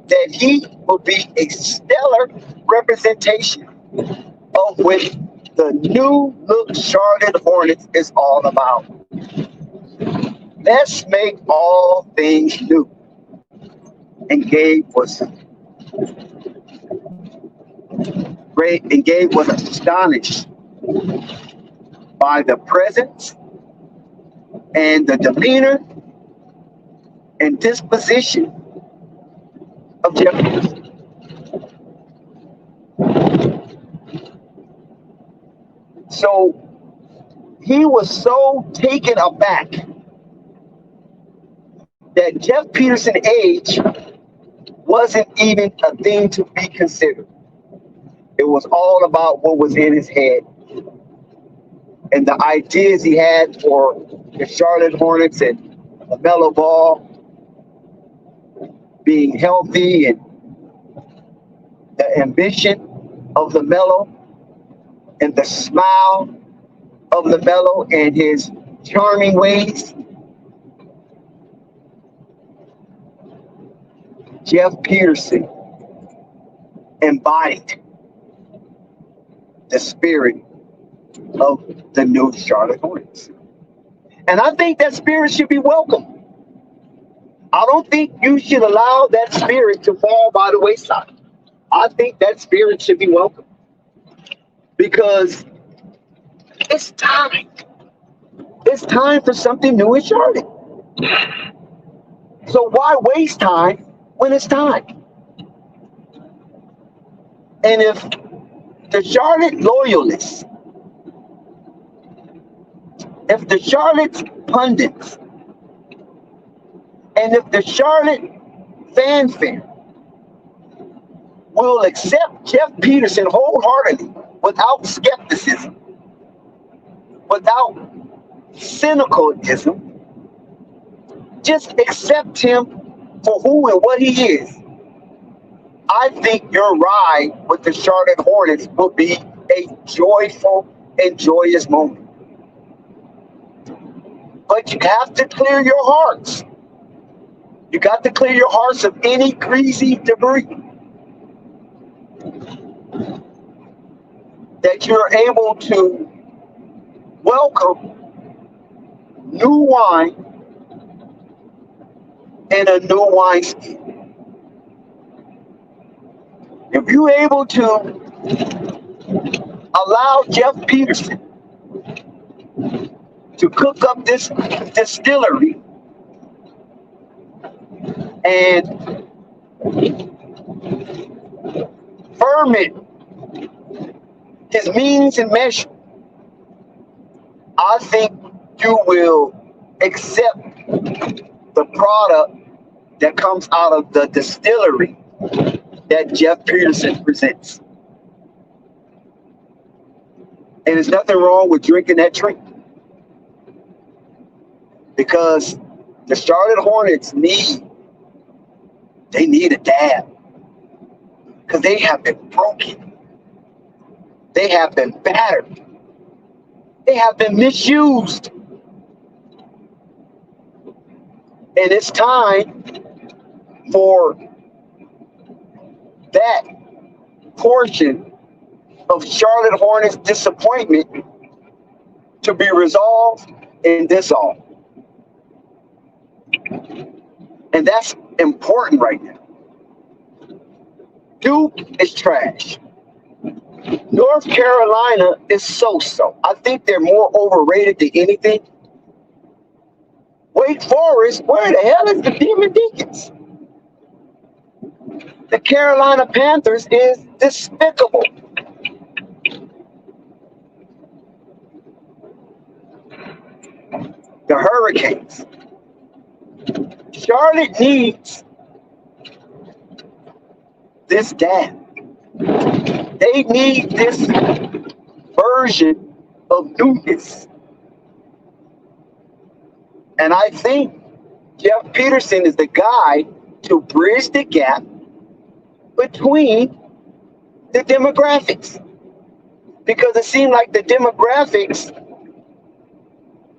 that he will be a stellar representation of what the new look Charlotte Hornets is all about. Let's make all things new. And Gabe was great, and Gabe was astonished by the presence and the demeanor and disposition of Jeff Peterson. So he was so taken aback that Jeff Peterson's age wasn't even a thing to be considered. It was all about what was in his head and the ideas he had for the Charlotte Hornets and LaMelo Ball being healthy, and the ambition of LaMelo and the smile of LaMelo and his charming ways. Jeff Peterson embodied the spirit of the new Charlotte Hornets. And I think that spirit should be welcome. I don't think you should allow that spirit to fall by the wayside. I think that spirit should be welcome. Because it's time. It's time for something new in Charlotte. So why waste time when it's time? And if the Charlotte loyalists, if the Charlotte pundits, and if the Charlotte fanfare will accept Jeff Peterson wholeheartedly, without skepticism, without cynicalism, just accept him for who and what he is, I think your ride with the Charlotte Hornets will be a joyful and joyous moment. But you have to clear your hearts. You got to clear your hearts of any greasy debris that you're able to welcome new wine in a new wineskin. If you're able to allow Jeff Peterson to cook up this distillery and ferment his means and measure, I think you will accept the product that comes out of the distillery that Jeff Peterson presents. And there's nothing wrong with drinking that drink, because the Charlotte Hornets need a dab, because they have been broken. They have been battered. They have been misused. And it's time for that portion of Charlotte Hornets disappointment to be resolved and dissolved. And that's important right now. Duke is trash. North Carolina is so-so. I think they're more overrated than anything. Wake Forest, where the hell is the Demon Deacons? The Carolina Panthers is despicable. The Hurricanes. Charlotte needs this dab. They need this version of newness. And I think Jeff Peterson is the guy to bridge the gap between the demographics. Because it seemed like the demographics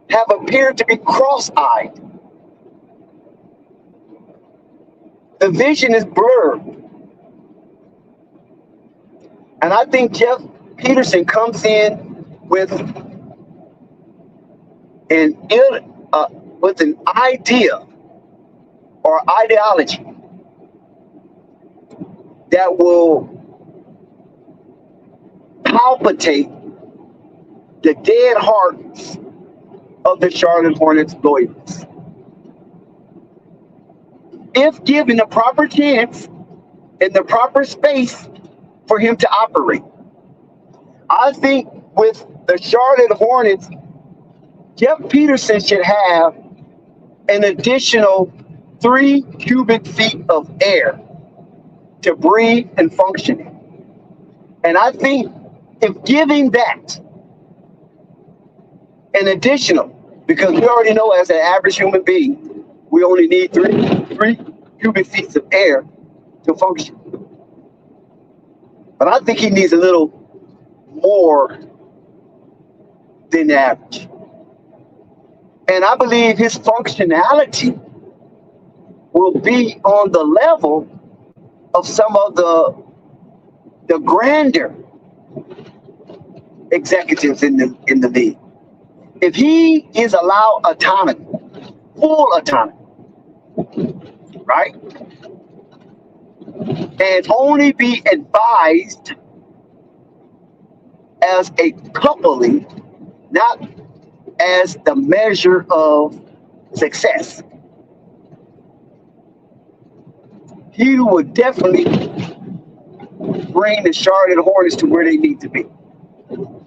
have appeared to be cross-eyed. The vision is blurred. And I think Jeff Peterson comes in with an idea or ideology that will palpitate the dead hearts of the Charlotte Hornets loyalists. If given the proper chance and the proper space for him to operate. I think with the Charlotte Hornets, Jeff Peterson should have an additional 3 cubic feet of air to breathe and function in. And I think if giving that an additional, because we already know as an average human being, we only need three cubic feet of air to function. But I think he needs a little more than the average. And I believe his functionality will be on the level of some of the grander executives in the league. If he is allowed autonomy, full autonomy, right? And only be advised as a coupling, not as the measure of success. He would definitely bring the Charlotte Hornets to where they need to be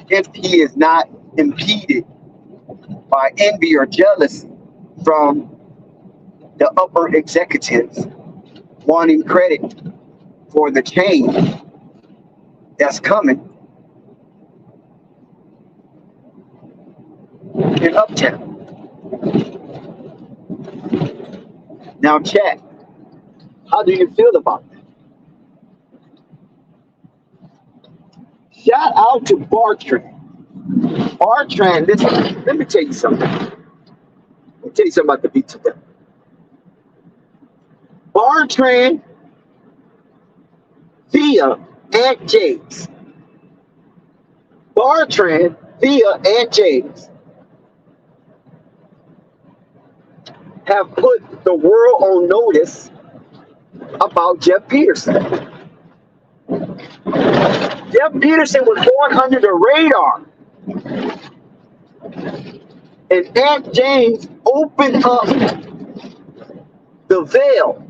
if he is not impeded by envy or jealousy from the upper executives wanting credit for the change that's coming in Uptown. Now, chat, how do you feel about that? Shout out to Bartran. Bartran, listen, let me tell you something. Let me tell you something about the BTW. Bartran via Aunt James. Bartran via Aunt James have put the world on notice about Jeff Peterson. Jeff Peterson was going under the radar. And Aunt James opened up the veil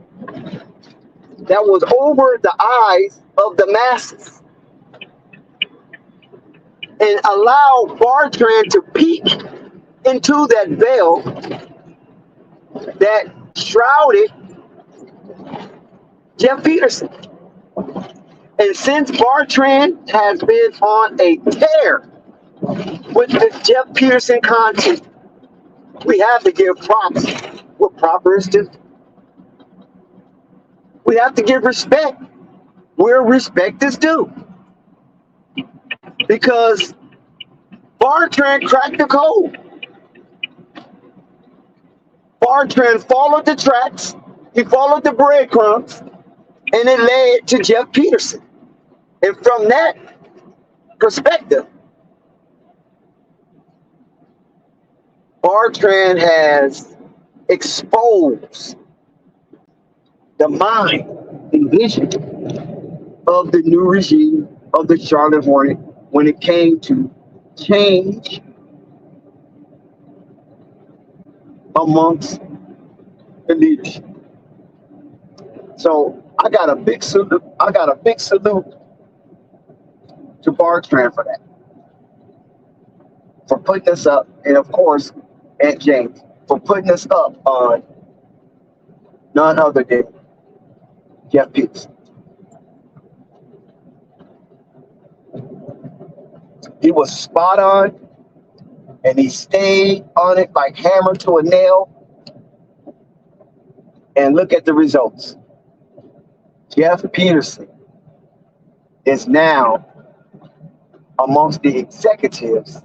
that was over the eyes of the masses and allowed Bartran to peek into that veil that shrouded Jeff Peterson. And since Bartran has been on a tear with the Jeff Peterson content, we have to give props what proper is due. We have to give respect where respect is due. Because Bartran cracked the code. Bartran followed the tracks, he followed the breadcrumbs, and it led to Jeff Peterson. And from that perspective, Bartran has exposed the mind and vision of the new regime of the Charlotte Hornet when it came to change amongst the leadership. So I got a big salute. I got a big salute to Bartran for that, for putting us up, and of course, Aunt James for putting us up on none other than Jeff Peterson. He was spot on, and he stayed on it like hammer to a nail. And look at the results. Jeff Peterson is now amongst the executives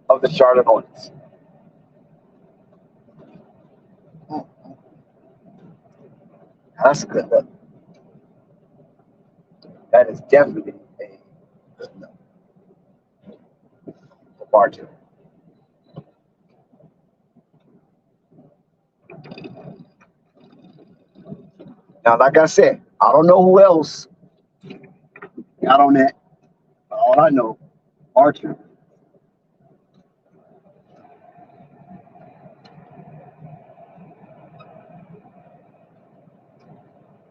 of the Charlotte Hornets. That's a good look. That is definitely a good look for Bartran. Now, like I said, I don't know who else got on that. All I know, Bartran.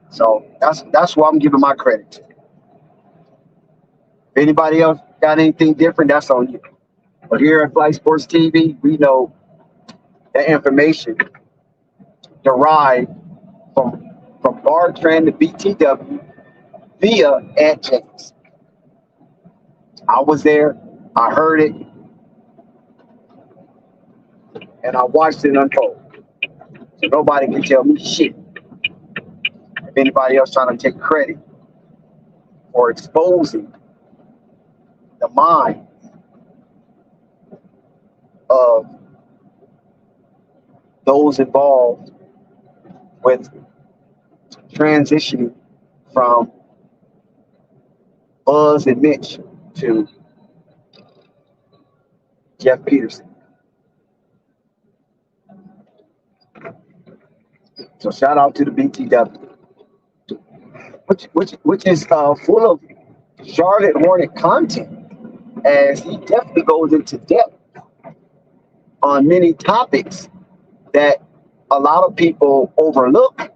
So that's why I'm giving my credit to. If anybody else got anything different, that's on you. But here at Flight Sports TV, we know that information derived from Bartran to BTW via Aunt James. I was there, I heard it, and I watched it unfold. So nobody can tell me shit. If anybody else trying to take credit for exposing the mind of those involved with transitioning from Buzz and Mitch to Jeff Peterson. So shout out to the BTW, which is full of Charlotte Hornet content, as he definitely goes into depth on many topics that a lot of people overlook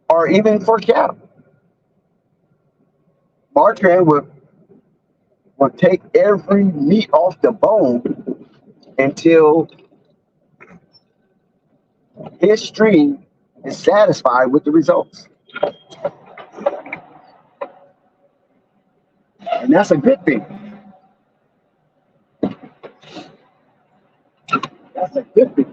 or even foreshadow. Bartran will take every meat off the bone until his stream is satisfied with the results. And that's a good thing. That's a good thing.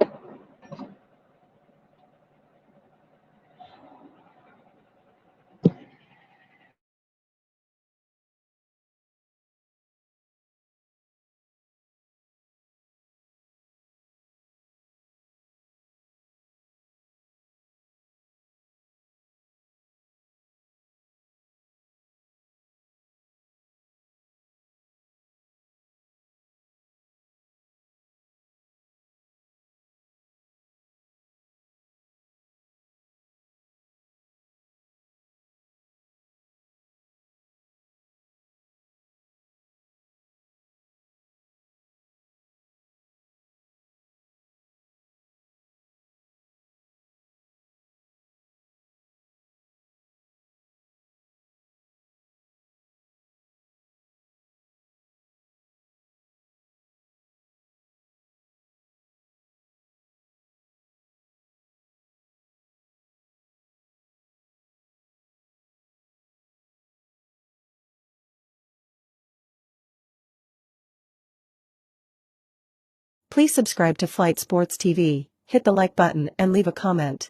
Please subscribe to Flight Sports TV, hit the like button and leave a comment.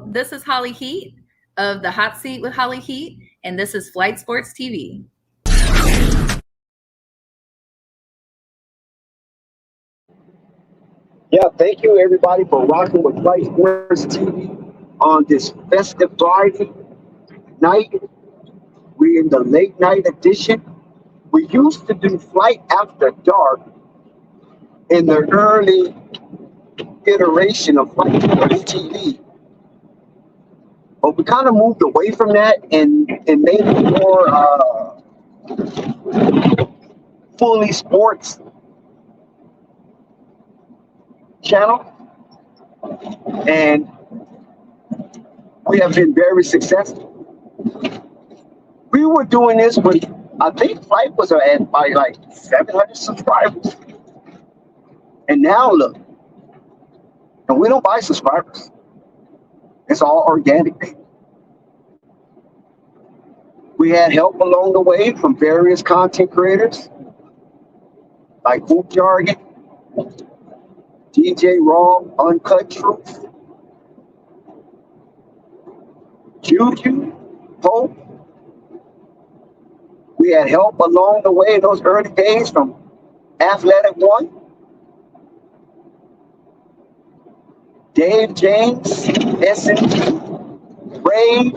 This is Holly Heat of the Hot Seat with Holly Heat, and this is Flight Sports TV. Yeah, thank you everybody for rocking with Flight Sports TV on this festive Friday night. We're in the late night edition. We used to do Flight After Dark in the early iteration of Flight Sports TV. But we kind of moved away from that and made it more fully sports channel. And we have been very successful. We were doing this with, I think Flight was at by like 700 subscribers. And now look, and we don't buy subscribers. It's all organic, baby. We had help along the way from various content creators like Hoop Jargon, DJ Raw, Uncut Truth, Juju, Pope. We had help along the way in those early days from Athletic One, Dave James, Essen, Ray.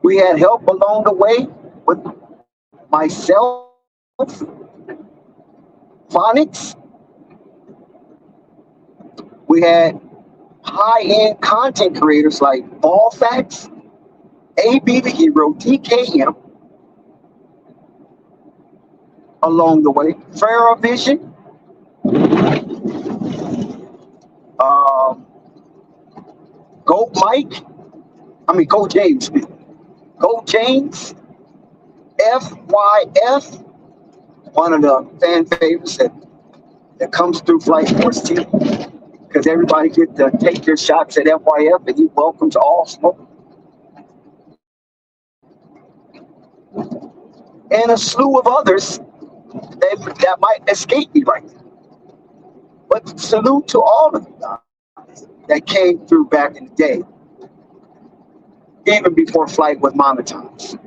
We had help along the way with myself, Phonics. We had high-end content creators like Ball Facts, AB the Hero, TKM along the way. Farrah Vision, Go James, Go James, FYF, one of the fan favorites that comes through Flight Sports TV, because everybody get to take their shots at FYF and he welcomes all smoke. And a slew of others that might escape me right now. But salute to all of you guys that came through back in the day, even before Flight was monetized.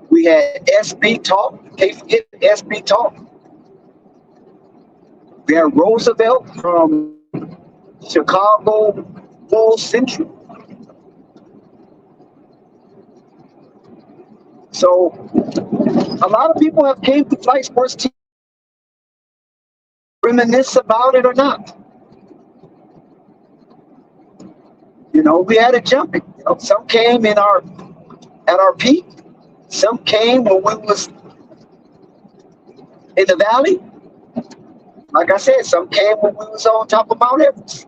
We had SB Talk. Can't forget SB Talk. We had Roosevelt from Chicago Bull Central. So a lot of people have came to Flight Sports TV, reminisce about it or not. You know, we had it jumping. You know, some came at our peak. Some came when we was in the valley. Like I said, some came when we was on top of Mount Everest.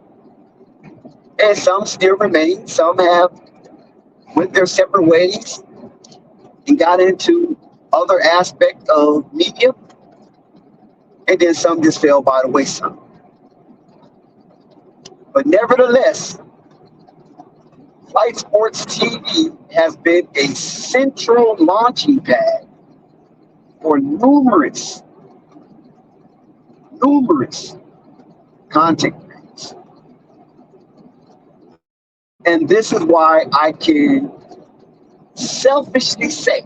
And some still remain. Some have went their separate ways and got into other aspects of media. And then some just fell by the wayside. But nevertheless, Flight Sports TV has been a central launching pad for numerous content creators. And this is why I can selfishly say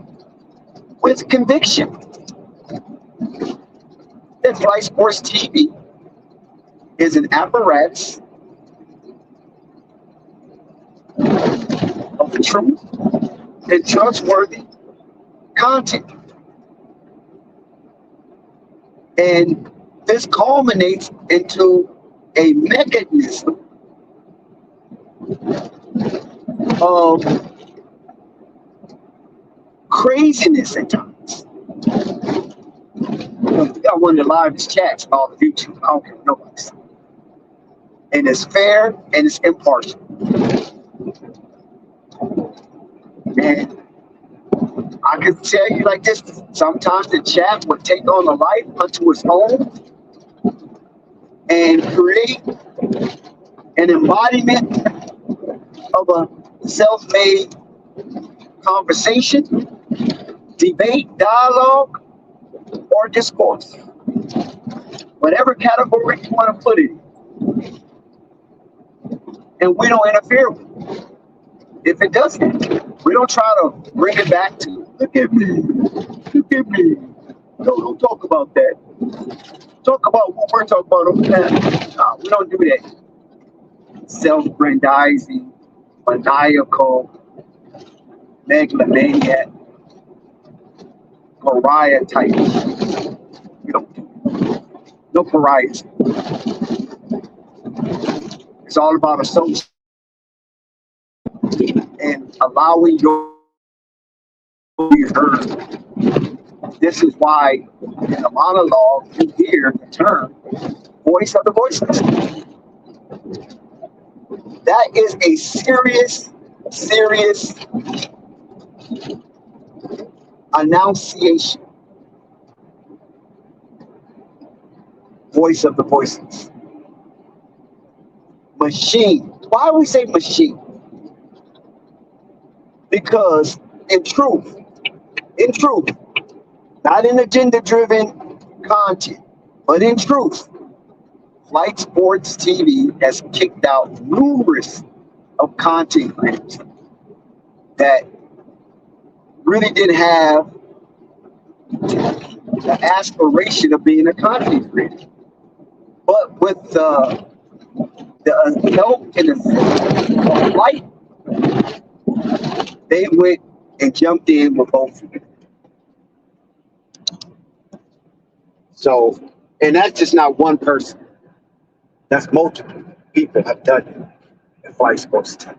with conviction that Flight Sports TV is an apparatus of truth and trustworthy content. And this culminates into a mechanism of craziness at times. We got one of the livest chats on all of YouTube. I don't care what nobody says. And it's fair and it's impartial. And I can tell you like this, sometimes the chat would take on a life unto its own. And and create an embodiment of a self-made conversation, debate, dialogue, or discourse. Whatever category you want to put it in. And we don't interfere with it. If it doesn't, we don't try to bring it back to, look at me, look at me. No, don't talk about that. Talk about what we're talking about over there. No, we don't do that. Self-grandizing, maniacal, megalomaniac, pariah type. We don't do it. No pariahs. It's all about association and allowing your to be heard. This is why in the monologue you hear the term voice of the voiceless. That is a serious, serious annunciation. Voice of the voiceless. Machine. Why do we say machine? Because in truth, not in agenda-driven content, but in truth, Flight Sports TV has kicked out numerous of content creators that really didn't have the aspiration of being a content creator. But with the help and assistance of Flight, they went and jumped in with both of them. So, and that's just not one person. That's multiple people have done it at Flight Sports Team.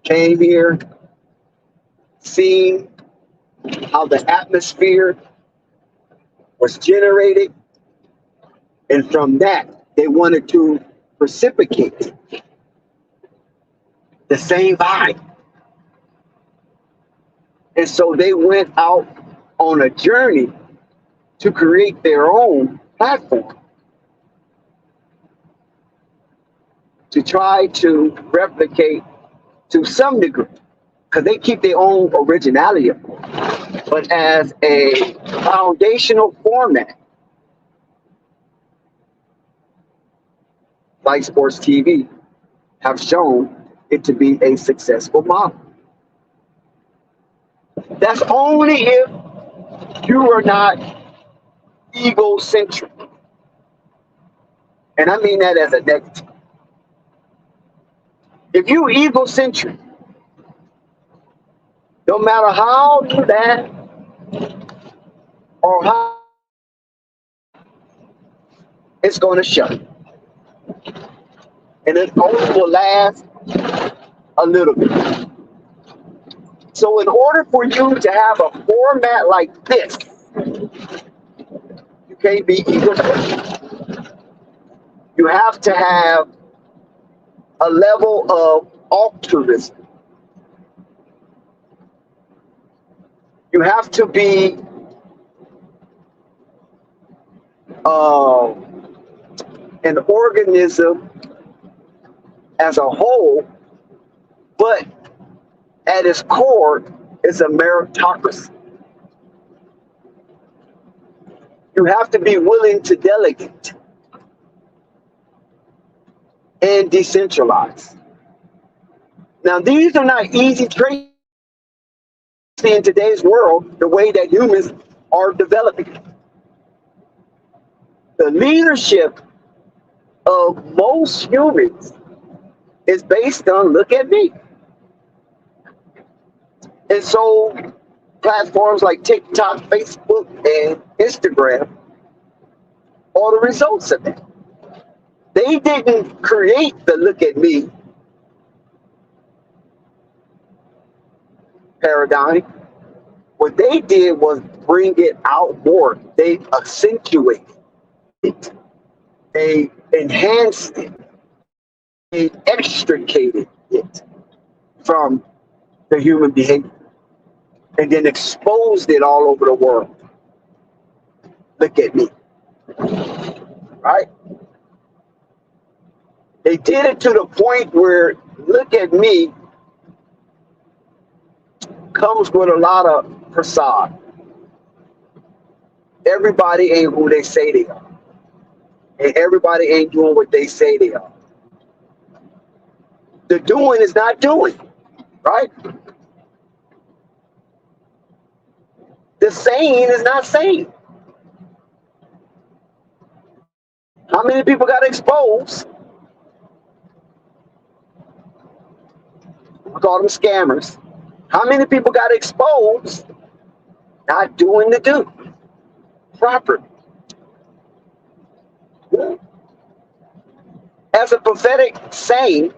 Came here, seen how the atmosphere was generated, and from that, they wanted to reciprocate the same vibe. And so they went out on a journey to create their own platform to try to replicate to some degree, because they keep their own originality, of course, but as a foundational format, Flight Sports TV have shown it to be a successful model. That's only if you are not egocentric. And I mean that as a negative. If you egocentric, no matter how you laugh or how, it's going to show. And it only will last a little bit. So in order for you to have a format like this, you can't be egocentric. You have to have a level of altruism. You have to be an organism as a whole, but at its core is a meritocracy. You have to be willing to delegate and decentralize. Now, these are not easy traits in today's world, the way that humans are developing. The leadership of most humans is based on look at me. And so platforms like TikTok, Facebook, and Instagram are the results of that. They didn't create the look at me paradigm. What they did was bring it out more. They accentuated it. They enhanced it. They extricated it from the human behavior and then exposed it all over the world. Look at me. right? They did it to the point where, look at me, comes with a lot of facade. Everybody ain't who they say they are. And everybody ain't doing what they say they are. The doing is not doing, right? The saying is not saying. How many people got exposed? We call them scammers. How many people got exposed not doing the do proper? As a prophetic saying,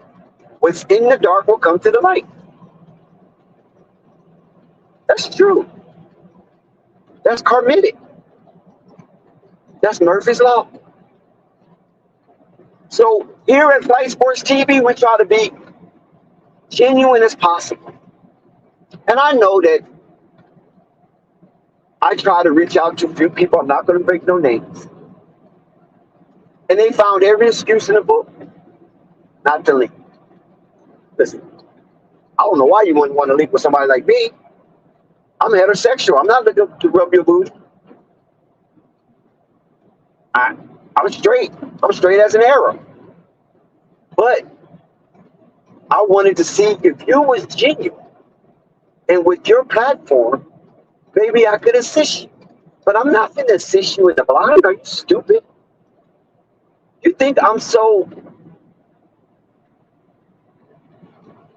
what's in the dark will come to the light. That's true. That's karmic. That's Murphy's Law. So here at Flight Sports TV, we try to be genuine as possible. And I know that I try to reach out to a few people. I'm not going to break no names. And they found every excuse in the book not to link. Listen, I don't know why you wouldn't want to link with somebody like me. I'm heterosexual. I'm not looking to rub your booty. I'm straight. I'm straight as an arrow. But I wanted to see if you was genuine. And with your platform, maybe I could assist you. But I'm not going to assist you in the blind. Are you stupid? You think I'm so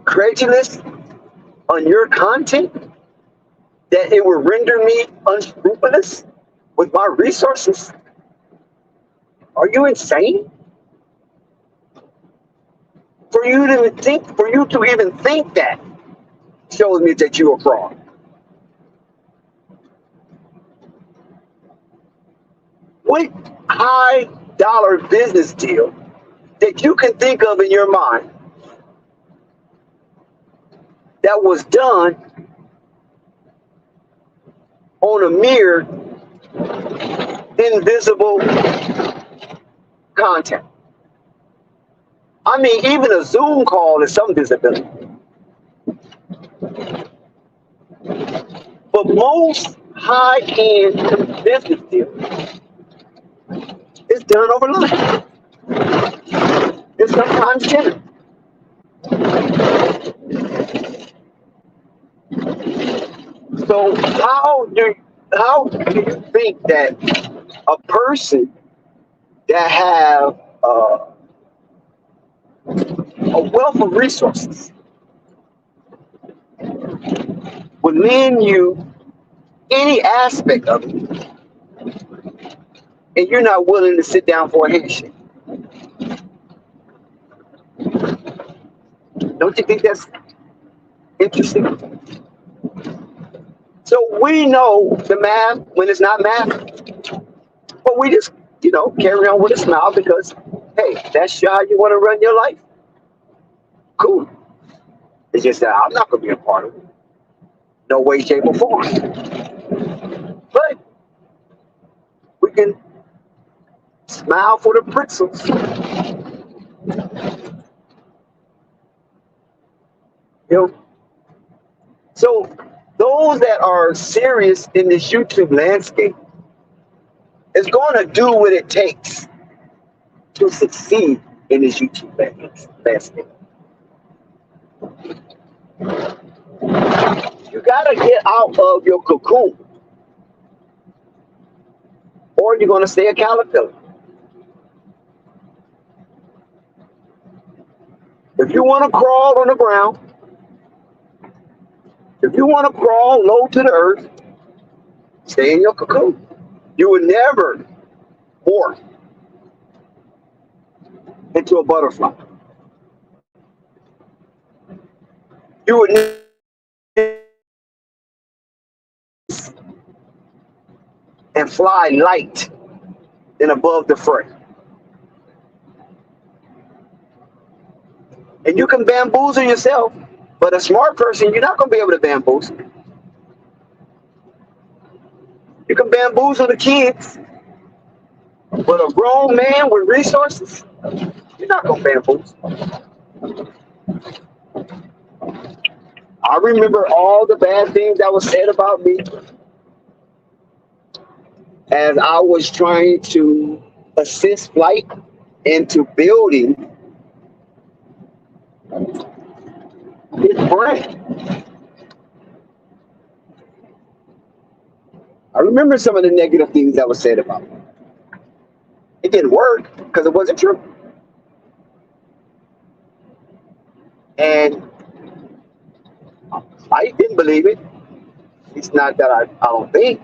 credulous on your content that it will render me unscrupulous with my resources? Are you insane? For you to even think that shows me that you're a fraud. What high dollar business deal that you can think of in your mind that was done on a mere invisible content? I mean, even a Zoom call is some visibility. But most high-end business deals is done over lunch. It's sometimes dinner. So how do you think that a person that have a wealth of resources would lend you any aspect of it, and you're not willing to sit down for a handshake? Don't you think that's interesting? So we know the math when it's not math, but we just, carry on with a smile because, hey, that's how you want to run your life. Cool. It's just that I'm not going to be a part of it. No way, shape, or form. But we can smile for the pretzels. So those that are serious in this YouTube landscape is going to do what it takes to succeed in this YouTube landscape. You got to get out of your cocoon, or you're going to stay a caterpillar. If you want to crawl on the ground, if you want to crawl low to the earth, stay in your cocoon. You will never morph into a butterfly. You would never and fly light and above the fray. And you can bamboozle yourself, but a smart person, you're not going to be able to bamboozle. You can bamboozle the kids, But a grown man with resources, you're not gonna bamboozle. I remember all the bad things that was said about me as I was trying to assist Flight into building his brand. I remember some of the negative things that was said about me. It didn't work because it wasn't true. And I didn't believe it. It's not that I don't think.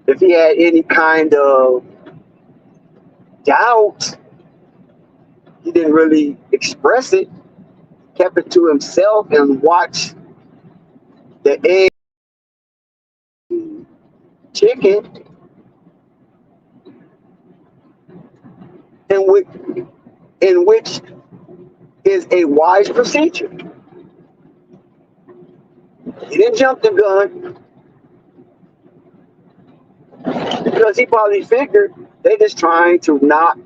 If he had any kind of doubt, he didn't really express it, kept it to himself and watched the egg chicken in which is a wise procedure. He didn't jump the gun because he probably figured they just trying to knock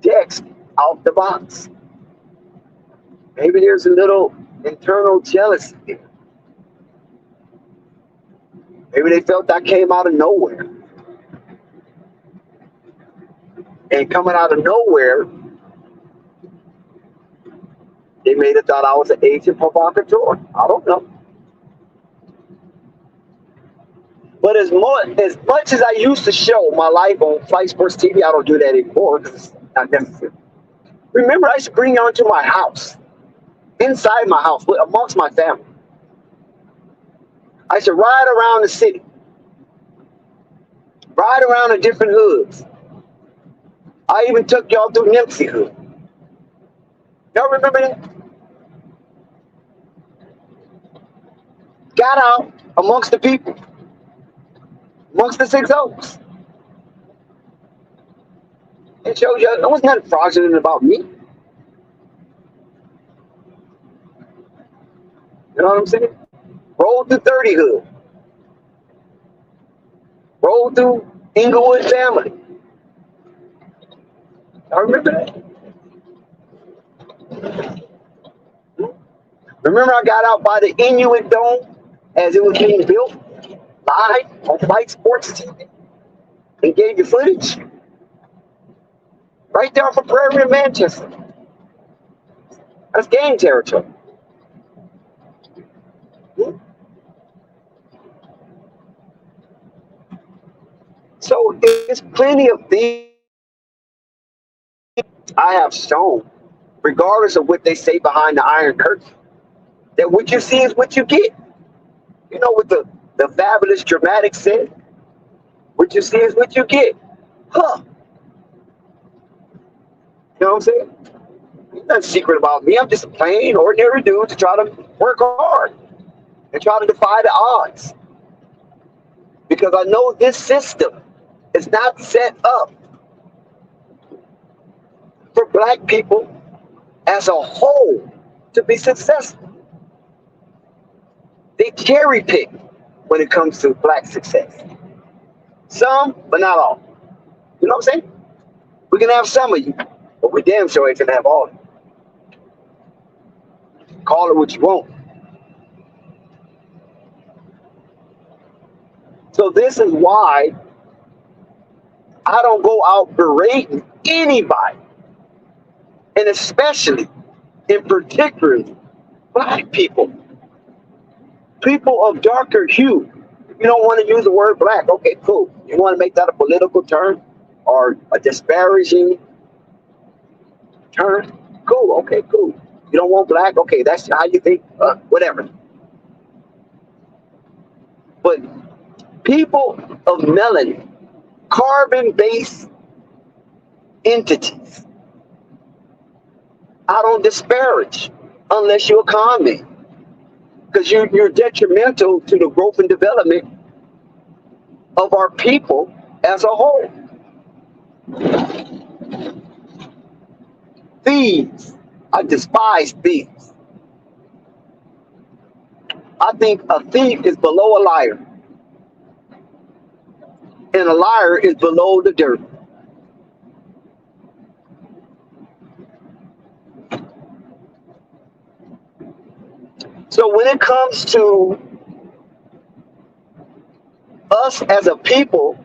Dex out the box. Maybe there's a little internal jealousy there. Maybe they felt I came out of nowhere. And coming out of nowhere, they may have thought I was an agent provocateur. I don't know. But as much as I used to show my life on Flight Sports TV, I don't do that anymore because it's not necessary. Remember, I used to bring you into my house, inside my house, amongst my family. I used to ride around the city, ride around the different hoods. I even took y'all through Nipsey Hood. Y'all remember that? Got out amongst the people, amongst the 6 Oaks. It shows you there was nothing fraudulent about me. You know what I'm saying? Rolled through 30 Hood. Rolled through Inglewood Family. I remember that. Remember I got out by the Inuit Dome as it was being built live on Flight Sports TV and gave you footage? Right there off of Prairie in Manchester. That's gang territory. So there's plenty of things I have shown, regardless of what they say behind the Iron Curtain, that what you see is what you get. You know what the fabulous dramatic said? What you see is what you get. Huh. You know what I'm saying? There's nothing secret about me. I'm just a plain, ordinary dude to try to work hard and try to defy the odds. Because I know this system is not set up for black people as a whole to be successful. They cherry pick when it comes to black success. Some, but not all. You know what I'm saying? We can have some of you, but we damn sure ain't gonna have all of you. Call it what you want. So this is why I don't go out berating anybody, and especially, in particularly, black people. People of darker hue. If you don't want to use the word black, okay, cool. You want to make that a political term or a disparaging term? Cool, okay, cool. You don't want black? Okay, that's how you think, whatever. But people of melanin, carbon-based entities, I don't disparage unless you're a con man. Because you're detrimental to the growth and development of our people as a whole. Thieves. I despise thieves. I think a thief is below a liar. and a liar is below the dirt. So when it comes to us as a people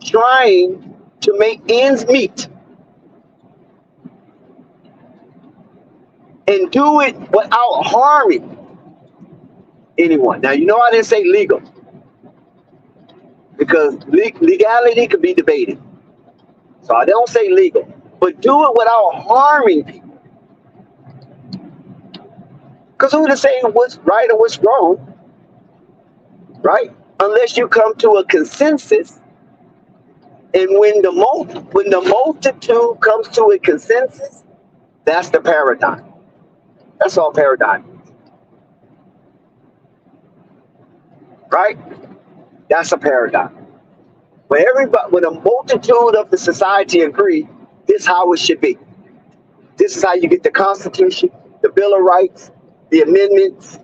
trying to make ends meet and do it without harming anyone. Now, you know I didn't say legal because legality could be debated. So I don't say legal, but do it without harming people. Because who to say what's right or what's wrong, right? Unless you come to a consensus. And when the multitude comes to a consensus, that's the paradigm. That's all paradigm is. Right? That's a paradigm. When a multitude of the society agree, this is how it should be. This is how you get the Constitution, the Bill of Rights, the amendments,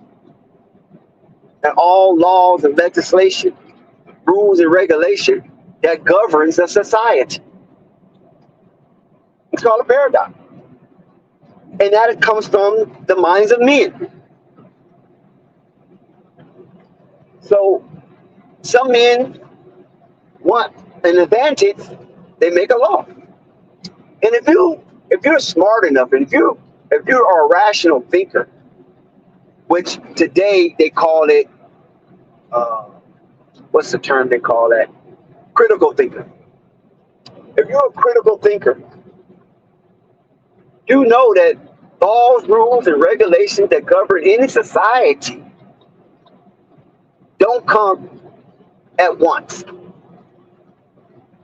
and all laws and legislation, rules and regulation that governs a society. It's called a paradigm. And that comes from the minds of men. So some men want an advantage, they make a law. And if you're smart enough, and if you are a rational thinker, which today they call it, what's the term they call that? Critical thinker. If you're a critical thinker, you know that laws, rules, and regulations that govern any society don't come at once.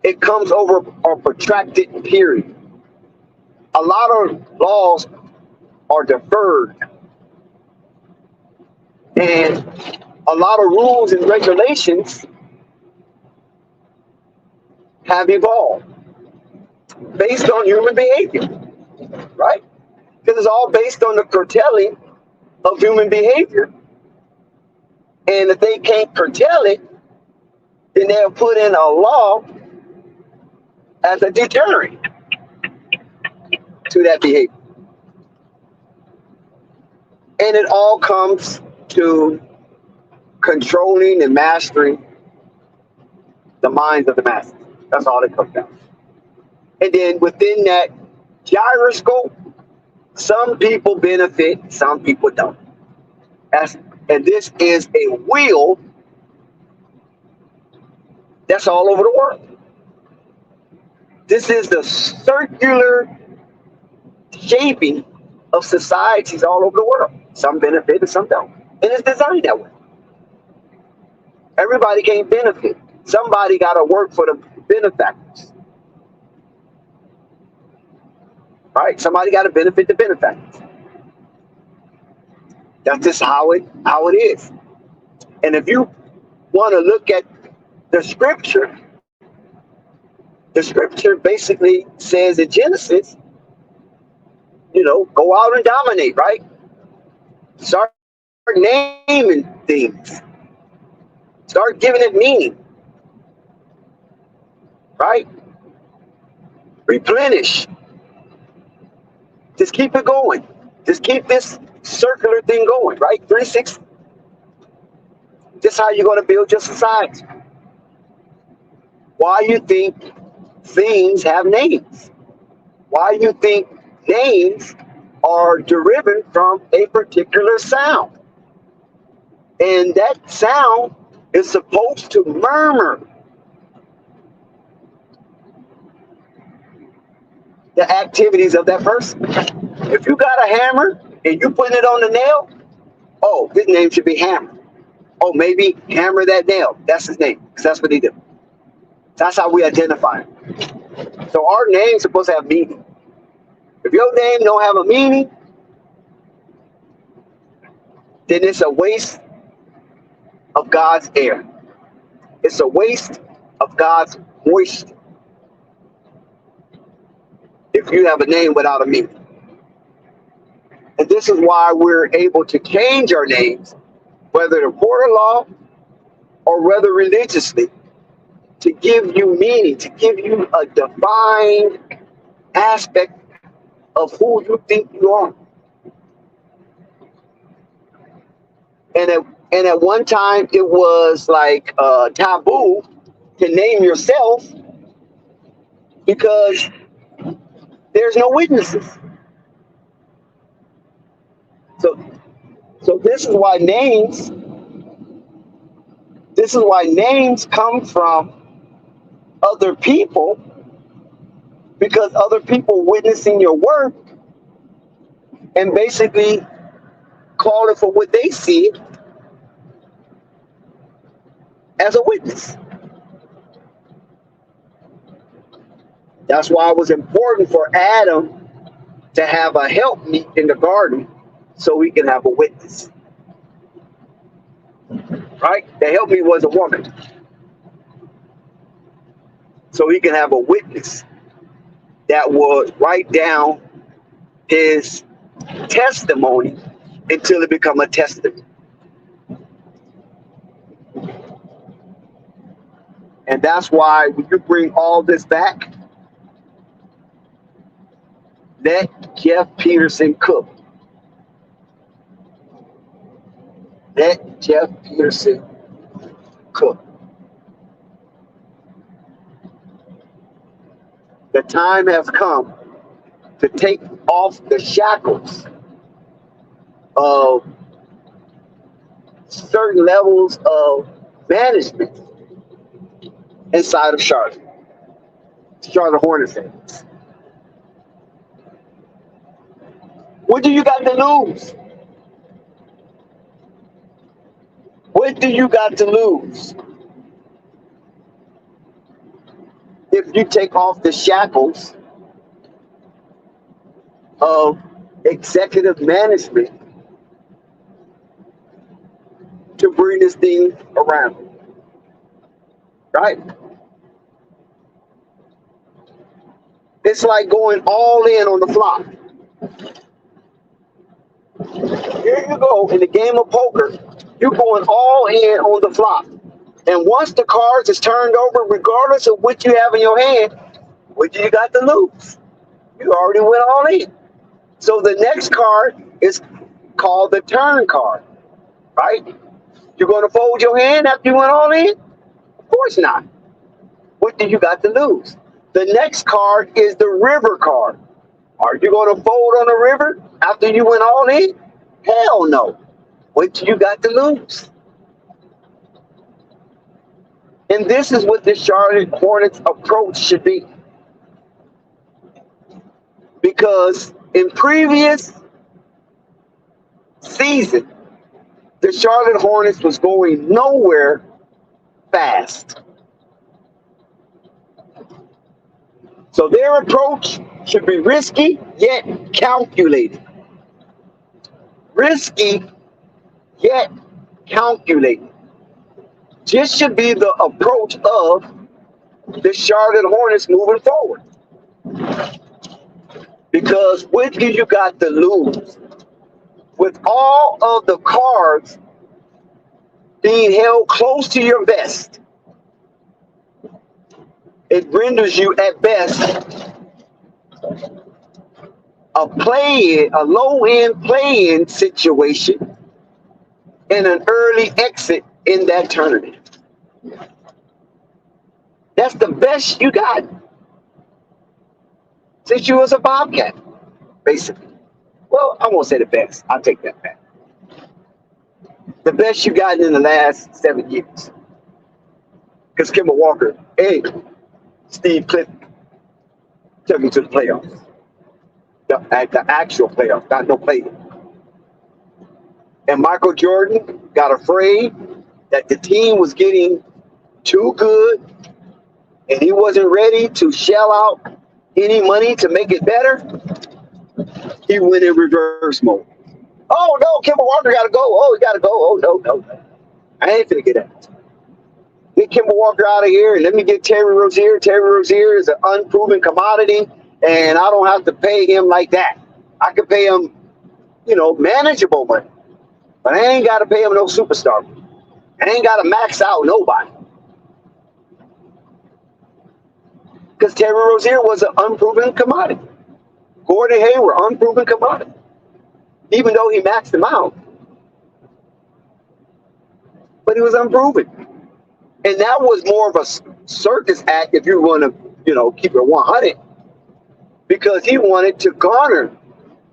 It comes over a protracted period. A lot of laws are deferred, and a lot of rules and regulations have evolved based on human behavior, right? Because it's all based on the curtailing of human behavior. And if they can't curtail it, then they'll put in a law as a deterrent to that behavior. And it all comes to controlling and mastering the minds of the masses. That's all it comes down. And then within that gyroscope, some people benefit, some people don't. And this is a wheel that's all over the world. This is the circular shaping of societies all over the world. Some benefit and some don't. And it's designed that way. Everybody can't benefit. Somebody got to work for the benefactors. Right? Somebody got to benefit the benefactors. That's just how it is. And if you want to look at the scripture basically says in Genesis, go out and dominate, right? Start naming things. Start giving it meaning. Right? Replenish. Just keep it going. Just keep this circular thing going, right? 360. This is how you're going to build your society. Why you think things have names? Why you think names are derived from a particular sound? And that sound is supposed to murmur the activities of that person. If you got a hammer and you put it on the nail, oh, his name should be Hammer. Oh, maybe Hammer that nail. That's his name, because that's what he do. That's how we identify him. So our name's supposed to have meaning. If your name don't have a meaning, then it's a waste of God's air. It's a waste of God's moisture. If you have a name without a meaning. And this is why we're able to change our names, whether in court of law or whether religiously, to give you meaning, to give you a defined aspect of who you think you are. And at one time, it was like taboo to name yourself because there's no witnesses. So, so this is why names come from other people, because other people witnessing your work and basically call it for what they see as a witness. That's why it was important for Adam to have a helpmeet in the garden so he can have a witness. Right? The helpmeet was a woman. So he can have a witness that would write down his testimony until it become a testament. And that's why when you bring all this back, let Jeff Peterson cook. Let Jeff Peterson cook. The time has come to take off the shackles of certain levels of management inside of Charlotte Hornets fans. What do you got to lose? What do you got to lose if you take off the shackles of executive management to bring this thing around? Right? It's like going all in on the flop. Here you go in the game of poker. You're going all in on the flop. And once the cards is turned over, regardless of what you have in your hand, what do you got to lose? You already went all in. So the next card is called the turn card, right? You're going to fold your hand after you went all in? Of course not. What do you got to lose? The next card is the river card. Are you going to fold on the river after you went all in? Hell no. What do you got to lose? And this is what the Charlotte Hornets approach should be. Because in previous season, the Charlotte Hornets was going nowhere fast. So their approach should be risky yet calculated. Risky yet calculated. This should be the approach of the Charlotte Hornets moving forward. Because what do you got to lose? With all of the cards being held close to your vest, it renders you at best a low-end play-in situation and an early exit in that tournament. That's the best you got since you was a Bobcat, basically. Well, I won't say the best. I'll take that back. The best you gotten in the last 7 years. Because Kemba Walker, Steve Clinton took him to the playoffs. The actual playoffs, not no play. And Michael Jordan got afraid that the team was getting too good and he wasn't ready to shell out any money to make it better. He went in reverse mode. Oh, no, Kemba Walker got to go. Oh, he got to go. Oh, no. I ain't finna get that. Get Kemba Walker out of here and let me get Terry Rozier. Terry Rozier is an unproven commodity, and I don't have to pay him like that. I can pay him, manageable money. But I ain't got to pay him no superstar. I ain't got to max out nobody. because Terry Rozier was an unproven commodity. Gordon Hayward, unproven commodity. Even though he maxed him out, but he was unproven. And that was more of a circus act if you want to, keep it 100, because he wanted to garner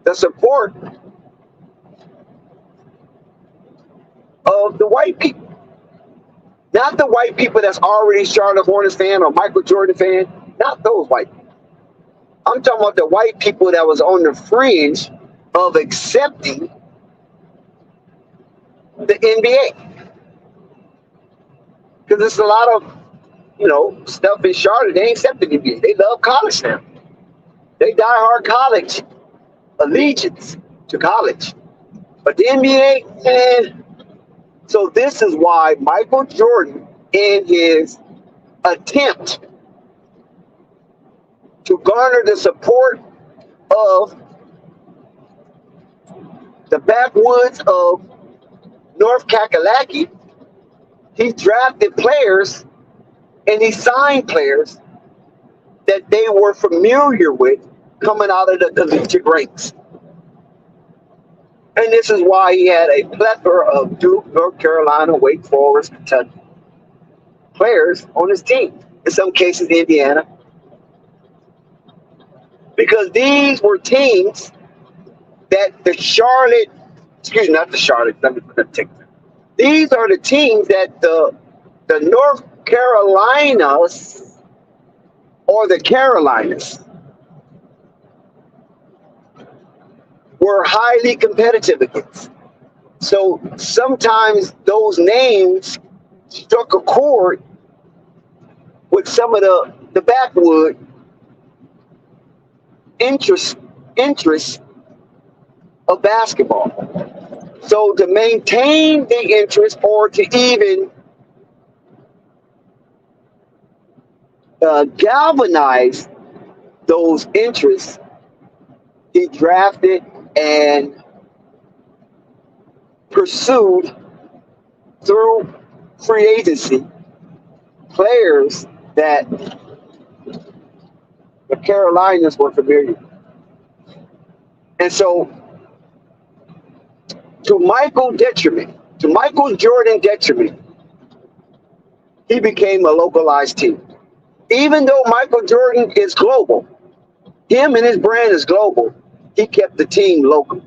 the support of the white people. Not the white people that's already Charlotte Hornets fan or Michael Jordan fan. Not those white people. I'm talking about the white people that was on the fringe of accepting the NBA. Because there's a lot of, stuff in Charlotte. They ain't accepting the NBA. They love college now. They diehard college allegiance to college. But the NBA, man. So this is why Michael Jordan, in his attempt to garner the support of the backwoods of North Kakalaki, he drafted players and he signed players that they were familiar with coming out of the collegiate ranks. And this is why he had a plethora of Duke, North Carolina, Wake Forest, Kentucky players on his team. In some cases, Indiana. Because these were teams that these are the teams that the North Carolinas or the Carolinas were highly competitive against. So sometimes those names struck a chord with some of the backwood interest of basketball. So to maintain the interest or to even galvanize those interests, he drafted and pursued through free agency players that the Carolinas were familiar with. And so to Michael Jordan detriment, he became a localized team. Even though Michael Jordan is global, him and his brand is global, he kept the team local.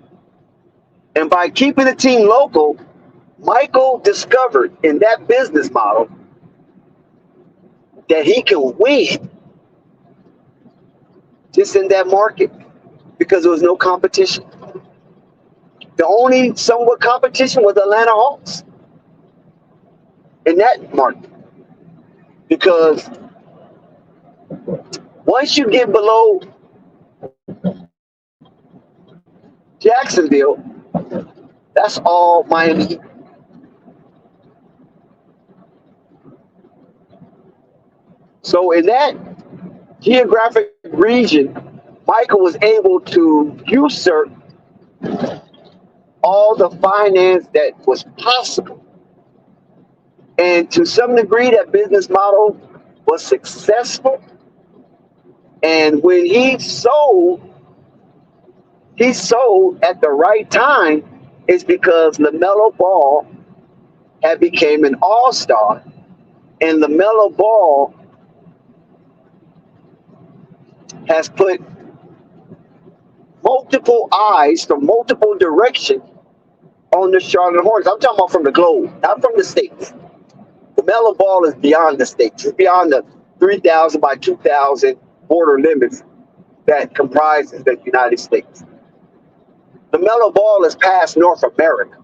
And by keeping the team local, Michael discovered in that business model that he can win just in that market because there was no competition. The only somewhat competition was Atlanta Hawks in that market. Because once you get below Jacksonville, that's all Miami Heat. So in that geographic region, Michael was able to usurp all the finance that was possible. And to some degree, that business model was successful. And when he sold at the right time, is because LaMelo Ball had became an all-star. And LaMelo Ball has put multiple eyes from multiple directions on the Charlotte Hornets. I'm talking about from the globe, not from the States. LaMelo Ball is beyond the States. It's beyond the 3,000 by 2,000 border limits that comprises the United States. LaMelo Ball is past North America,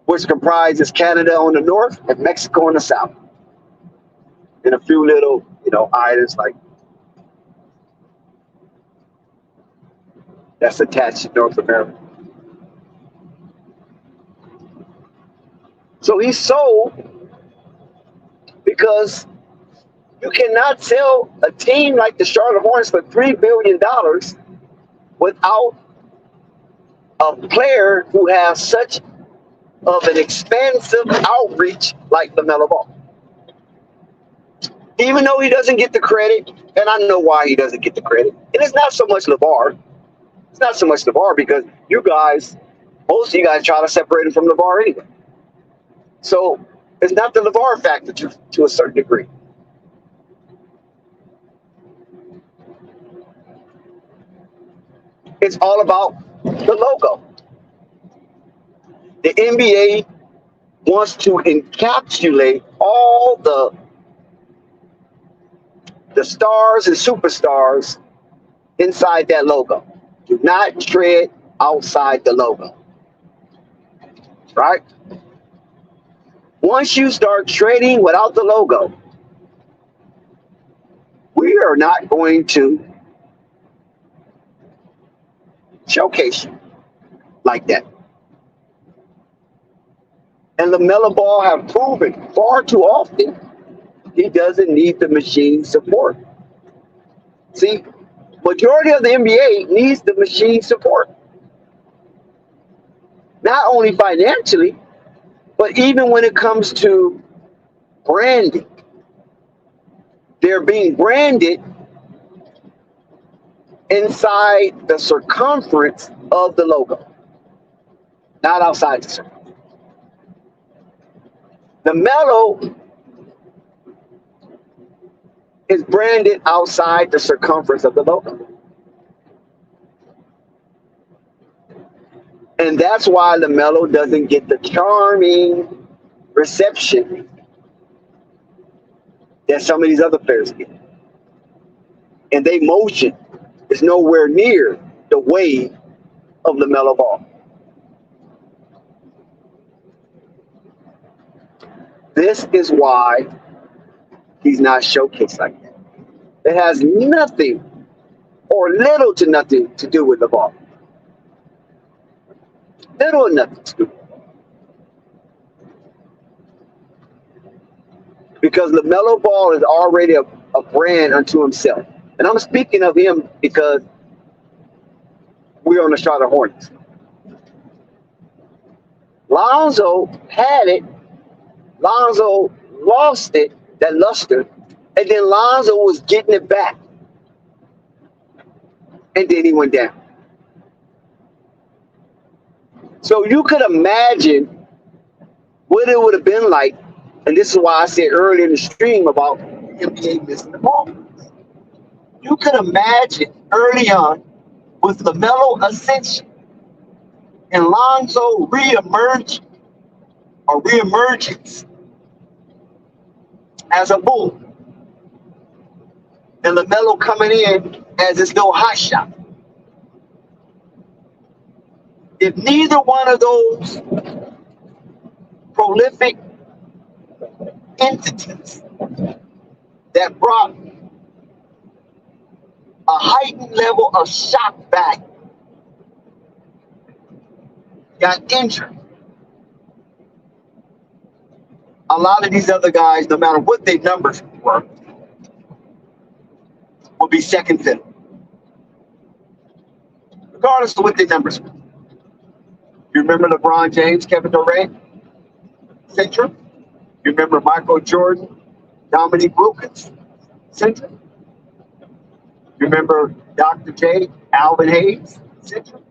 which comprises Canada on the north and Mexico on the south. And a few little, islands like that's attached to North America. So he sold because you cannot sell a team like the Charlotte Hornets for $3 billion without a player who has such of an expansive outreach like LaMelo Ball. Even though he doesn't get the credit, and I know why he doesn't get the credit. And it's not so much LeVar. It's not so much LeVar because you guys, most of you guys try to separate him from LeVar anyway. So it's not the LeVar factor to a certain degree. It's all about the logo. The NBA wants to encapsulate all the stars and superstars inside that logo. Do not tread outside the logo. Right? Once you start trading without the logo, we are not going to showcase you like that. And LaMelo Ball have proven far too often he doesn't need the machine support. See, majority of the NBA needs the machine support. Not only financially, but even when it comes to branding. They're being branded inside the circumference of the logo, not outside the circumference. The LaMelo is branded outside the circumference of the logo. And that's why LaMelo doesn't get the charming reception that some of these other players get. And their motion is nowhere near the wave of LaMelo Ball. This is why he's not showcased like that. It has nothing or little to nothing to do with the ball. Little or nothing to do with it. Because LaMelo Ball is already a brand unto himself. And I'm speaking of him because we're on the Charlotte Hornets. Lonzo had it. Lonzo lost it, that luster, and then Lonzo was getting it back. And then he went down. So you could imagine what it would have been like, and this is why I said earlier in the stream about NBA missing the ball. You could imagine early on with LaMelo ascension and Lonzo reemergence as a bull, and LaMelo coming in as his no hot shot. If neither one of those prolific entities that brought a heightened level of shock back got injured, a lot of these other guys, no matter what their numbers were, will be second fiddle. Regardless of what their numbers were. You remember LeBron James, Kevin Durant, Central? You remember Michael Jordan, Dominique Wilkins, Central? You remember Dr. J, Alvin Hayes, Central?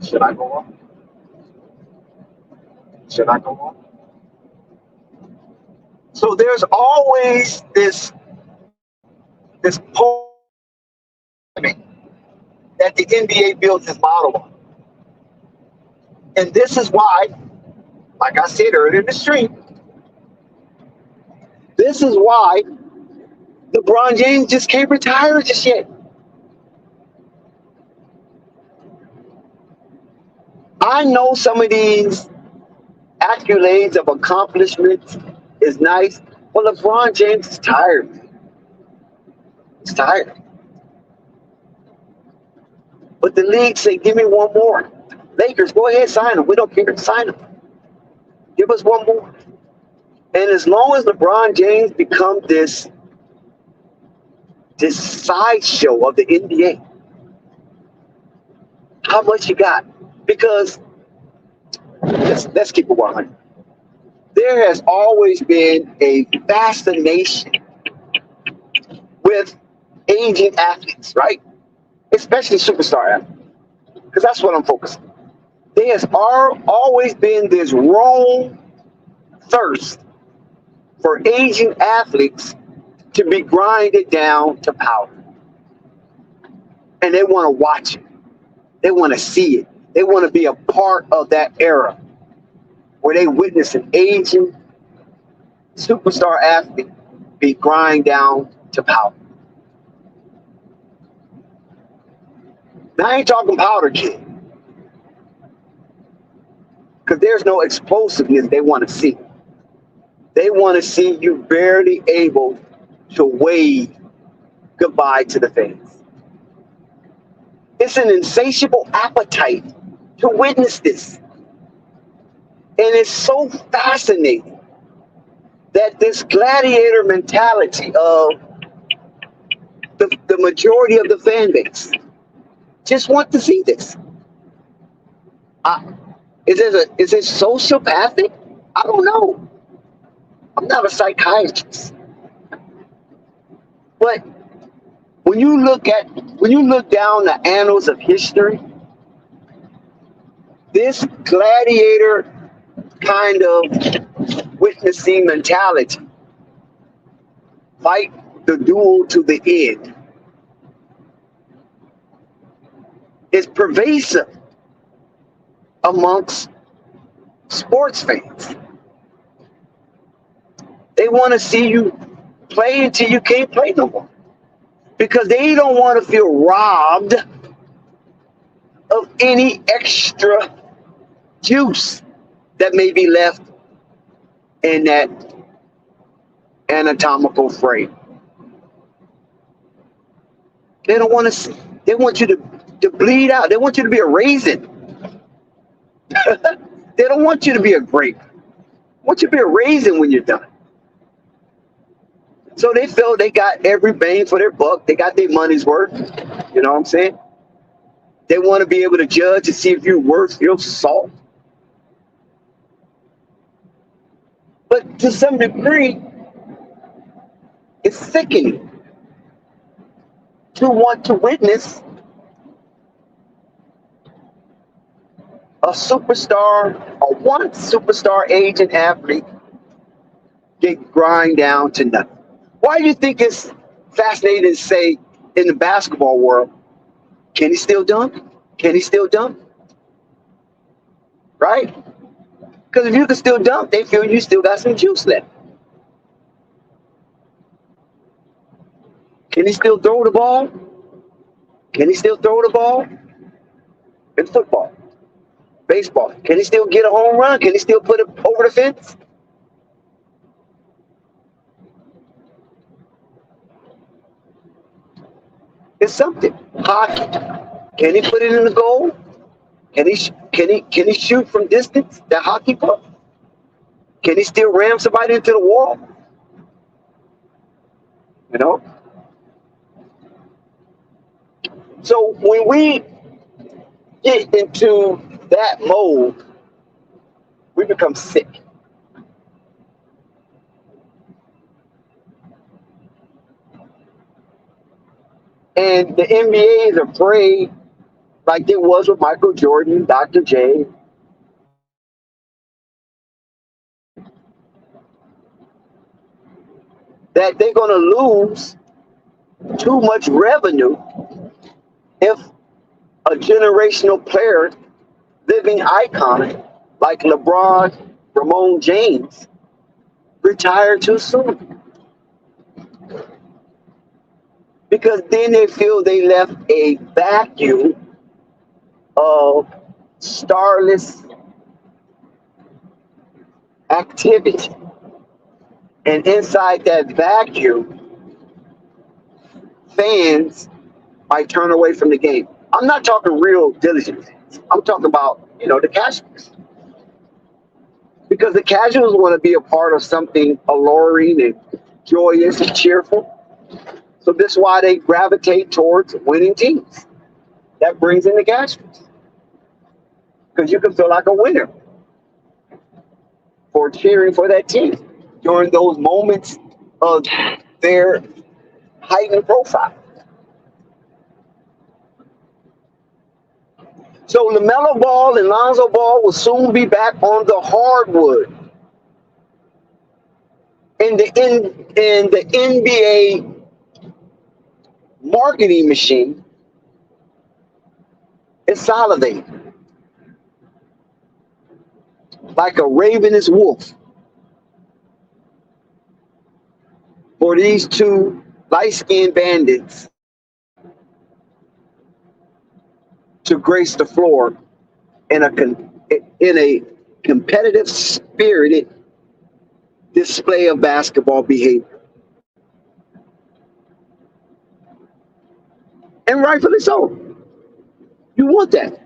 Should I go on? Should I go on? So there's always this point that the NBA builds its model on. And this is why, like I said earlier in the stream, this is why LeBron James just can't retire just yet. I know some of these accolades of accomplishments is nice, but LeBron James is tired. He's tired. But the league say, give me one more. Lakers, go ahead, sign him. We don't care. Sign him. Give us one more. And as long as LeBron James becomes this sideshow of the NBA, how much you got? Because Let's keep it 100. There has always been a fascination with aging athletes, right? Especially superstar athletes, because that's what I'm focusing on. There has always been this wrong thirst for aging athletes to be grinded down to powder. And they want to watch it. They want to see it. They want to be a part of that era where they witness an aging superstar athlete be grind down to powder. Now I ain't talking powder, kid, because there's no explosiveness they want to see. They want to see you barely able to wave goodbye to the fans. It's an insatiable appetite to witness this. And it's so fascinating that this gladiator mentality of the majority of the fan base just want to see this. Is it sociopathic? I don't know. I'm not a psychiatrist. But when you look down the annals of history, this gladiator kind of witnessing mentality, fight the duel to the end, is pervasive amongst sports fans. They want to see you play until you can't play no more, because they don't want to feel robbed of any extra juice that may be left in that anatomical frame. They don't want to see. They want you to bleed out. They want you to be a raisin. They don't want you to be a grape. They want you to be a raisin when you're done. So they feel they got every bang for their buck. They got their money's worth. You know what I'm saying? They want to be able to judge and see if you're worth your salt. But to some degree, it's sickening to want to witness a superstar, or one superstar agent athlete get grind down to nothing. Why do you think it's fascinating to say in the basketball world, can he still dunk? Can he still dunk? Right? Because if you can still dunk, they feel you still got some juice left. Can he still throw the ball? Can he still throw the ball? In football, baseball, can he still get a home run? Can he still put it over the fence? It's something. Hockey, can he put it in the goal? Can he shoot from distance? That hockey puck? Can he still ram somebody into the wall? You know. So when we get into that mode, we become sick. And the NBA is afraid, like it was with Michael Jordan, Dr. J, that they're going to lose too much revenue if a generational player, living icon like LeBron, Ramon James, retire too soon. Because then they feel they left a vacuum of starless activity. And inside that vacuum, fans might turn away from the game. I'm not talking real diligent fans. I'm talking about, the casuals. Because the casuals want to be a part of something alluring and joyous and cheerful. So this is why they gravitate towards winning teams. That brings in the casuals. Because you can feel like a winner for cheering for that team during those moments of their heightened profile. So LaMelo Ball and Lonzo Ball will soon be back on the hardwood. And the NBA marketing machine is salivating like a ravenous wolf for these two light-skinned bandits to grace the floor in a competitive, spirited display of basketball behavior. And rightfully so. You want that.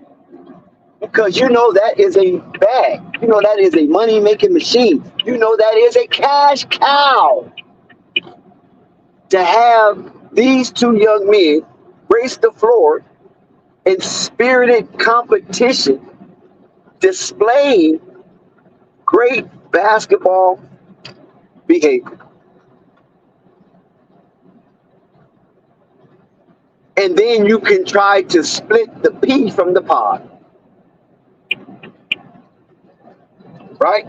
Because you know that is a bag. You know that is a money-making machine. You know that is a cash cow. To have these two young men grace the floor in spirited competition, displaying great basketball behavior. And then you can try to split the pea from the pod. Right?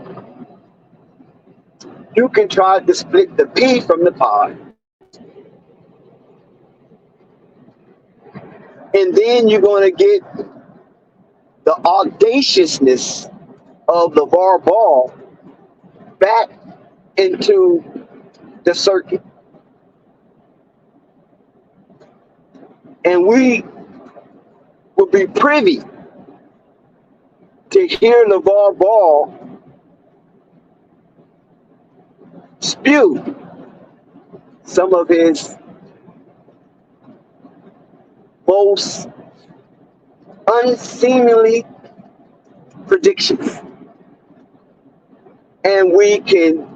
You can try to split the pea from the pod. And then you're going to get the audaciousness of LeVar Ball back into the circuit. And we will be privy to hear LeVar Ball spew some of his most unseemly predictions. And we can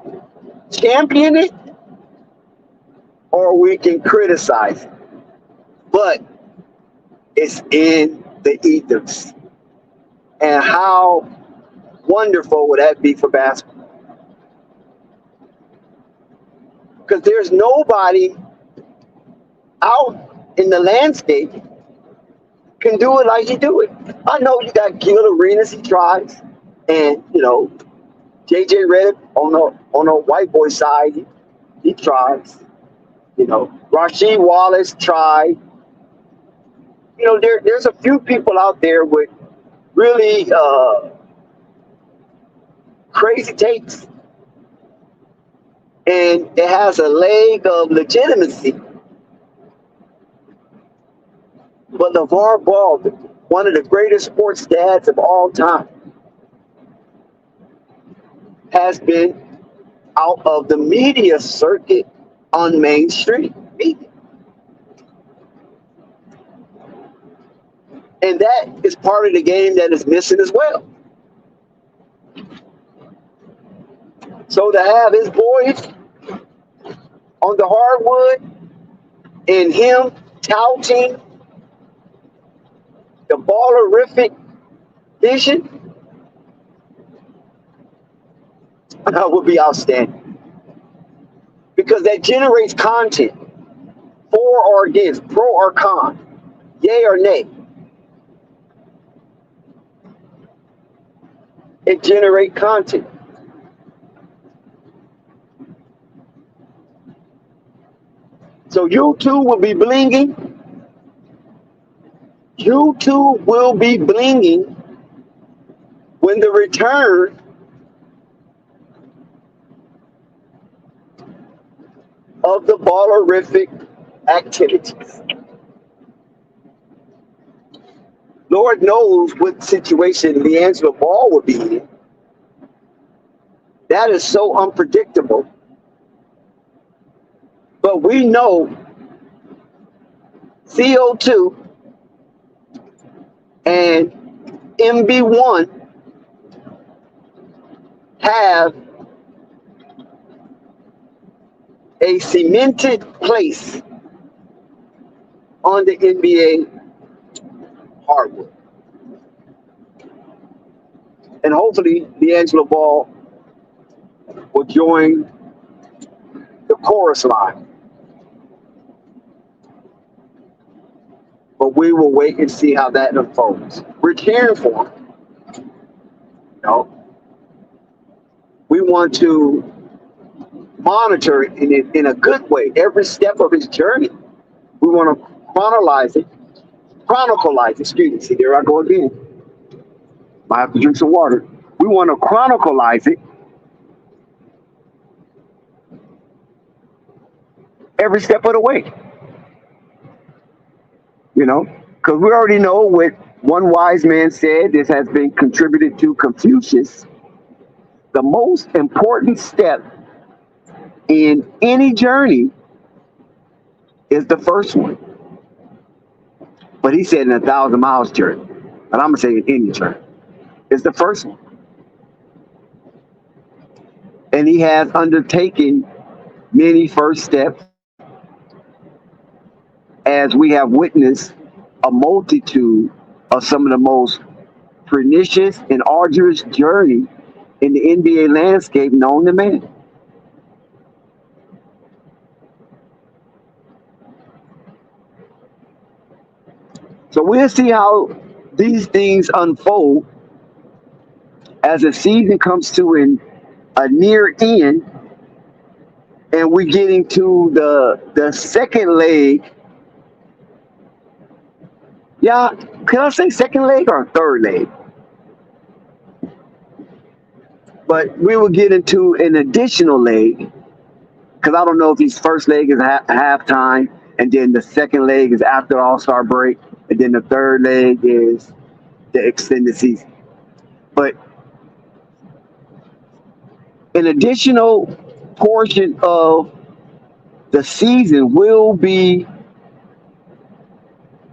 champion it or we can criticize it. But it's in the ethers. And how wonderful would that be for basketball? Because there's nobody out in the landscape can do it like he do it. I know you got Gil Arenas, he tries, and JJ Redick on the white boy side, he tries. Rasheed Wallace tried. There's a few people out there with really crazy takes, and it has a leg of legitimacy. But LeVar Ball, one of the greatest sports dads of all time, has been out of the media circuit on Main Street media. And that is part of the game that is missing as well. So to have his boys on the hardwood and him touting the ballerific vision would be outstanding. Because that generates content, for or against, pro or con, yay or nay. It generates content. So you two will be blinging. You two will be blinging when the return of the ballerific activities. Lord knows what situation LeAngelo Ball would be in. That is so unpredictable. But we know CO2 and MB1 have a cemented place on the NBA hardwood. And hopefully LeAngelo Ball will join the chorus line. But we will wait and see how that unfolds. We're cheering for him. You know, we want to monitor in a good way every step of his journey. We want to chronicleize, excuse me. See, there I go again. I have to drink some water. We want to chronicleize it every step of the way. You know, because we already know what one wise man said. This has been contributed to Confucius. The most important step in any journey is the first one. But he said in 1,000 miles journey. But I'm going to say in any journey. It's the first one. And he has undertaken many first steps as we have witnessed a multitude of some of the most pernicious and arduous journey in the NBA landscape known to man. So we'll see how these things unfold as the season comes to a near end, and we're getting to the second leg. Yeah, can I say second leg or third leg? But we will get into an additional leg, because I don't know if his first leg is halftime, and then the second leg is after the All-Star break, and then the third leg is the extended season. But an additional portion of the season will be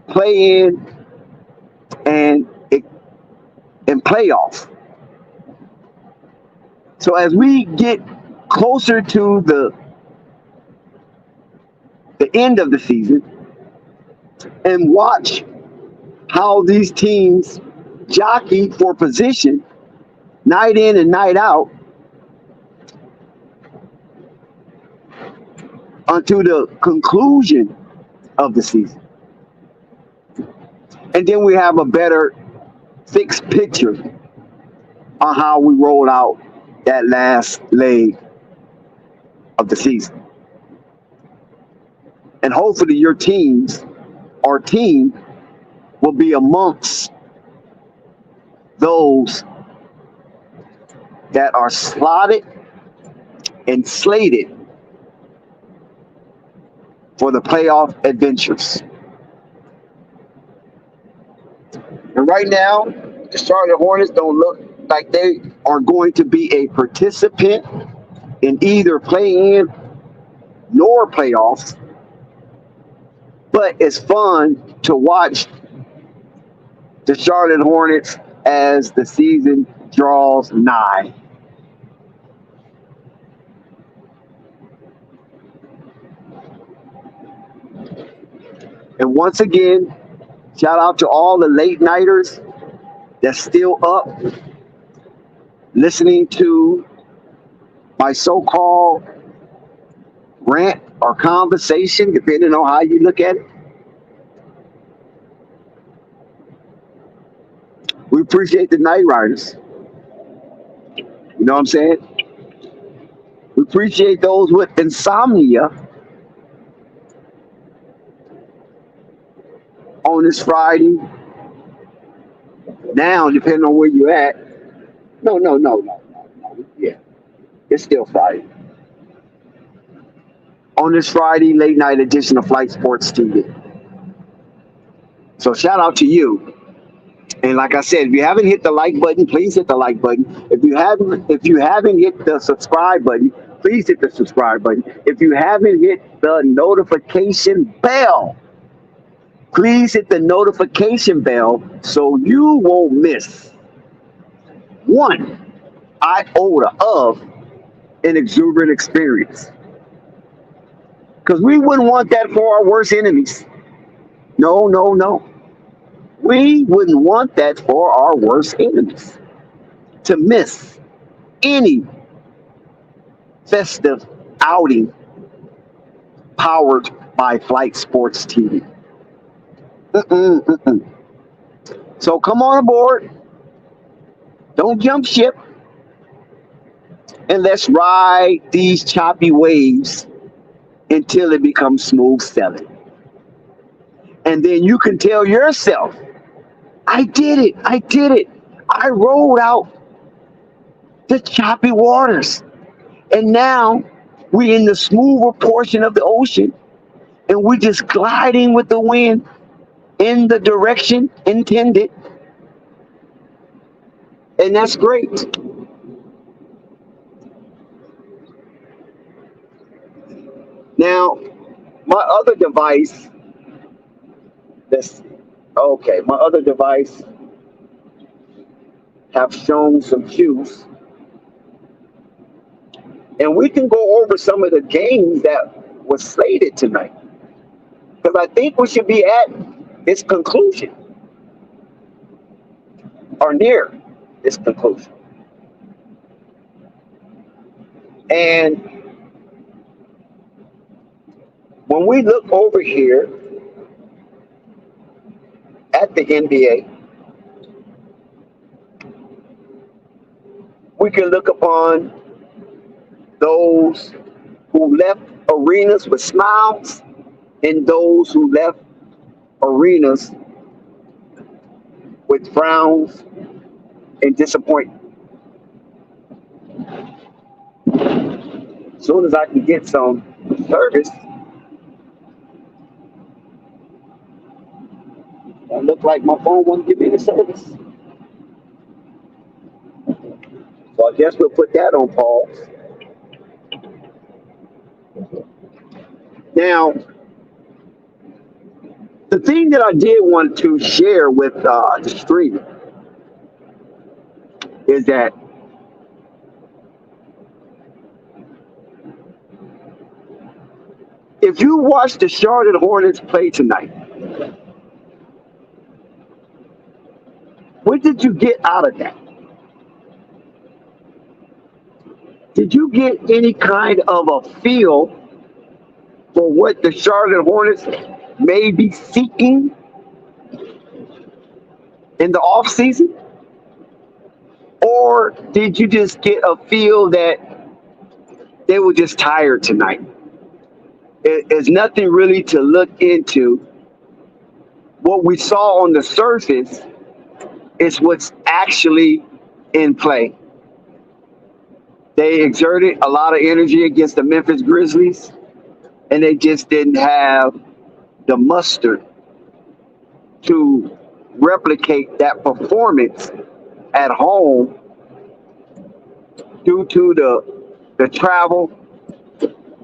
play-in and playoff. So as we get closer to the end of the season and watch how these teams jockey for position night in and night out until the conclusion of the season. And then we have a better fixed picture on how we roll out that last leg of the season. And hopefully your teams or team will be amongst those that are slotted and slated for the playoff adventures. And right now, the Charlotte Hornets don't look like they are going to be a participant in either play-in nor playoffs. But it's fun to watch the Charlotte Hornets as the season draws nigh. And once again, shout out to all the late nighters that's still up listening to my so-called rant or conversation, depending on how you look at it. We appreciate the night riders. You know what I'm saying? We appreciate those with insomnia on this Friday. Now, depending on where you're at. No. Yeah, it's still Friday. On this Friday late night edition of Flight Sports TV. So shout out to you. And like I said, if you haven't hit the like button, please hit the like button. If you haven't hit the subscribe button, please hit the subscribe button. If you haven't hit the notification bell, please hit the notification bell so you won't miss one iota of an exuberant experience. Because we wouldn't want that for our worst enemies. No. We wouldn't want that for our worst enemies. To miss any festive outing powered by Flight Sports TV. Mm-mm, mm-mm. So come on aboard. Don't jump ship. And let's ride these choppy waves until it becomes smooth sailing. And then you can tell yourself, I did it. I did it. I rolled out the choppy waters. And now we're in the smoother portion of the ocean and we're just gliding with the wind in the direction intended. And that's great. Now, my other device, this okay, my other device have shown some cues. And we can go over some of the games that was slated tonight. Because I think we should be at its conclusion or near its conclusion. And when we look over here at the NBA, we can look upon those who left arenas with smiles and those who left arenas with frowns and disappointment. As soon as I can get some service, it looked like my phone won't give me the service. So I guess we'll put that on pause. Now, the thing that I did want to share with the stream is that if you watch the Charlotte Hornets play tonight, what did you get out of that? Did you get any kind of a feel for what the Charlotte Hornets may be seeking in the offseason? Or did you just get a feel that they were just tired tonight? It's nothing really to look into. What we saw on the surface is what's actually in play. They exerted a lot of energy against the Memphis Grizzlies, and they just didn't have the mustard to replicate that performance at home due to the travel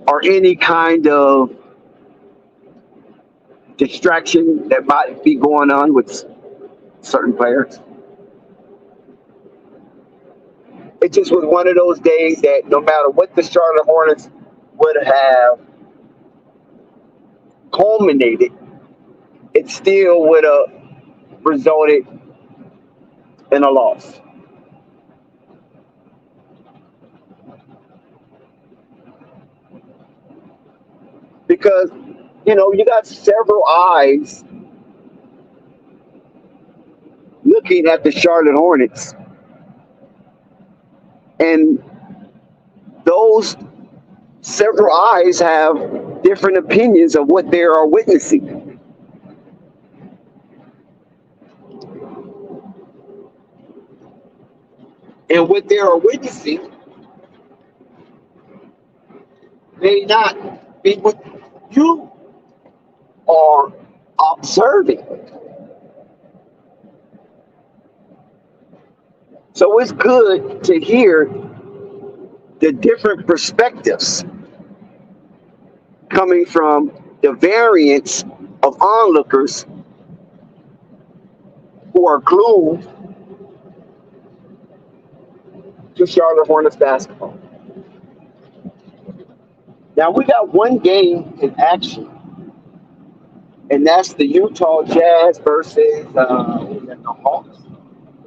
or any kind of distraction that might be going on with certain players. It just was one of those days that no matter what the Charlotte Hornets would have culminated, it still would have resulted in a loss. Because, you got several eyes looking at the Charlotte Hornets. And those several eyes have different opinions of what they are witnessing. And what they are witnessing may not be what you are observing. So it's good to hear the different perspectives coming from the variants of onlookers who are glued to Charlotte Hornets basketball. Now we got one game in action, and that's the Utah Jazz versus the Hawks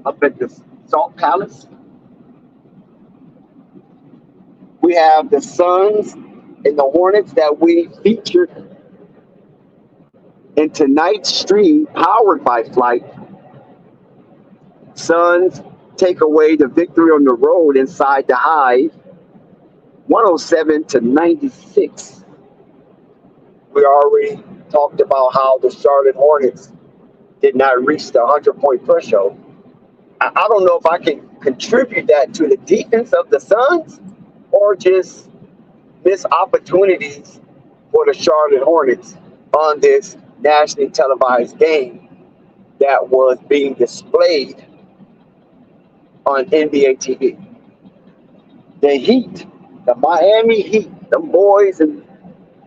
up at the Salt Palace. We have the Suns and the Hornets that we featured in tonight's stream, powered by Flight. Suns take away the victory on the road inside the Hive, 107-96. We already talked about how the Charlotte Hornets did not reach the 100-point threshold. I don't know if I can contribute that to the defense of the Suns or just missed opportunities for the Charlotte Hornets on this nationally televised game that was being displayed on NBA TV. The Heat, the Miami Heat, the boys in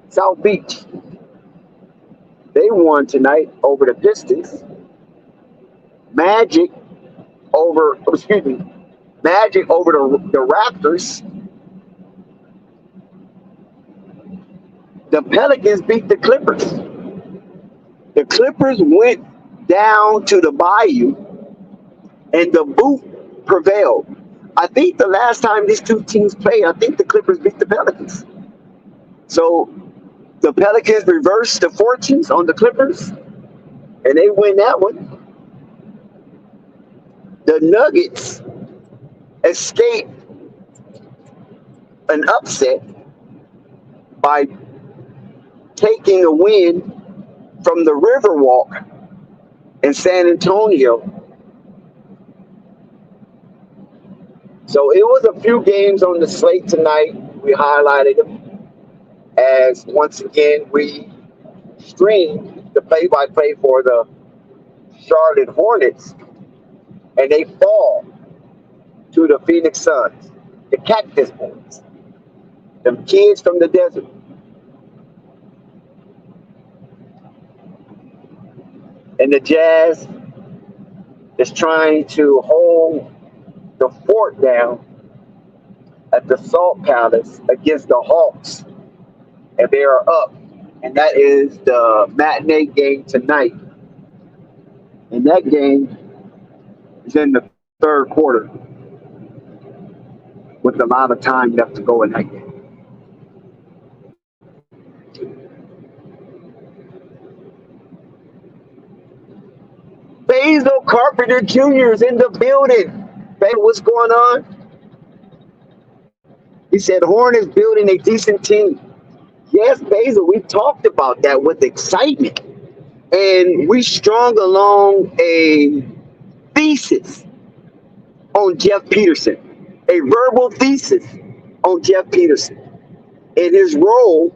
South Beach, they won tonight over the Pistons. Magic over the Raptors. The Pelicans beat the Clippers. The Clippers went down to the Bayou, and the boot prevailed. I think the last time these two teams played, I think the Clippers beat the Pelicans. So the Pelicans reversed the fortunes on the Clippers, and they win that one. The Nuggets escaped an upset by taking a win from the Riverwalk in San Antonio. So it was a few games on the slate tonight. We highlighted them as once again we streamed the play-by-play for the Charlotte Hornets, and they fall to the Phoenix Suns, the Cactus Boys, them kids from the desert. And the Jazz is trying to hold the fort down at the Salt Palace against the Hawks, and they are up. And that is the matinee game tonight. And that game is in the third quarter with a lot of time left to go in that game. Basil Carpenter Jr. is in the building. Baby, what's going on? He said Horn is building a decent team. Yes, Basil, we talked about that with excitement. And we strung along a thesis on Jeff Peterson, a verbal thesis on Jeff Peterson and his role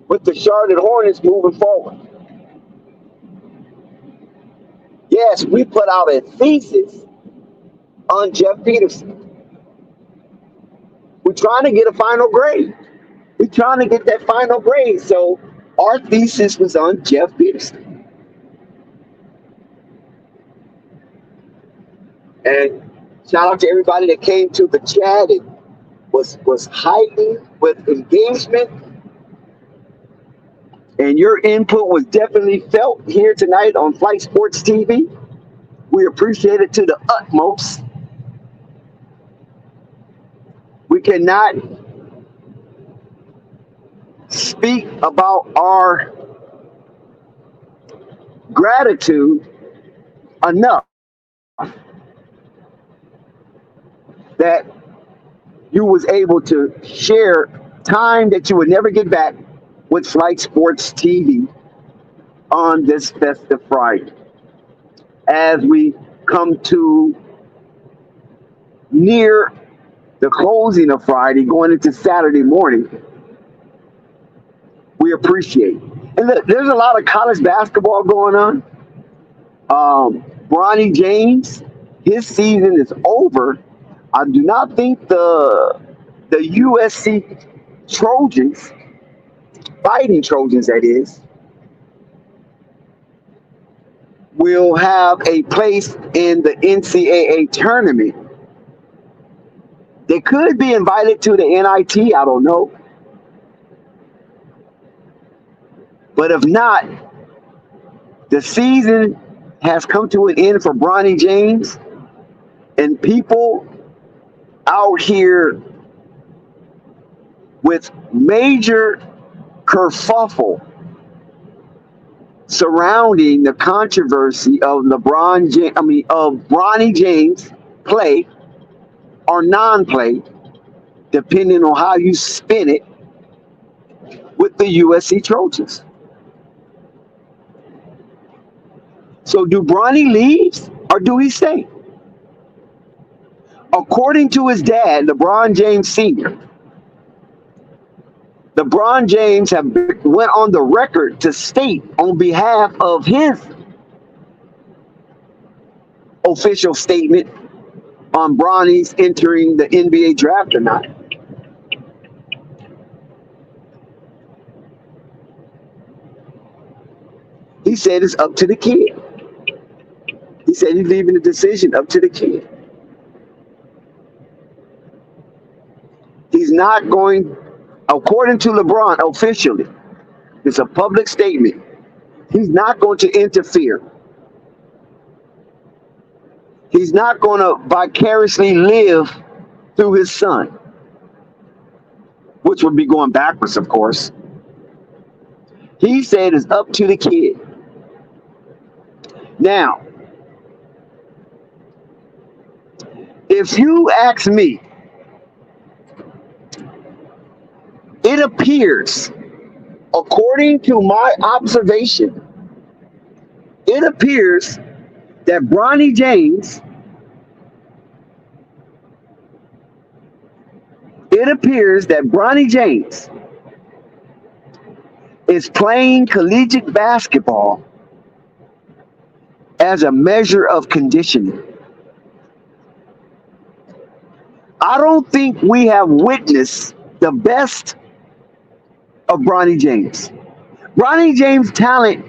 with the Charlotte Hornets moving forward. Yes, we put out a thesis on Jeff Peterson. We're trying to get a final grade. We're trying to get that final grade. So our thesis was on Jeff Peterson. And shout out to everybody that came to the chat and was hyping with engagement. And your input was definitely felt here tonight on Flight Sports TV. We appreciate it to the utmost. We cannot speak about our gratitude enough that you was able to share time that you would never get back with Flight Sports TV on this festive Friday. As we come to near the closing of Friday, going into Saturday morning, we appreciate it. And look, there's a lot of college basketball going on. Bronny James, his season is over. I do not think the USC Trojans, Fighting Trojans that is, will have a place in the NCAA tournament. They could be invited to the NIT, I don't know. But if not, the season has come to an end for Bronny James, and people out here with major kerfuffle surrounding the controversy of Bronny James play or non-play, depending on how you spin it, with the USC Trojans. So do Bronny leave or do he stay? According to his dad, LeBron James Sr., LeBron James went on the record to state on behalf of his official statement on Bronny's entering the NBA draft or not. He said it's up to the kid. He said he's leaving the decision up to the kid. He's not going, according to LeBron officially, it's a public statement. He's not going to interfere. He's not going to vicariously live through his son, which would be going backwards, of course. He said it's up to the kid. Now, if you ask me, it appears, according to my observation, it appears that Bronny James, is playing collegiate basketball as a measure of conditioning. I don't think we have witnessed the best of Bronny James. Bronny James' talent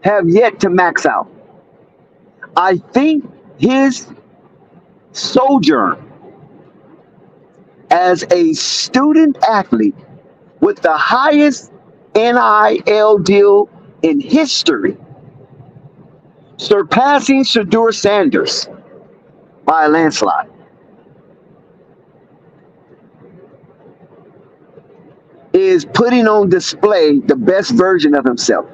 have yet to max out. I think his sojourn as a student athlete with the highest NIL deal in history, surpassing Shedeur Sanders by a landslide, is putting on display the best version of himself.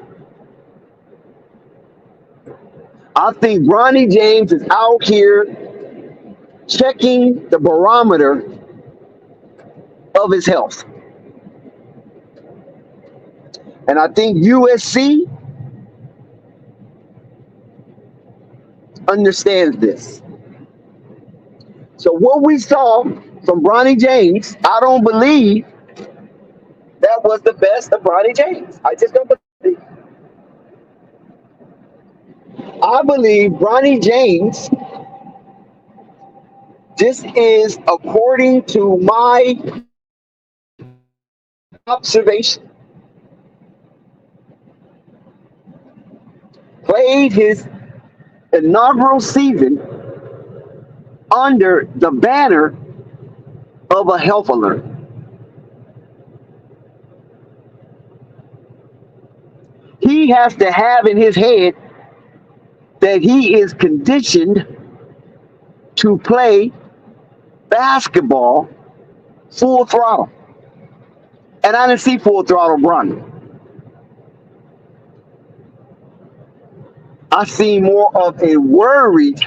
I think Bronny James is out here checking the barometer of his health. And I think USC understands this. So what we saw from Bronny James, I don't believe that was the best of Bronny James. I just don't believe. I believe Bronny James, this is according to my observation, played his inaugural season under the banner of a health alert. He has to have in his head that he is conditioned to play basketball full throttle. And I didn't see full throttle Bronny. I see more of a worried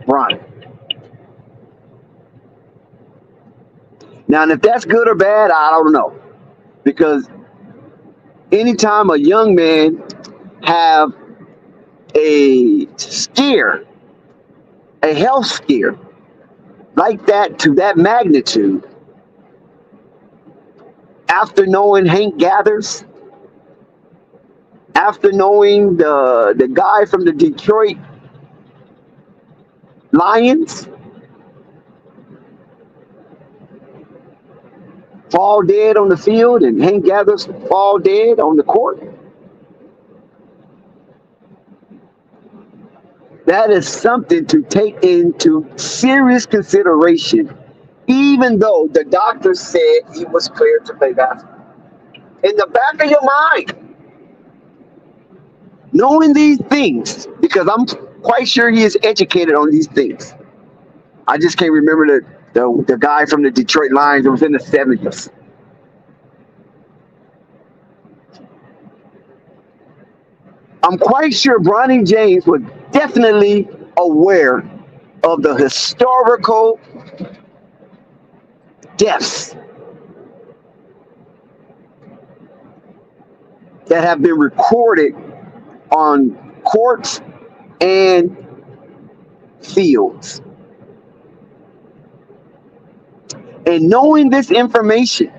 Bronny. Now, if that's good or bad, I don't know. Because anytime a young man have a scare, a health scare, like that to that magnitude, after knowing Hank Gathers, after knowing the guy from the Detroit Lions fall dead on the field and Hank Gathers fall dead on the court, that is something to take into serious consideration, even though the doctor said he was cleared to play basketball. In the back of your mind, knowing these things, because I'm quite sure he is educated on these things. I just can't remember the guy from the Detroit Lions that was in the 70s. I'm quite sure Bronny James was definitely aware of the historical deaths that have been recorded on courts and fields. And knowing this information,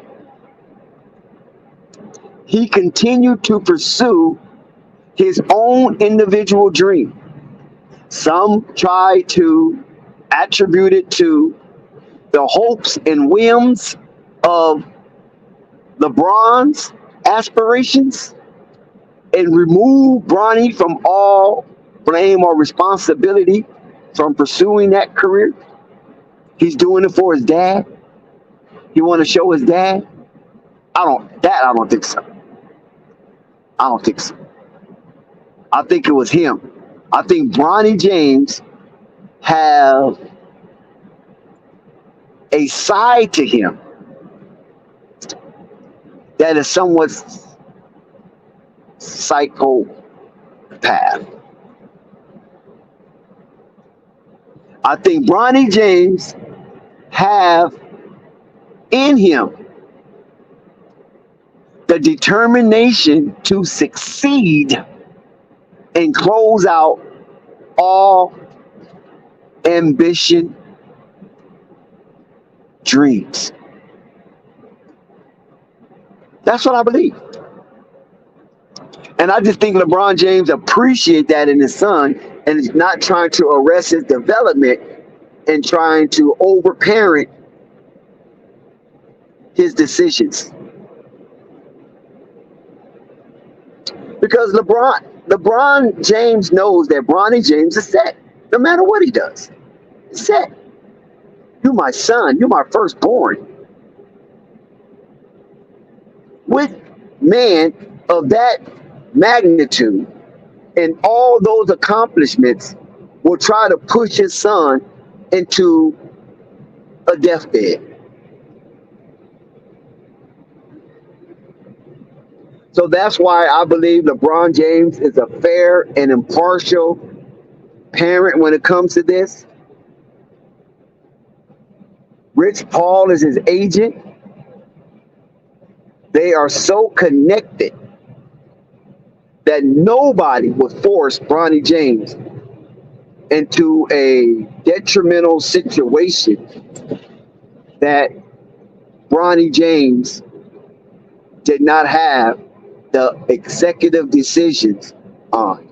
he continued to pursue his own individual dream. Some try to attribute it to the hopes and whims of LeBron's aspirations and remove Bronny from all blame or responsibility from pursuing that career. He's doing it for his dad. He want to show his dad. I don't think so. I don't think so. I think it was him. I think Bronny James have a side to him that is somewhat psychopath. I think Bronny James have in him the determination to succeed and close out all ambition dreams. That's what I believe. And I just think LeBron James appreciate that in his son and is not trying to arrest his development and trying to overparent his decisions. Because LeBron James knows that Bronny James is set. No matter what he does, he's set. You're my son. You're my firstborn. With man of that magnitude and all those accomplishments will try to push his son into a deathbed. So that's why I believe LeBron James is a fair and impartial parent when it comes to this. Rich Paul is his agent. They are so connected that nobody would force Bronny James into a detrimental situation that Bronny James did not have the executive decisions on.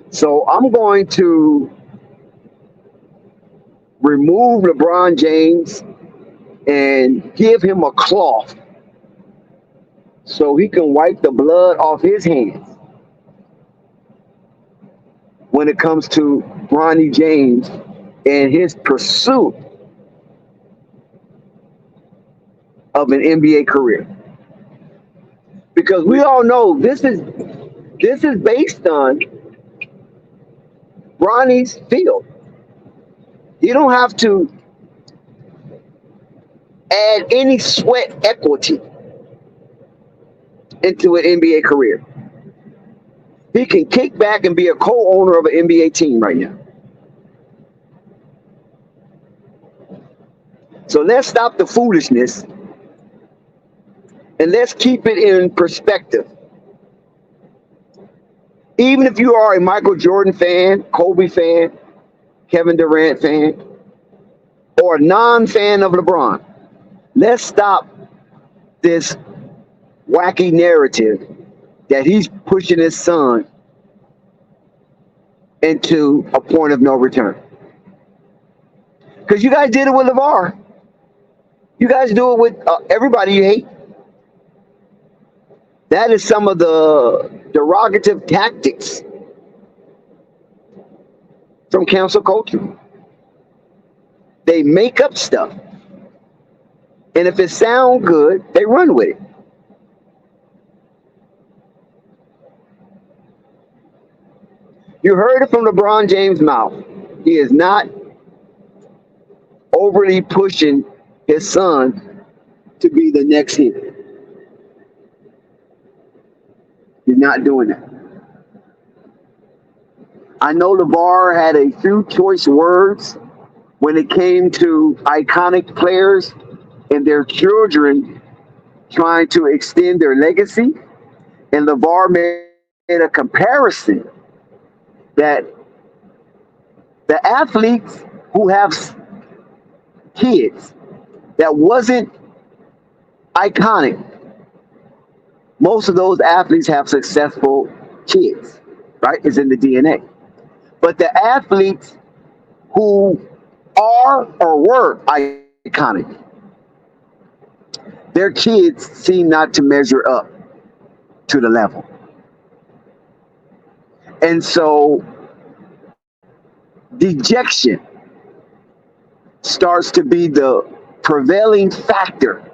So I'm going to remove LeBron James and give him a cloth so he can wipe the blood off his hands when it comes to Bronny James and his pursuit of an NBA career. Because we all know this is based on Bronny's field. You don't have to add any sweat equity into an NBA career. He can kick back and be a co-owner of an NBA team right now. So let's stop the foolishness and let's keep it in perspective. Even if you are a Michael Jordan fan, Kobe fan, Kevin Durant fan, or a non-fan of LeBron, let's stop this wacky narrative that he's pushing his son into a point of no return. Because you guys did it with LeVar. You guys do it with everybody you hate. That is some of the derogative tactics from cancel culture. They make up stuff. And if it sounds good, they run with it. You heard it from LeBron James' mouth. He is not overly pushing his son to be the next hit. He's not doing that. I know LeVar had a few choice words when it came to iconic players and their children trying to extend their legacy. And LeVar made a comparison that the athletes who have kids that wasn't iconic, most of those athletes have successful kids, right? It's in the DNA. But the athletes who are or were iconic, their kids seem not to measure up to the level. And so dejection starts to be the prevailing factor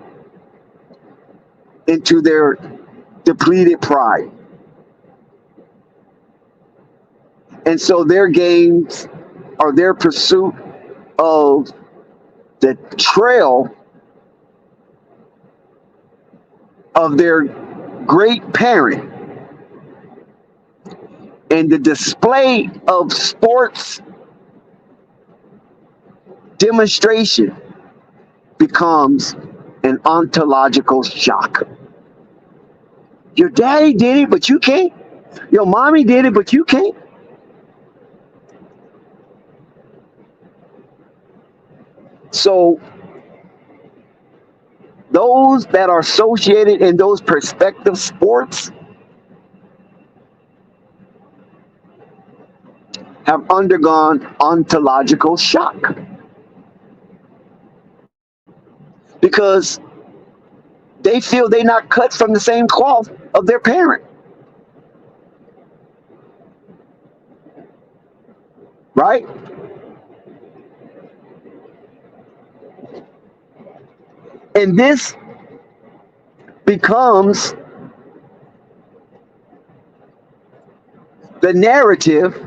into their depleted pride. And so their games or their pursuit of the trail of their great parent and the display of sports demonstration becomes an ontological shock. Your daddy did it, but you can't. Your mommy did it, but you can't. So those that are associated in those perspective sports have undergone ontological shock because they feel they're not cut from the same cloth of their parent. Right? And this becomes the narrative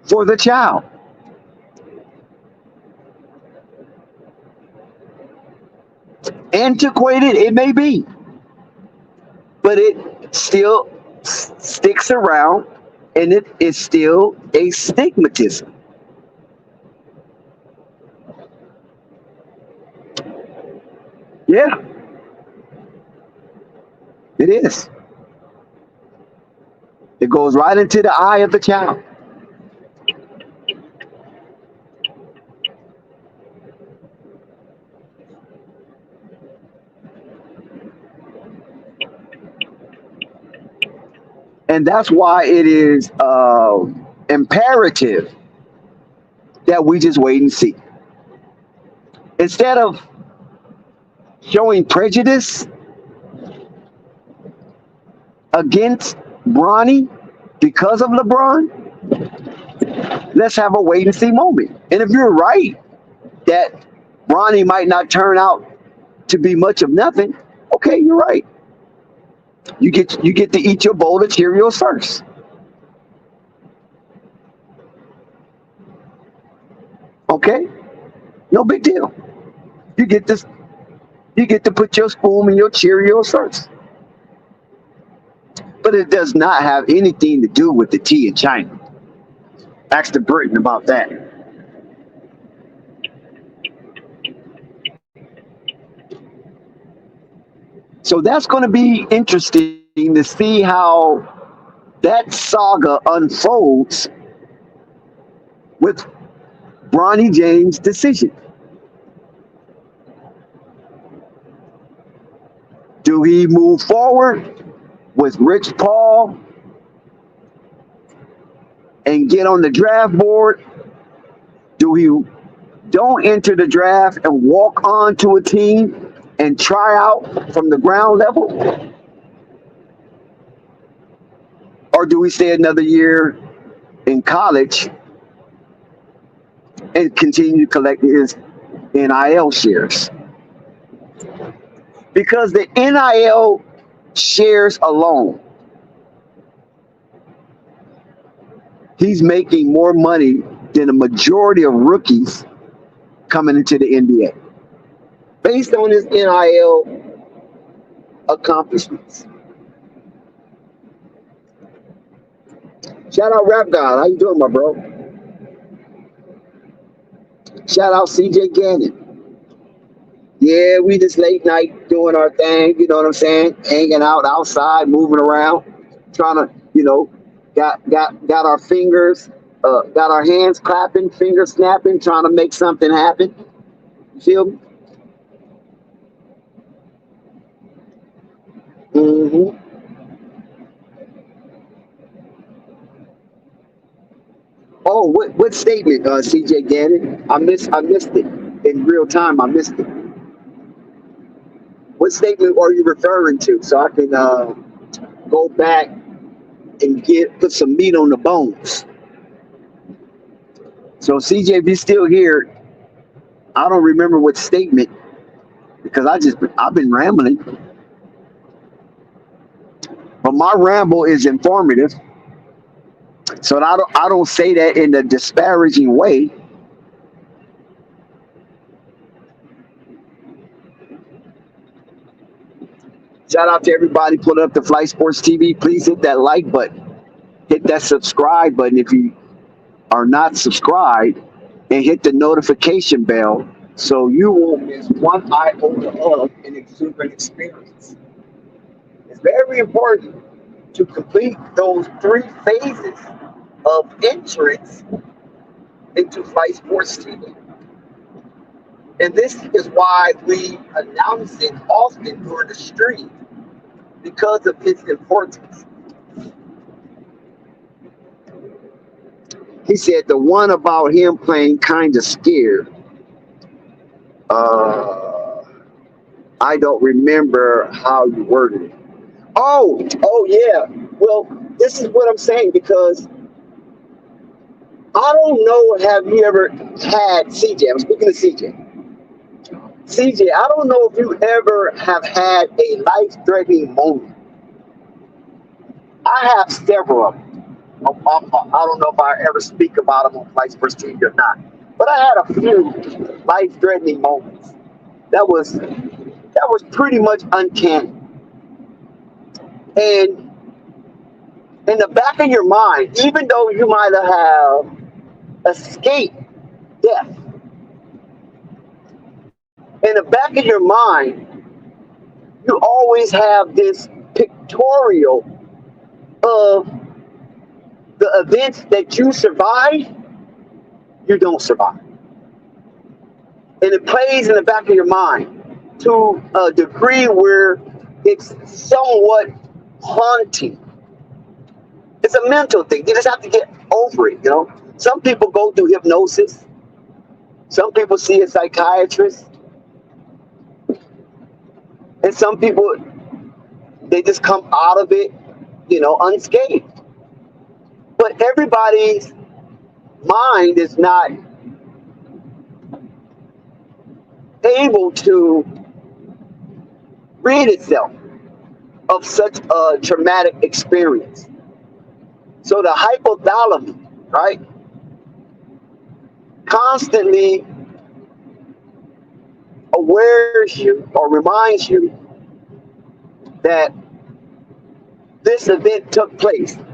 for the child. Antiquated it may be, but it still sticks around, and it is still a stigmatism. Yeah, it is. It goes right into the eye of the child. And that's why it is imperative that we just wait and see. Instead of showing prejudice against Bronny because of LeBron, let's have a wait and see moment. And if you're right that Bronny might not turn out to be much of nothing, okay, you're right. You get to eat your bowl of Cheerios first. Okay? No big deal. You get to put your spoon in your Cheerios first. But it does not have anything to do with the tea in China. Ask the Britain about that. So that's going to be interesting to see how that saga unfolds with Bronny James' decision. Do he move forward with Rich Paul and get on the draft board? Do he don't enter the draft and walk on to a team and try out from the ground level? Or do we stay another year in college and continue to collect his NIL shares? Because the NIL shares alone he's making more money than a majority of rookies coming into the NBA based on his NIL accomplishments. Shout out Rap God. How you doing, my bro? Shout out CJ Gannon. Yeah, we just late night doing our thing, you know what I'm saying? Hanging out outside, moving around, trying to, got our fingers, got our hands clapping, fingers snapping, trying to make something happen. You feel me? Mm-hmm. Oh, what statement, CJ Gannon? I missed it in real time. I missed it. What statement are you referring to, so I can go back and put some meat on the bones? So CJ, if you're still here, I don't remember what statement because I've been rambling, but my ramble is informative. So I don't say that in a disparaging way. Shout out to everybody pulling up the Flight Sports TV. Please hit that like button, hit that subscribe button if you are not subscribed, and hit the notification bell so you won't miss one iota of an exuberant experience. It's very important to complete those 3 phases of entrance into Flight Sports TV. And this is why we announce it often during the stream, because of its importance. He said the one about him playing kind of scared. I don't remember how you worded it. Oh yeah. Well, this is what I'm saying, because I don't know, have you ever had, CJ, I'm speaking to CJ. CJ, I don't know if you ever have had a life-threatening moment. I have several of them. I don't know if I ever speak about them on Flight Sports TV or not, but I had a few life-threatening moments. That was pretty much uncanny. And in the back of your mind, even though you might have escaped death, in the back of your mind, you always have this pictorial of the events that you survive, you don't survive. And it plays in the back of your mind to a degree where it's somewhat haunting. It's a mental thing. You just have to get over it, you know. Some people go through hypnosis. Some people see a psychiatrist. And some people, they just come out of it, unscathed. But everybody's mind is not able to rid itself of such a traumatic experience. So the hypothalamus, right, constantly awares you or reminds you that this event took place. And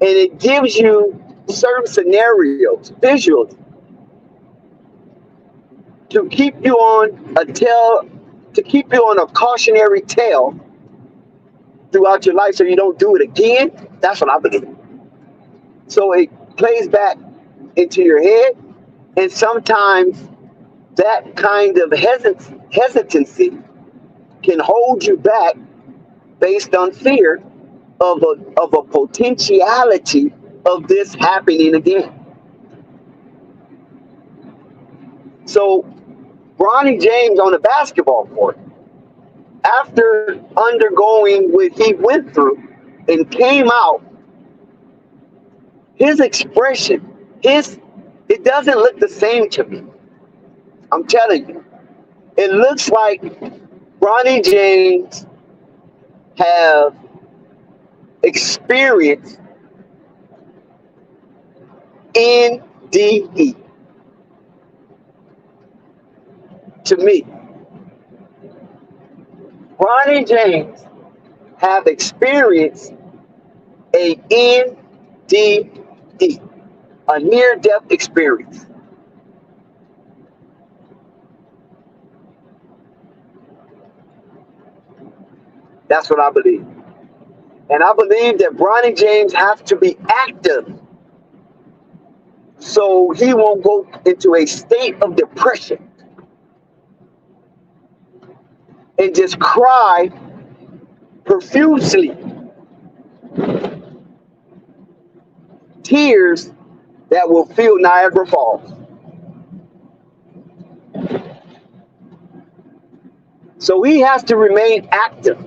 it gives you certain scenarios, visuals, to keep you on a cautionary tale throughout your life so you don't do it again. That's what I believe. So it plays back into your head, and sometimes that kind of hesitancy can hold you back based on fear of a potentiality of this happening again. So Bronny James on the basketball court, after undergoing what he went through and came out, his expression, it doesn't look the same to me. I'm telling you. It looks like Bronny James have experienced NDE. To me, Bronny James have experienced a NDE, a near-death experience. That's what I believe. And I believe that Bronny James has to be active so he won't go into a state of depression and just cry profusely. Tears that will fill Niagara Falls. So he has to remain active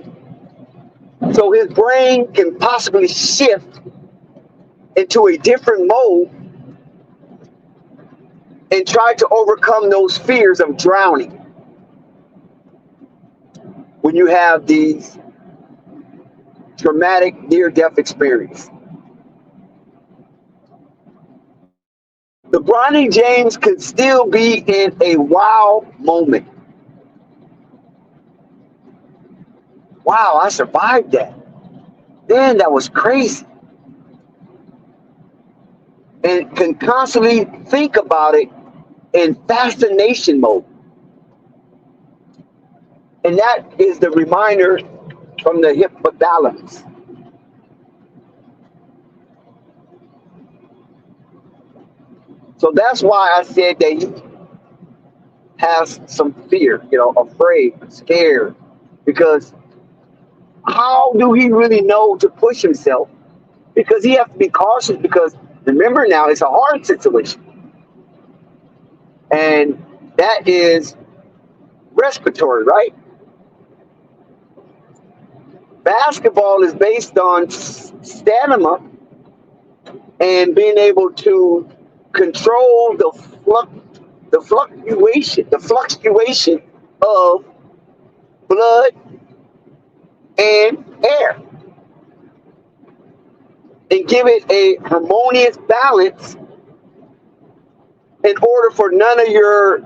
so his brain can possibly shift into a different mode and try to overcome those fears of drowning when you have these traumatic near-death experience. The Bronny James could still be in a wow moment. Wow, I survived that. Man, that was crazy. And can constantly think about it in fascination mode. And that is the reminder from the hypothalamus. So that's why I said that he has some fear, afraid, scared. Because how do he really know to push himself? Because he has to be cautious because remember now, it's a hard situation. And that is respiratory, right? Basketball is based on stamina and being able to control the fluctuation of blood and air and give it a harmonious balance in order for none of your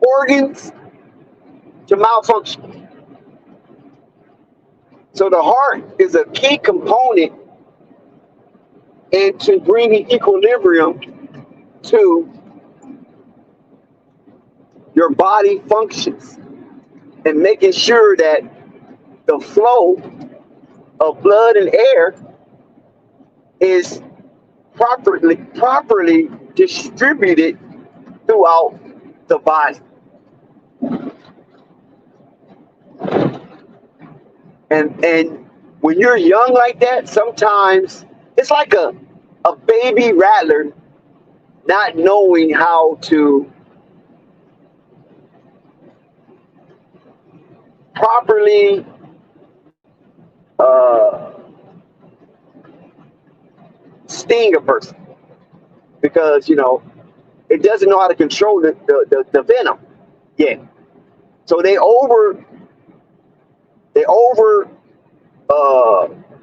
organs to malfunction. So the heart is a key component into bringing equilibrium to your body functions and making sure that the flow of blood and air is properly distributed throughout the body. And when you're young like that, sometimes it's like a baby rattler not knowing how to properly sting a person because it doesn't know how to control the venom yet. So they over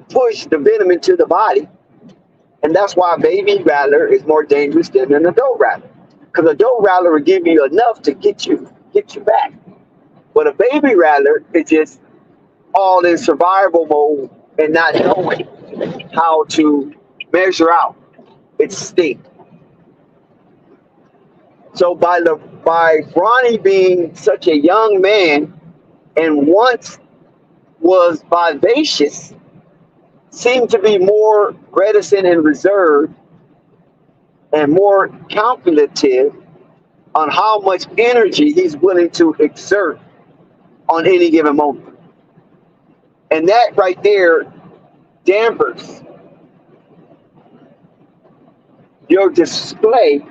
push the venom into the body, and that's why a baby rattler is more dangerous than an adult rattler. Because an adult rattler will give you enough to get you back, but a baby rattler is just all in survival mode and not knowing how to measure out its sting. So by Bronny being such a young man and once was vivacious, seemed to be more reticent and reserved and more calculative on how much energy he's willing to exert on any given moment. And that right there dampers your display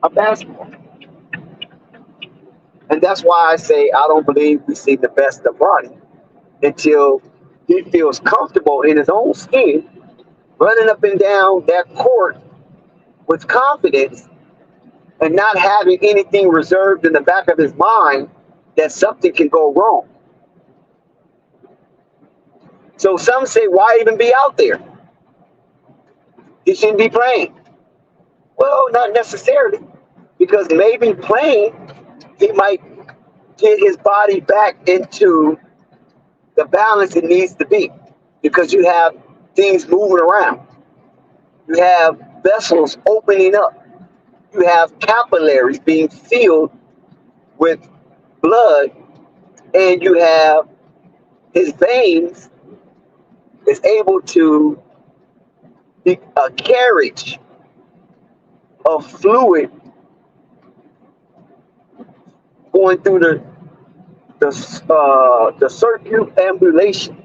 of basketball. And that's why I say I don't believe we see the best of Bronny until he feels comfortable in his own skin, running up and down that court with confidence and not having anything reserved in the back of his mind that something can go wrong. So some say, why even be out there? He shouldn't be playing. Well, not necessarily, because maybe playing, he might get his body back into the balance it needs to be, because you have things moving around. You have vessels opening up. You have capillaries being filled with blood, and you have his veins is able to be a carriage of fluid going through the circumambulation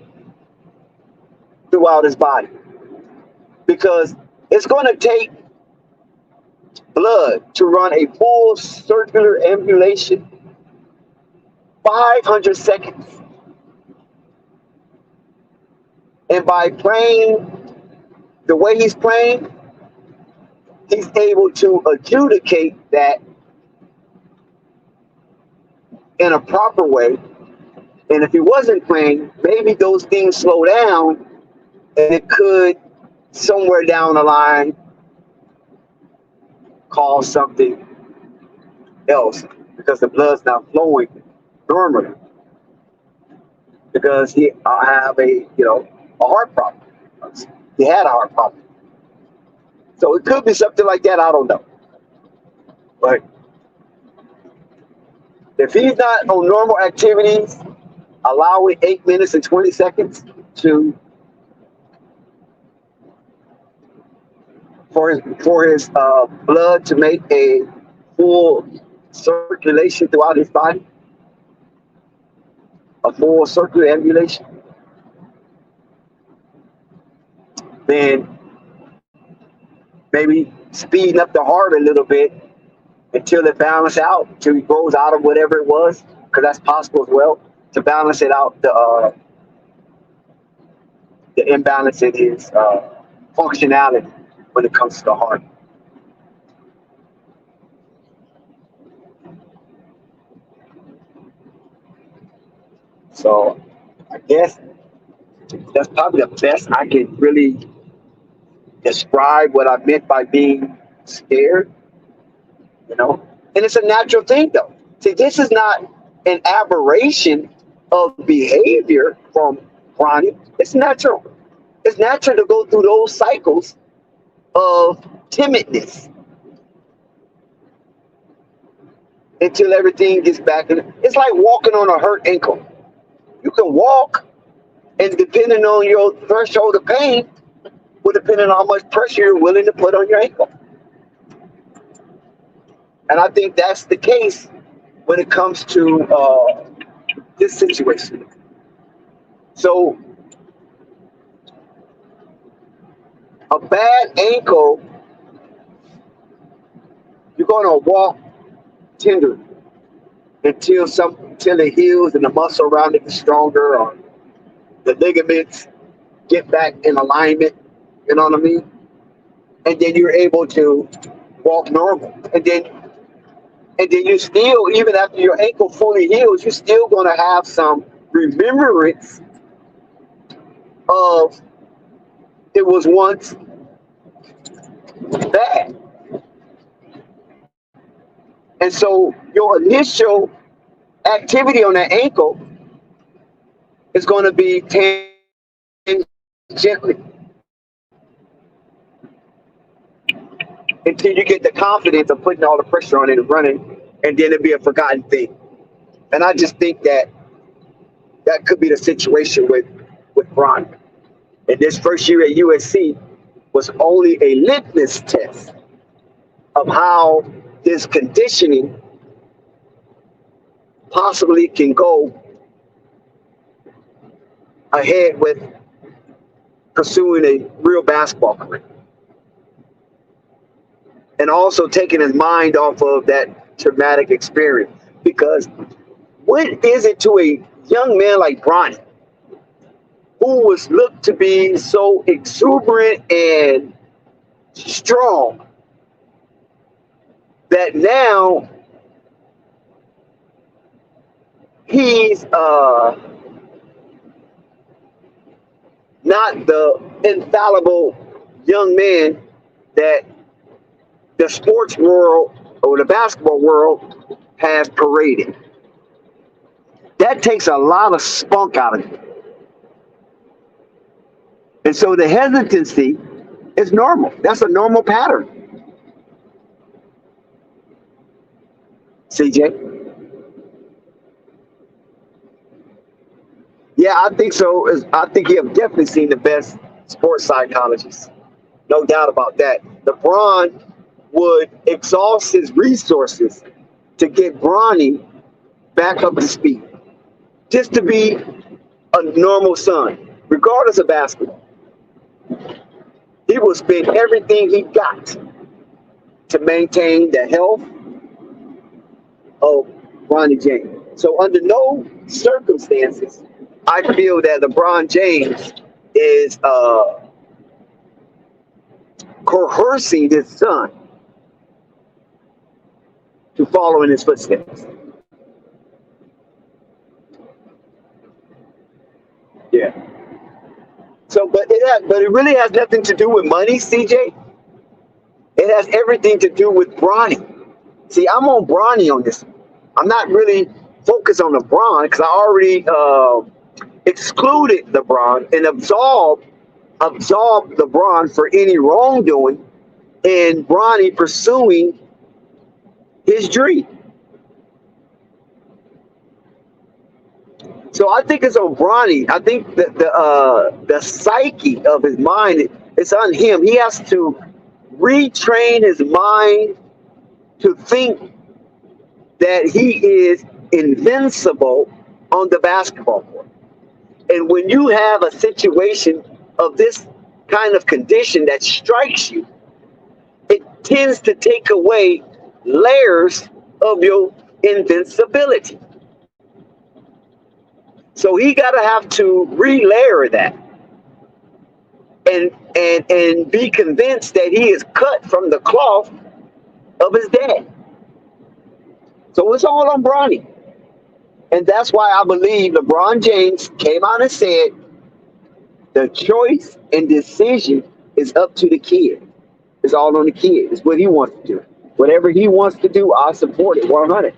throughout his body, because it's going to take blood to run a full circular ambulation 500 seconds. And by playing the way he's playing, he's able to adjudicate that in a proper way. And if he wasn't playing, maybe those things slow down, and it could, somewhere down the line, cause something else, because the blood's not flowing normally. Because he have a heart problem. He had a heart problem. So it could be something like that. I don't know. But if he's not on normal activities, allowing 8 minutes and 20 seconds for his blood to make a full circulation throughout his body, a full circular ambulation, then maybe speeding up the heart a little bit until it balances out, until he grows out of whatever it was, because that's possible as well, to balance it out, the imbalance in his functionality when it comes to the heart. So I guess that's probably the best I can really describe what I meant by being scared, And it's a natural thing, though. See, this is not an aberration of behavior from Ronnie. It's natural. It's natural to go through those cycles of timidness until everything gets back. It's like walking on a hurt ankle. You can walk, and depending on your threshold of pain, will depend on how much pressure you're willing to put on your ankle. And I think that's the case when it comes to this situation. So a bad ankle, you're going to walk tender until it heals and the muscle around it is stronger, or the ligaments get back in alignment. You know what I mean? And then you're able to walk normal. And then you still, even after your ankle fully heals, you're still going to have some remembrance of it was once bad. And so your initial activity on that ankle is going to be tangentially until you get the confidence of putting all the pressure on it and running, and then it'll be a forgotten thing. And I just think that could be the situation with Bron. And this first year at USC was only a litmus test of how his conditioning possibly can go ahead with pursuing a real basketball career. And also taking his mind off of that traumatic experience. Because what is it to a young man like Bronny, who was looked to be so exuberant and strong, that now he's not the infallible young man that the sports world or the basketball world has paraded. That takes a lot of spunk out of you. And so the hesitancy is normal. That's a normal pattern. CJ? Yeah, I think so. I think you have definitely seen the best sports psychologists. No doubt about that. LeBron would exhaust his resources to get Bronny back up to speed, just to be a normal son, regardless of basketball. He will spend everything he got to maintain the health of Bronny James. So under no circumstances, I feel that LeBron James is coercing his son to follow in his footsteps. Yeah. So, but it really has nothing to do with money, CJ. It has everything to do with Bronny. See, I'm on Bronny on this. I'm not really focused on LeBron because I already excluded LeBron and absolved LeBron for any wrongdoing in Bronny pursuing his dream. So I think it's on Bronny. I think that the psyche of his mind is on him. He has to retrain his mind to think that he is invincible on the basketball court. And when you have a situation of this kind of condition that strikes you, it tends to take away layers of your invincibility. So he gotta have to relayer that and be convinced that he is cut from the cloth of his dad. So it's all on Bronny. And that's why I believe LeBron James came out and said the choice and decision is up to the kid. It's all on the kid. It's what he wants to do. Whatever he wants to do, I support it 100.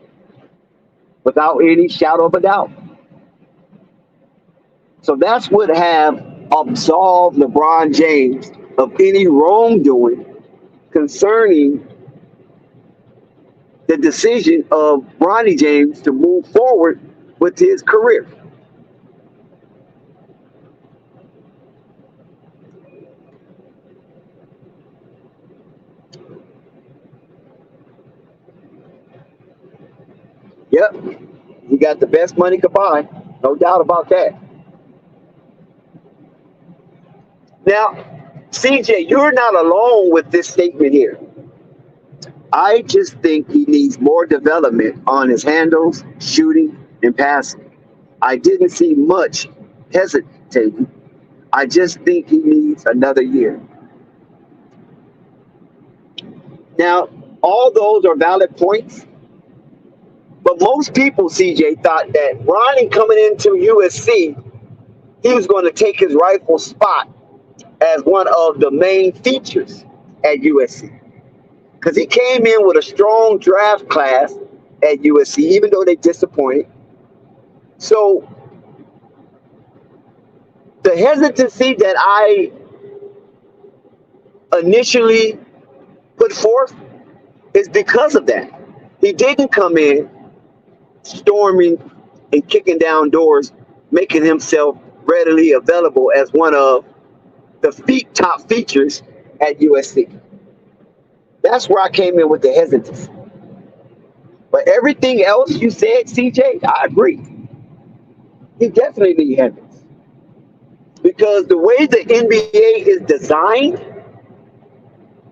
Without any shadow of a doubt. So that's what have absolved LeBron James of any wrongdoing concerning the decision of Bronny James to move forward with his career. Yep, he got the best money could buy, no doubt about that. Now, CJ, you're not alone with this statement here. I just think he needs more development on his handles, shooting, and passing. I didn't see much hesitating. I just think he needs another year. Now, all those are valid points, but most people, CJ, thought that Ronnie coming into USC, he was going to take his rightful spot as one of the main features at USC. Because he came in with a strong draft class at USC, even though they disappointed. So the hesitancy that I initially put forth is because of that. He didn't come in storming and kicking down doors, making himself readily available as one of the top features at USC. That's where I came in with the hesitancy. But everything else you said, CJ, I agree. He definitely needs hesitance. Because the way the NBA is designed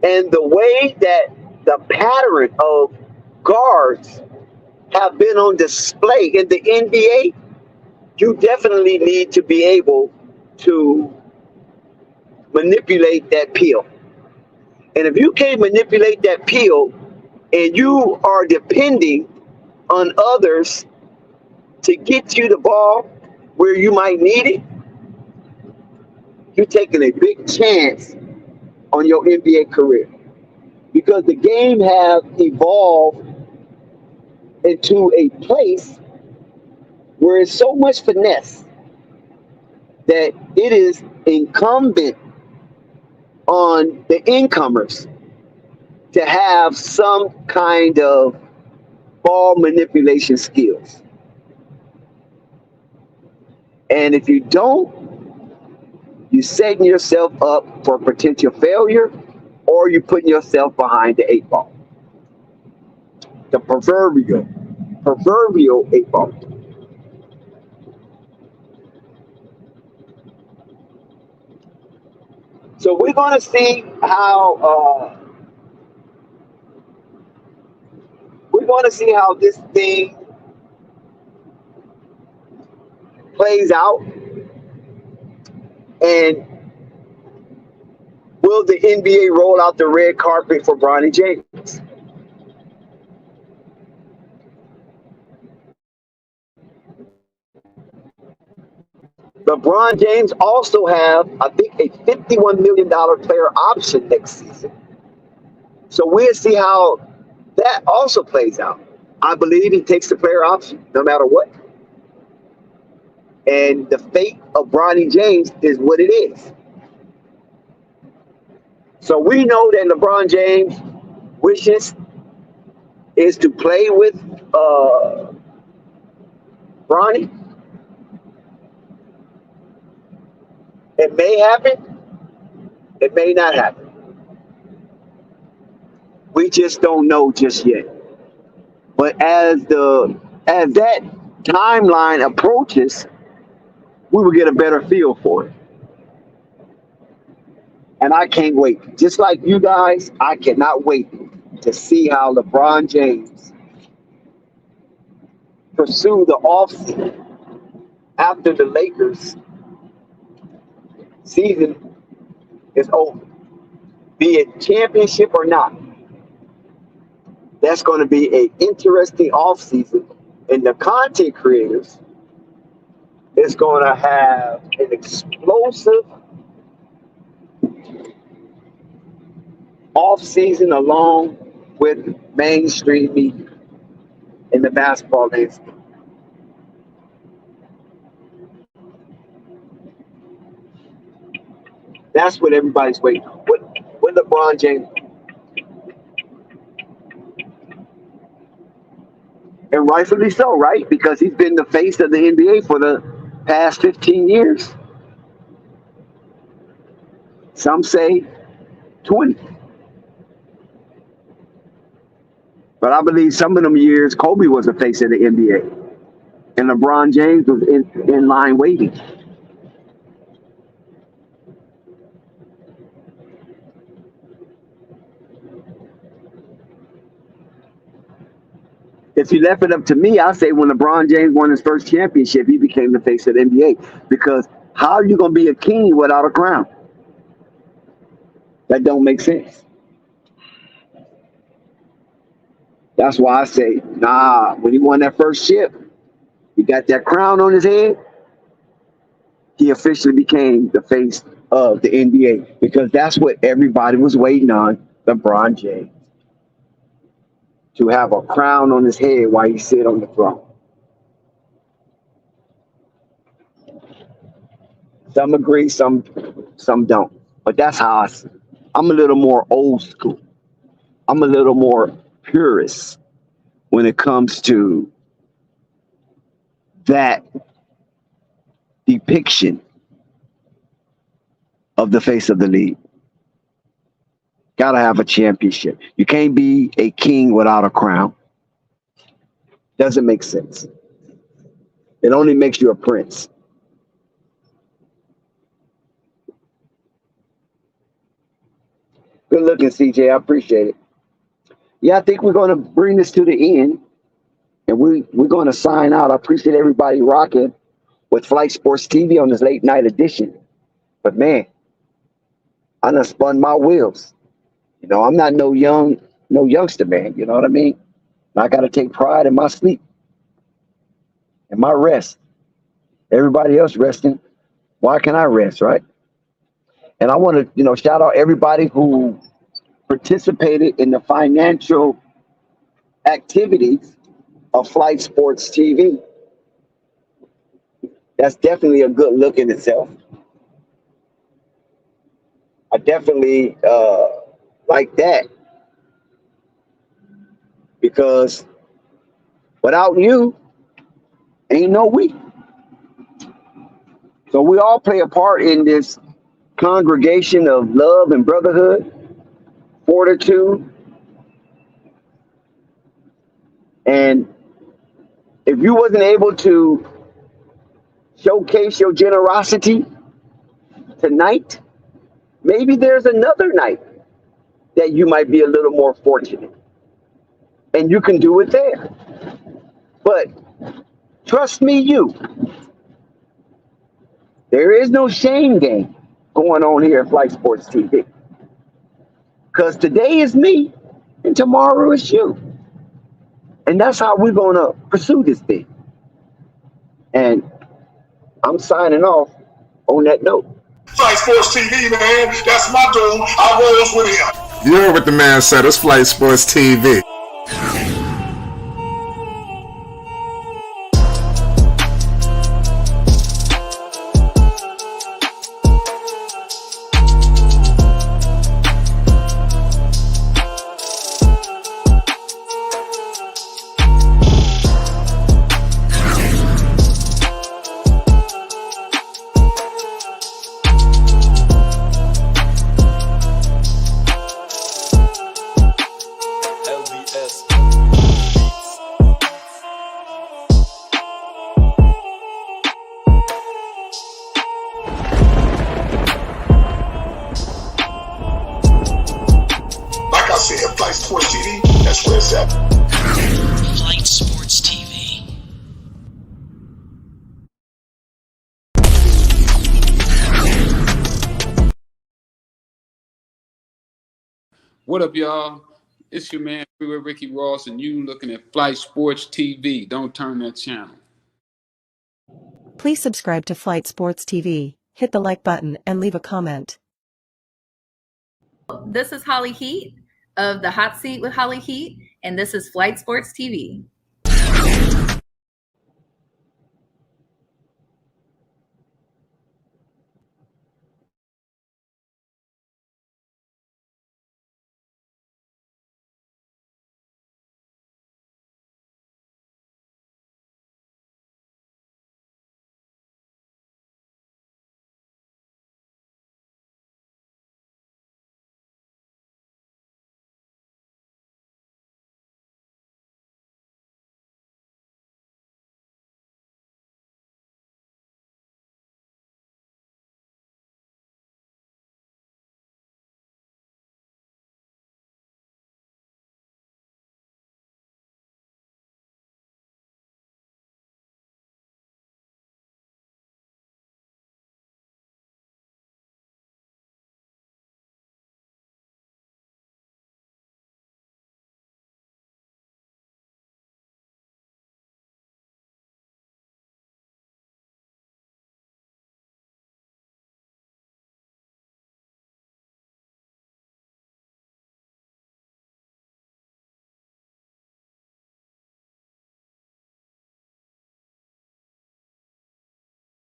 and the way that the pattern of guards have been on display in the NBA, you definitely need to be able to manipulate that peel. And if you can't manipulate that peel and you are depending on others to get you the ball where you might need it, you're taking a big chance on your NBA career. because the game have evolved into a place where it's so much finesse that it is incumbent on the incomers to have some kind of ball manipulation skills. And if you don't, you're setting yourself up for potential failure, or you're putting yourself behind the 8 ball. The proverbial 8 ball. So we're going to see how this thing plays out, and will the NBA roll out the red carpet for Bronny James? LeBron James also have, I think, a $51 million player option next season. So we'll see how that also plays out. I believe he takes the player option no matter what. And the fate of Bronny James is what it is. So we know that LeBron James wishes is to play with Bronny. It may happen. It may not happen. We just don't know just yet. But as that timeline approaches, we will get a better feel for it. And I can't wait. Just like you guys, I cannot wait to see how LeBron James pursue the offseason after the Lakers season is over. Be it championship or not. That's going to be an interesting offseason. And the content creators is going to have an explosive offseason along with mainstream media in the basketball landscape. That's what everybody's waiting on. What LeBron James. And rightfully so, right? Because he's been the face of the NBA for the past 15 years. Some say 20. But I believe some of them years, Kobe was the face of the NBA. And LeBron James was in line waiting. If you left it up to me, I'd say when LeBron James won his first championship, he became the face of the NBA. Because how are you going to be a king without a crown? That don't make sense. That's why I say, nah, when he won that first chip, he got that crown on his head, he officially became the face of the NBA. Because that's what everybody was waiting on, LeBron James. To have a crown on his head while he sit on the throne. Some agree, some don't. But that's how I'm a little more old school. I'm a little more purist when it comes to that depiction of the face of the league. Gotta have a championship. You can't be a king without a crown. Doesn't make sense. It only makes you a prince. Good looking, CJ. I appreciate it. Yeah, I think we're going to bring this to the end. And we're going to sign out. I appreciate everybody rocking with Flight Sports TV on this late night edition. But man, I done spun my wheels. You know, I'm not no youngster, man. You know what I mean? I got to take pride in my sleep and my rest. Everybody else resting. Why can't I rest, right? And I want to, shout out everybody who participated in the financial activities of Flight Sports TV. That's definitely a good look in itself. I definitely like that because without you, ain't no we. So we all play a part in this congregation of love and brotherhood, fortitude, and if you wasn't able to showcase your generosity tonight, maybe there's another night that you might be a little more fortunate and you can do it there. But trust me, there is no shame game going on here at Flight Sports TV. Because today is me and tomorrow is you. And that's how we're going to pursue this thing. And I'm signing off on that note. Flight Sports TV, man. That's my dude. I rolls with him. You heard what the man said. It's Flight Sports TV. Like I said, Flight Sports TV, that's where it's at. Flight Sports TV. What up, y'all? It's your man, Freeway Ricky Ross, and you looking at Flight Sports TV. Don't turn that channel. Please subscribe to Flight Sports TV, hit the like button, and leave a comment. This is Holly Heat of the Hot Seat with Holly Heat, and this is Flight Sports TV.